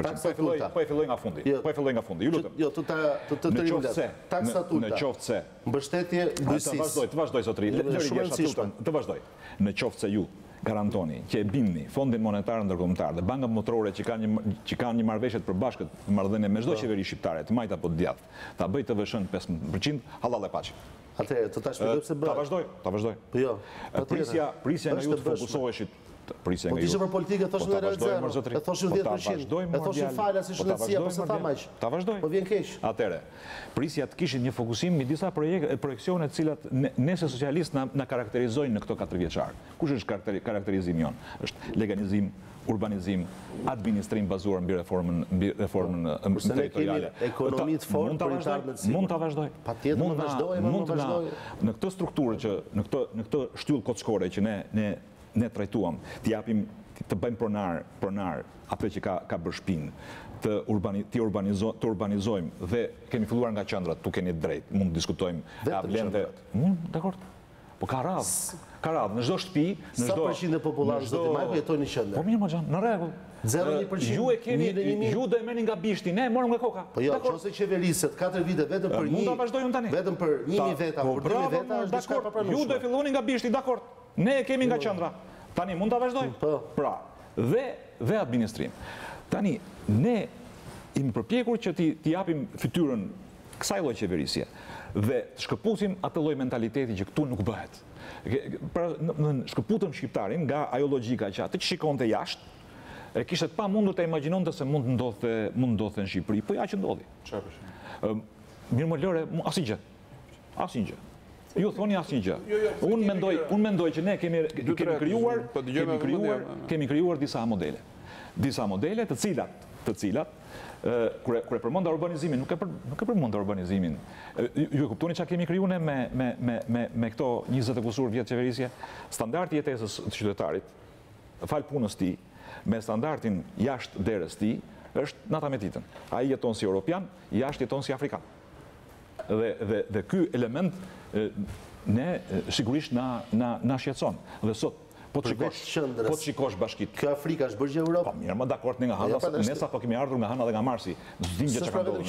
Po e filloj nga fundi. Ju lutem. Jo, të rregullat. Taksa tulta. Në qoftë se mbështetje bujqësisë. Të vazhdoj zotëri. Të vazhdoj. Në qoftë se ju garantoni që e bindni Fondin Monetar Ndërkombëtar dhe bankat motorore që kanë një marrëveshje të përbashkët marrëdhënie me çdo qeveri shqiptare, të majtë apo të djathtë, ta bëj të vëshën 15%, hallall e paçi. Atëherë, të ta shpjegoj pse bëhet. Ta vazhdoj. Po jo. Prisja nga ju të fokusoheshit. Po t'ishte për politikë, thoshin dhe realizerë, e thoshin 10%, e thoshin fala si shëndetësia, po se tha maq. Ta vazhdoj. Po vjen keq. Atere, prisja të kishin një fokusim me disa projekcione të cilat nese socialist na karakterizojnë në këto 4 vjeçar. Kush është karakterizimi jon? Është legalizim, urbanizim, administrim bazuar mbi reformën territoriale. Ekonomi të fortë për të ardhmen si. Mund ta vazhdoj. Patjetër mund vazhdoj. Në këtë strukturë që në këtë shtyllë kockore që ne trajtuam, të bëjmë pronar atë që ka bërë shpinë, të urbanizojmë dhe kemi filluar nga qendrat, tu keni drejt, mund të diskutojmë a vlen dhe dakord. Po ka radhë, në çdo shtëpi, në çdo 100% e popullarët zoti Majko jetojnë në qendër. Po mirë më xhan, në rregull. 0,1%. Ju do e merrni nga bishti, ne morëm nga koka. Po jo, nëse qeveriset 4 vite vetëm për mund ta vazhdoj unë tani. Vetëm për 1000 veta, për 2000 veta është diçka pa pranueshme. Ju do e filloni nga bishti, dakord. Ne e kemi nga qendra. Tani mund ta vazhdoj? Pra, dhe administrim. Tani ne jemi përpjekur që t'i japim fytyrën kësaj lloj qeverisje dhe të shkëputim atë lloj mentaliteti që këtu nuk bëhet. Pra, shkëputëm shqiptarin nga ajo logjika që atë që shikonte jashtë e kishte pa mundur të imagjinonte se mund ndodhte në Shqipëri, po ja që ndodhi. Mirë më lëre, asnjë gjë. Ju thoni asnjë gjë. Unë mendoj që ne kemi krijuar disa modele. Disa modele të cilat kur e përmenda urbanizimin, nuk e përmenda urbanizimin. Ju e kuptoni çka kemi krijuar me këto 20 e kusur vjet qeverisje? Standardi i jetesës të qytetarit, fal punës tij, me standardin jashtë derës tij, është nata me ditën. Ai jeton si europian, jashtë jeton si afrikan. Dhe ky element ne sigurisht na shqetëson. Dhe sot po të shikosh bashkit. Kjo Afrika është bërgje Europë. Po mirë, më dakord nga Hana, ne sapo kemi ardhur nga Hana dhe nga Marsi. S'dim gjë çka ndodh.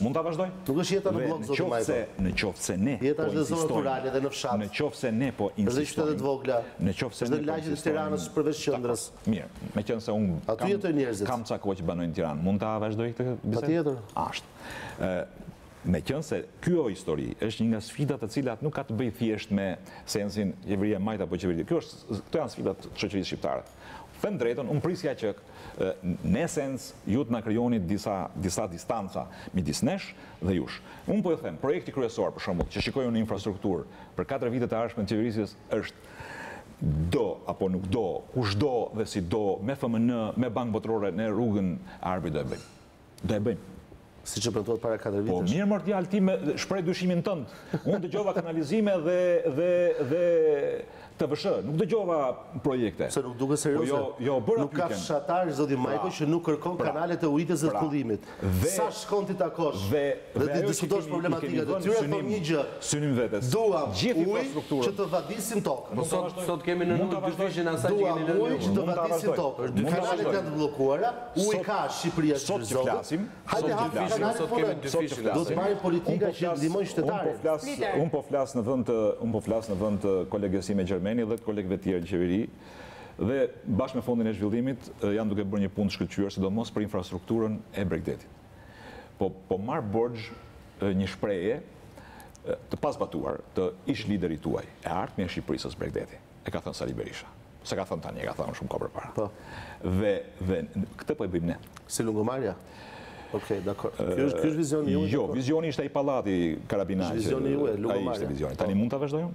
Mund ta vazhdoj? Nuk është jeta në bllok zoti Majko. Në qoftë se ne. Jeta është në zonë rurale dhe në fshat. Në qoftë se ne po insistojmë. Është qytetet vogla. Në qoftë se ne. Në lagjet e Tiranës përveç qendrës. Mirë, meqense unë aty jetojnë njerëzit. Kam ca kohë që banoj në Tiranë. Mund ta vazhdoj këtë bisedë? Patjetër. Ashtë. Meqense kjo histori është një nga sfidat të cilat nuk ka të bëjë thjesht me sensin qeveria majt apo qeveria. Këto janë sfidat të shoqërisë shqiptare. Them drejtën, unë prisja që në esens ju të na krijoni disa distanca midis nesh dhe jush. Unë po e them, projekti kryesor për shembull, që shikojmë në infrastrukturë për 4 vitet e ardhshme të qeverisjes është do apo nuk do, kush do dhe si do, me FMN, me Bankë Botërore, në rrugën Arbi do e bëjmë. Do e bëjmë. Si që premtuat para 4 vitesh. Po mirë më djalë ti me shpreh dyshimin tënd. Unë dëgjova kanalizime dhe TVSH, nuk dëgjova projekte. Se nuk duke serioze. Nuk ka fshatar zoti Majko që nuk kërkon kanalet e ujitjes dhe të kullimit. Sa shkon ti takosh dhe ti diskutosh problematika të tyre, thon një gjë. Synim vetes. Duam ujë që të vadisin tokën. Po sot kemi në nuk dyfishin asaj që keni në ujë që të vadisin tokën. Kanalet janë të bllokuara, uji ka Shqipëria sot që flasim. Hajde hapim kanalet sot kemi dyfishin. Do të marrim politika që ndihmojnë qytetarët. Unë po flas në vend të kolegës sime Gjermeni dhe të kolegëve tjerë në qeveri, dhe bashkë me Fondin e Zhvillimit janë duke bërë një punë të shkëlqyer, sidomos për infrastrukturën e Bregdetit. Po marr borxh një shprehje të pasbatuar të ish liderit tuaj, e ardhmja e Shqipërisë së Bregdeti. E ka thënë Sali Berisha. Se ka thënë tani, e ka thënë shumë kohë përpara. Po. Dhe këtë po e bëjmë ne. Si lungomarja? Okej, dakor. Ky është vizioni juaj. Jo, vizioni ishte ai pallati Karabinaqi. Vizioni juaj, lungomarja. Ai ishte vizioni. Tani mund ta vazhdojmë?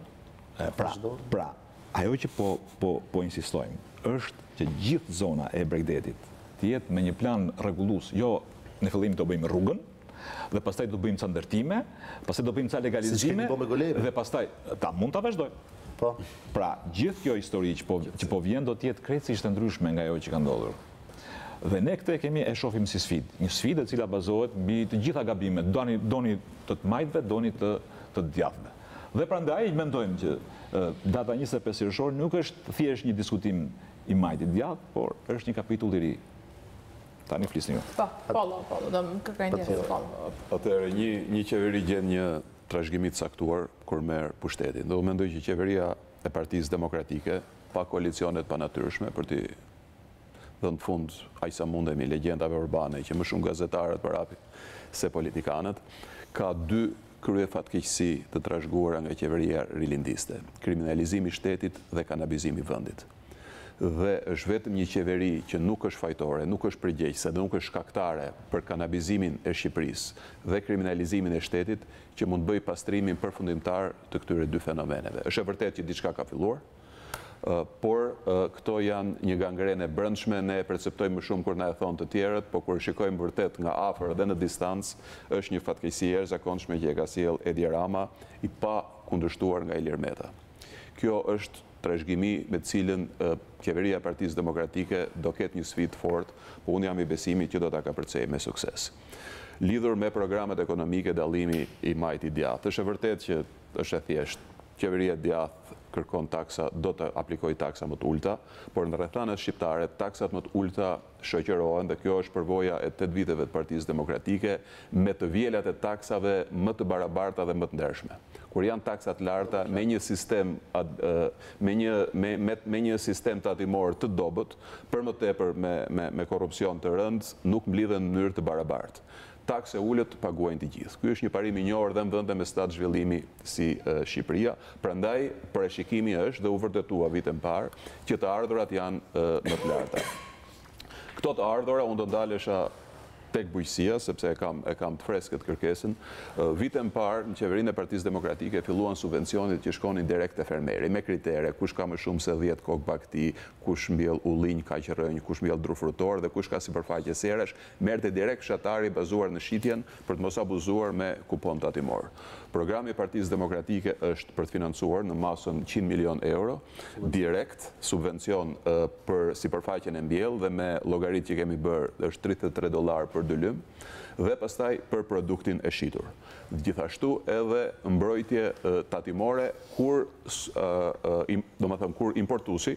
Pra, ajo që po insistojmë, është që gjithë zona e Bregdetit të jetë me një plan rregullues, jo në fillim të bëjmë rrugën, dhe pastaj do bëjmë ca ndërtime, pastaj do bëjmë ca legalizime, dhe pastaj ta mund ta vazhdojmë. Pra, gjithë kjo histori që po vjen do të jetë krejtësisht e ndryshme nga ajo që ka ndodhur. Dhe ne këtë e shohim si sfidë, një sfidë e cila bazohet mbi të gjitha gabimet, doni të majtëve, doni të djathtëve. Dhe prandaj mendojmë që data 25 qershor nuk është thjesht një diskutim i majtit djathtë, por është një kapitull i ri. Tani flisni ju. Polo, do më kërkajnë tjesë, Polo. Atëherë, një qeveri gjen një trashëgimi të saktuar kur merr pushtetin. Do mendoj që qeveria e Partisë Demokratike, pa koalicionet pa natyrshme, për të dhënë fund aq sa mundemi legjendave urbane, që më shumë gazetarët përhapin se politikanët, ka dy krye fatkeqësi të trashëguara nga qeveria rilindiste: kriminalizimi i shtetit dhe kanabizimi i vendit. Dhe është vetëm një qeveri që nuk është fajtore, nuk është përgjegjëse dhe nuk është shkaktare për kanabizimin e Shqipërisë dhe kriminalizimin e shtetit që mund bëj pastrimin përfundimtar të këtyre dy fenomeneve. Është e vërtetë që diçka ka filluar, por këto janë një gangrenë e brendshme, ne e perceptojmë më shumë kur na e thonë të tjerët, por kur shikojmë vërtet nga afër dhe në distancë, është një fatkeqësi e jashtëzakonshme që e ka sjell Edi Rama, i pa kundërshtuar nga Ilir Meta. Kjo është trashëgimi me të cilën qeveria e Partisë Demokratike do ketë një sfidë fort, por unë jam i besimit që do ta kapërcejë me sukses. Lidhur me programet ekonomike, dallimi i majtit djathtë, është e vërtetë që është e thjeshtë. Qeveria djathtë kërkon taksa, do të aplikojë taksa më të ulta, por në rrethanet shqiptare taksat më të ulta shoqërohen dhe kjo është përvoja e 8 viteve të Partisë Demokratike me të vjelat e taksave më të barabarta dhe më të ndershme. Kur janë taksat larta me një sistem tatimor të dobët, për më tepër me korrupsion të rënd, nuk mblidhen në mënyrë të barabartë. Takse ullët paguajnë të gjithë. Ky është një parim i njohur dhe në vende me stad zhvillimi si Shqipëria. Prandaj parashikimi është dhe u vërtetua vitin parë që të ardhurat janë më të larta. Këto të ardhura unë do ndalesha tek bujqësia, sepse e kam të freskët kërkesën. Vitin parë, në qeverinë e Partisë Demokratike filluan subvencionet që shkonin direkt te fermeri, me kritere, kush ka më shumë se 10 kokë bakti, kush mbjell ullinj, kaq rënj, kush mbjell dru frutor dhe kush ka sipërfaqe serash, merrte direkt fshatari bazuar në shitjen për të mos abuzuar me kupon tatimor. Programi i Partisë Demokratike është për të financuar në masën 100 milion euro, direkt, subvencion për sipërfaqen e mbjell dhe me llogaritë që kemi bërë është $33 për dëlym, dhe pastaj për produktin e shitur. Gjithashtu edhe mbrojtje tatimore kur importuesi,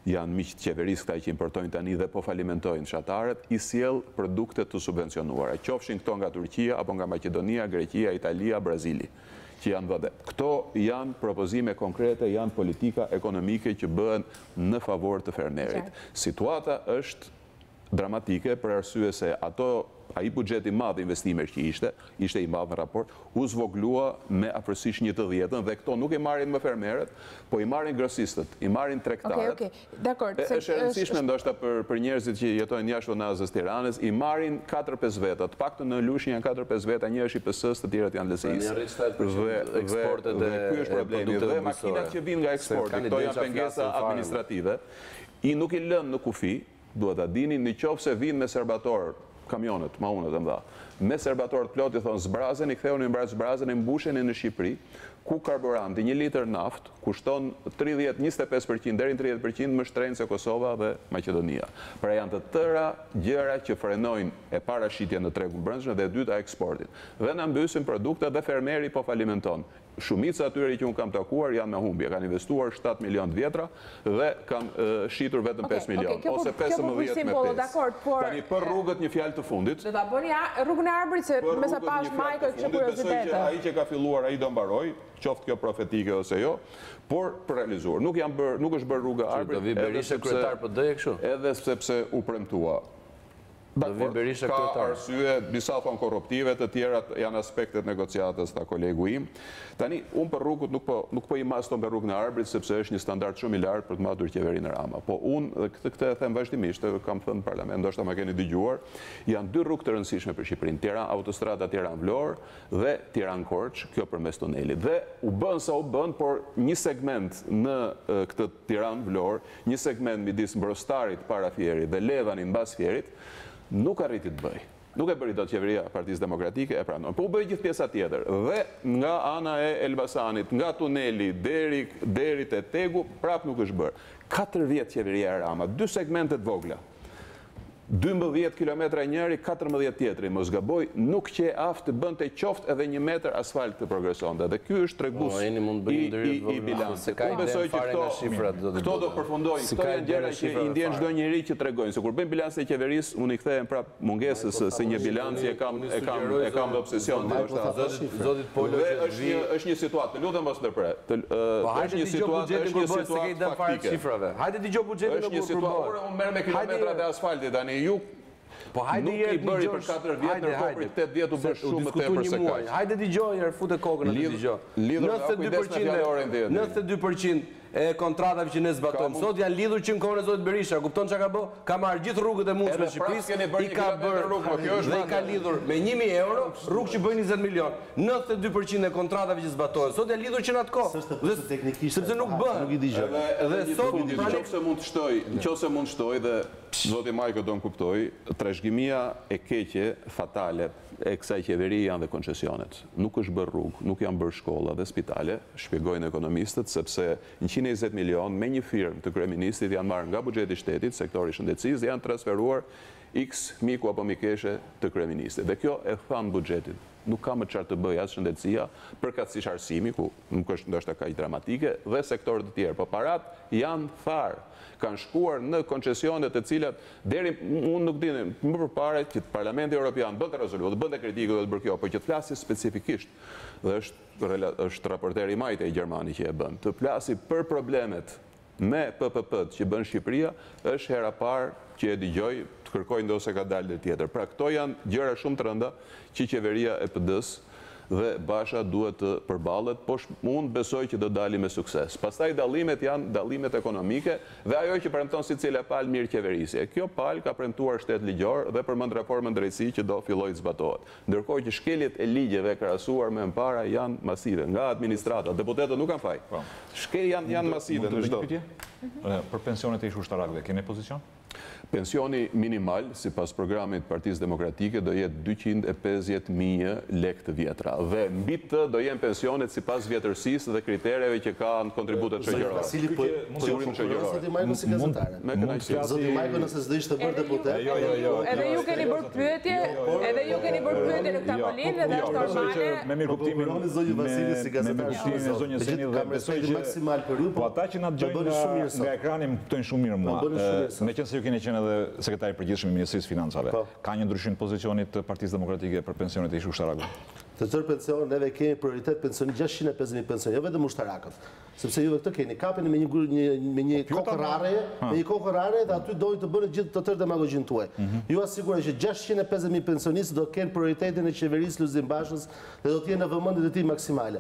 janë miqtë qeverisë këta që importojnë tani dhe po falimentojnë fshatarët, i sjell produkte të subvencionuara, qofshin këto nga Turqia apo nga Maqedonia, Greqia, Italia, Brazili, që janë vëdet. Këto janë propozime konkrete, janë politika ekonomike që bëhen në favor të fermerit. Situata është dramatike për arsye se ai buxheti i madh investimesh që ishte i madh në raport, u zvoglua me afërsisht 1/10 dhe këto nuk i marrin më fermerët, po i marrin grosistët, i marrin tregtarët. Dakor. Është e rëndësishme ndoshta për njerëzit që jetojnë jashtë vonazës Tiranës, i marrin 4-5 veta, të paktën në Lushnjë janë 4-5 veta, një është i PS-s, të tjerat janë LSI-s. Dhe ky është problemi. Dhe makinat që vijnë nga eksporti, këto janë pengesa administrative, i nuk i lënë në kufi. Duhet ta dini, në qoftë se vinë me serbator, kamionet, maunet e mëdha, me serbator të plotë i thonë zbrazen, i ktheuni mbrapa zbrazen e mbusheni në Shqipëri, ku karburanti 1 litër naftë kushton 25% deri në 30% më shtrenjtë se Kosova dhe Maqedonia. Pra janë të tëra gjëra që frenojnë e para shitjen në tregun brendshëm dhe e dyta eksportin. Dhe na mbysin produktet dhe fermeri po falimenton. Shumica atyre që unë kam takuar janë me humbje, kanë investuar 7 milion vjetra dhe kanë shitur vetëm 5 milion, ose 15 me 5. Tani për rrugët një fjalë të fundit. Do ta bëni rrugën e Arbërit se me sa pas Majko kishte kuriozitet. Besoj që ai që ka filluar ai do mbaroj, qoftë kjo profetike ose jo, por për realizuar. Nuk është bërë rruga Arbërit. Do vi Berisha kryetar PD kështu. Edhe sepse u premtua. Ka arsye, disa thonë korruptive, të tjerat janë aspektet negociatës ta kolegu im. Tani, unë për rrugët nuk po i mas tonë për rrugën e arbrit, sepse është një standard shumë i lartë për të matur qeverinë Rama. Po unë, dhe këtë e them vazhdimisht, kam thënë në parlament, ndoshta ma keni dëgjuar, janë dy rrugë të rëndësishme për Shqipërinë, autostrada Tiranë-Vlorë dhe Tiranë-Korçë, kjo përmes tunelit. Dhe u bën sa u bën, por një segment në këtë Tiranë-Vlorë, një segment midis Mbrostarit para Fierit dhe Levanin mbas Fierit, nuk arriti të bëj. Nuk e bëri dot qeveria Partisë Demokratike e pranon. Po u bëj gjithë pjesa tjetër. Dhe nga ana e Elbasanit, nga tuneli deri te Tegu, prap nuk është bërë. 4 vjet qeveria e Rama, 2 segmentet vogla. 12 kilometra njëri, 14 tjetri, mos gaboj, nuk që aftë bënd të qoftë edhe 1 metër asfalt të progresonde. Dhe kjo është tregus i bilancë. Unë besoj që këto do përfundojnë, këto janë gjëra që i ndjen çdo njeri që tregojnë. Se kur bëjmë bilancë e qeverisë, unë i kthehem prap mungesës se një bilancë e kam dhe obsesion. Është një situatë, lutem mos ndërpre. Është një situatë faktike. Hajde dëgjoj buxhetin Është një situatë, unë merr me kilometrat e asfaltit tani. Po nuk i bëri për 4 vjet, ndërkohë për 8 vjet u bë shumë më tepër se kaq. Hajde dëgjoj, fute kokën atë dëgjoj. 92% e kontratave që ne zbatojmë sot janë lidhur që në kohën e zotit Berisha. Kupton çka ka bë? Ka marrë gjithë rrugët e mundshme të Shqipërisë, i ka bërë dhe i ka lidhur me 1000 euro rrugë që bëjnë 20 milion. 92% e kontratave që zbatohen sot janë lidhur që në atë kohë. Sepse nuk bën. Dhe sot nëse mund shtoj dhe zoti Majko do në kuptoj, trashëgimia e keqe, fatale, e kësaj qeveri janë dhe koncesionet. Nuk është bërë rrugë, nuk janë bërë shkolla dhe spitale, shpjegojnë ekonomistët, sepse 120 milion me një firmë të kryeministit janë marrë nga buxheti i shtetit, sektori shëndetësisë, dhe janë transferuar X miku apo mikeshe të kryeministit. Dhe kjo e thanë buxhetit. Nuk ka më çfarë të bëjë as shëndetësia, përkatësisht arsimi, ku nuk është ndoshta kaq dramatike, dhe sektorët të tjerë. Po parat janë tharë. Kanë shkuar në koncesionet të cilat deri unë nuk di më përpara që Parlamenti Evropian bënte rezolutë, bënte kritikë dhe të bërë kjo, por që të flasi specifikisht, dhe është raporteri Majte i Gjermani që e bën, të flasi për problemet me PPP-t që bën Shqipëria, është hera parë që e dëgjoj të kërkoj ndose ka dalë dhe tjetër. Pra këto janë gjëra shumë të rënda që qeveria e PD-s dhe Basha duhet të përballet, po unë besoj që do dali me sukses. Pastaj dallimet janë dallimet ekonomike dhe ajo që premton si cila palë mirë qeverisje. Kjo palë ka premtuar shtet ligjor dhe përmend reformën drejtësi që do filloj të zbatohet. Ndërkohë që shkeljet e ligjeve krahasuar me mpara janë masive nga administrata, deputetët nuk kanë faj. Shkeljet janë masive në çdo. Për pensionet e ish ushtarakëve, keni pozicion? Pensioni minimal, si pas programit Partisë Demokratike, do jetë 250.000 lek të vjetra. Dhe mbi të do jenë pensionet si pas vjetërsisë dhe kritereve që ka në kontributet qëgjërore. Sigurim qëgjërore. Zoti Majko si gazetare. Zoti Majko nëse s'do ishte bërë deputet. Edhe ju keni bërë pyetje, në këtë polinë dhe është normale. Me mirë kuptimin e zonjës Seni dhe besoj që po ata që na dëgjojnë nga ekrani më kuptojnë shumë mirë mua. Meqense ju keni qenë edhe sekretari i përgjithshëm i Ministrisë Financave. Ka një ndryshim të pozicionit të Partisë Demokratike për pensionet e ish ushtarakëve? Të tërë pensionet, neve kemi prioritet pensioni 650.000 pensionet, jo vetëm ushtarakët. Sepse juve këtë keni kapeni me një kokë rare dhe aty dojnë të bënë gjithë të tërë demagogjin tuaj. Ju asiguroj që 650.000 pensionistë do kenë prioritetin e qeverisë Lulzim Bashës dhe do t'jenë në vëmendjet e tij maksimale.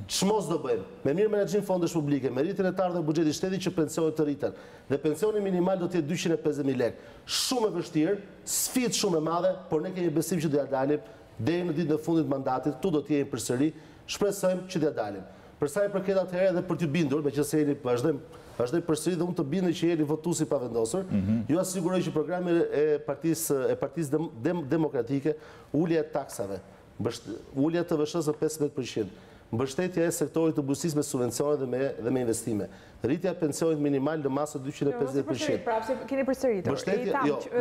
Ç'mos do bëjmë? Me mirë menaxhim fondesh publike, me rritjen e të ardhurave buxhetit shtetit që pensionet të rriten. Dhe pensioni minimal do të jetë 250.000 lekë. Shumë e vështirë, sfidë shumë e madhe, por ne kemi besim që do ja dalim deri në ditën e fundit të mandatit, tu do të jemi përsëri, shpresojmë që t'ja dalim. Për sa i përket atëherë edhe për t'ju bindur, meqense jeni vazhdoj përsëri dhe unë të bindoj që jeni votuesi pa vendosur, ju asiguroj që programi e Partisë Demokratike ulja e taksave, ulja të TVSH-s 15%. Mbështetja e sektorit të bujqësisë me subvencione dhe me investime. Rritja e pensionit minimal në masë 250%. Keni përsëritur.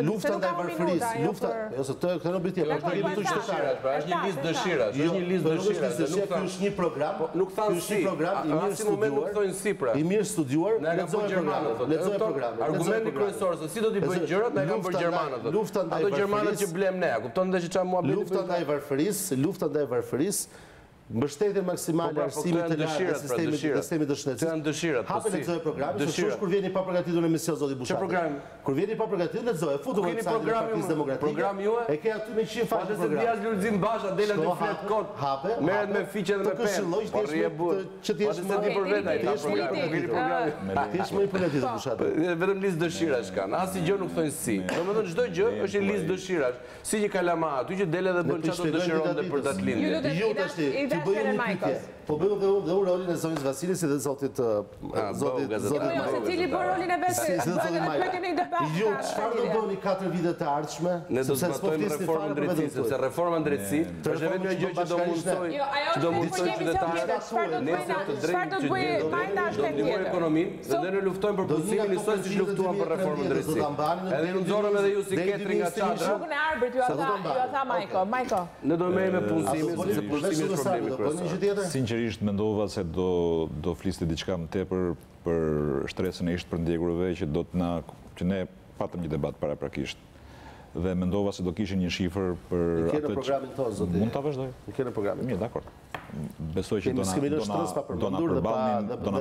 Lufta ndaj varfërisë, lufta, ose këtë në bëjtje, për të kemi të qytetarët. Është një listë dëshirash, është një listë dëshirash. Ky është një program, nuk thanë si. I mirë studiuar, lexojë programin. Argumenti kryesor se si do t'i bëjnë gjërat, na kanë bërë gjermanët. Lufta ndaj ato gjermanët që blem ne, kupton dhe që çfarë muhabeti. Lufta ndaj varfërisë, mbështetjen maksimale arsimit të lartë të sistemit të shëndetësisë. Hapën lexoj programin, shosh kur vjeni pa përgatitur në emision zoti Bushati. Program? Kur vjeni pa përgatitur lexoj, futu në sajtin e Partisë Demokratike. Program juaj? E ke aty me 100 faqe program. Djas Lulzim Basha dela në flet kod. Hape. Merret me fiqe dhe me penë. Po rrie burr. Që ti je më për vetë ai programi. Ti je më i përgatitur Bushati. Vetëm listë dëshirash kanë. Asnjë nuk thonë si. Domethënë çdo gjë është një listë dëshirash. Si një kalama aty që dele dhe bën çfarë dëshiron për datëlindjen. Jo tash ti bëjmë një pyetje. Po bëu dhe unë rolin e zonës Vasilis dhe zotit Secili bën rolin e vetë. Jo, çfarë do bëni 4 vite të ardhshme? Ne do të zbatojmë reformën drejtësisë, sepse reforma drejtësisë është vetëm një gjë që do mundsoj, që do mundsoj qytetarët. Çfarë do të bëjë Majta është tjetër. Ekonominë dhe ne luftojmë për pozimin e sot siç luftuam për reformën drejtësisë. Edhe ju nxorëm edhe ju si ketri nga çadra. Shokun e arbërt ju tha Majko. Ne do merrem me punësimin, sepse punësimi është problemi kryesor. Sinqerisht mendova se do fliste diçka më tepër për shtresën e ishtë përndjekurve që ne patëm një debat paraprakisht. Dhe mendova se do kishin një shifër për atë që... Në kene programin tonë, zoti. Mund të vazhdoj. Në kene programin. Mirë, dakord. Besoj që do na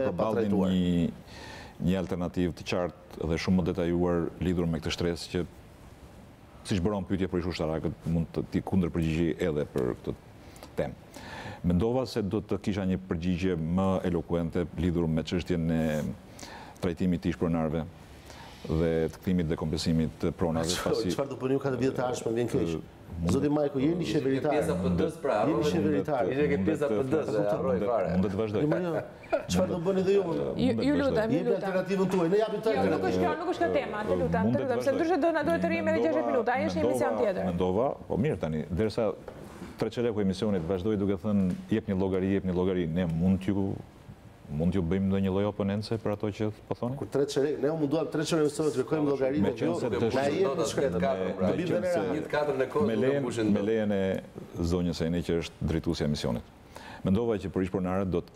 përballnin një alternativë të qartë dhe shumë më detajuar lidhur me këtë shtresë që siç bëron pyetje për ushtarakët mund të kundër përgjigje edhe për këtë temë. Mendova se do të kisha një përgjigje më elokuente lidhur me çështjen e trajtimit të ish-pronarëve dhe të kthimit dhe kompensimit të pronarëve pasi çfarë do bëni ju 4 vite të ardhshme vjen keq. Zoti Majko, jeni qeveritar. Pjesa PD-s pra, jeni qeveritar. Jeni pjesa PD-s, harroj fare. Mund të vazhdoj. Çfarë do bëni dhe ju? Ju lutem, Jeni alternativën tuaj. Ne japim Jo, nuk është kjo tema, të lutem, se ndryshe do na duhet të rrimë edhe 60 minuta. Ai është një emision tjetër. Mendova, po mirë tani, derisa treqeleku emisionit vazhdoj duke thënë jep një llogari, ne mund t'ju bëjmë ndonjë lloj oponence për ato që po thoni? Kur treqelek, ne munduam treqelek emisionit të kërkojmë llogari, me qenë se me lejen e zonjës Eni që është drejtuesja e emisionit. Mendova që për ish-pronarët do të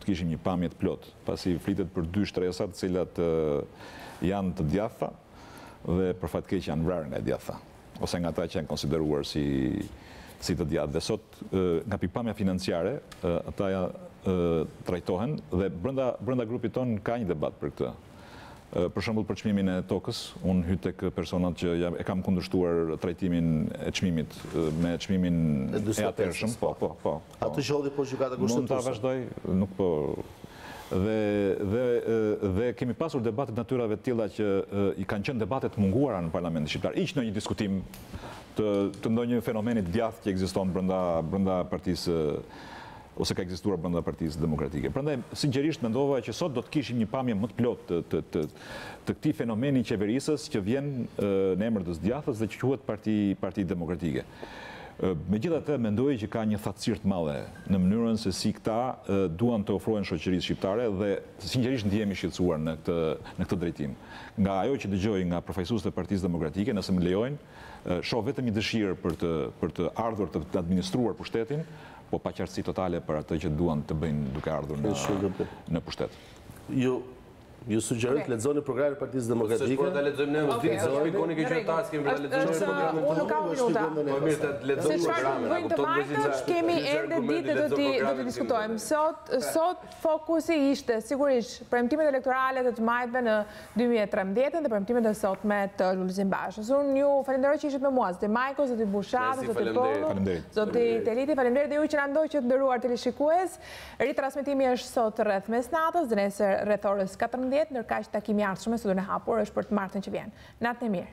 kishim një pamje të plot, pasi flitet për 2 shtresa të cilat janë të djatha dhe për fat keq janë vrarë nga djatha, ose nga ata që janë konsideruar si të djathtë. Dhe sot nga pikpamja financiare ata trajtohen dhe brenda grupit ton ka një debat për këtë. Për shembull për çmimin e tokës, unë hy tek personat që e kam kundërshtuar trajtimin e çmimit me çmimin e atërshëm. Po. Atë që hodhi po gjykata kushtetuese. Mund ta vazhdoj, nuk po. Dhe kemi pasur debatet natyrave të tilla që i kanë qenë debatet munguara në Parlamentin shqiptar. Hiç në një diskutim të ndonjë fenomeni të djathtë që ekziston brenda partisë ose ka ekzistuar brenda Partisë Demokratike. Prandaj sinqerisht mendova që sot do të kishim një pamje më të plotë të këtij fenomeni qeverisës që vjen në emër të djathës dhe që quhet Parti Demokratike. Megjithatë mendoj që ka një thatësirë të madhe në mënyrën se si këta duan të ofrojnë shoqërisë shqiptare dhe sinqerisht ndihemi shqetësuar në këtë drejtim. Nga ajo që dëgjoj nga përfaqësuesit e Partisë Demokratike, nëse më lejojnë, shoh vetëm një dëshirë për të ardhur të administruar pushtetin, po pa qartësi totale për atë që duan të bëjnë duke ardhur në pushtet. Ju sugjeroj të lexoni programin e Partisë Demokratike. Po ta lexojmë ne, mos ditë se shikoni që qytetarët kemi për ta lexuar programin tonë. Unë kam minuta. Po mirë të lexojmë programin. Të majtës kemi ende ditë do të diskutojmë. Sot fokusi ishte sigurisht premtimet elektorale të majtëve në 2013 dhe premtimet e sotme të Lulzim Bashës. Unë ju falenderoj që ishit me mua, zoti Majko, zoti Bushati, zoti Polo, zoti Teliti, faleminderit dhe ju që na ndoqët nderuar teleshikues. Ritransmetimi është sot rreth mesnatës, dhe nesër rreth orës 14. Ndërkaq takimi i ardhshëm me Studion e Hapur është për të martën që vjen. Natën e mirë.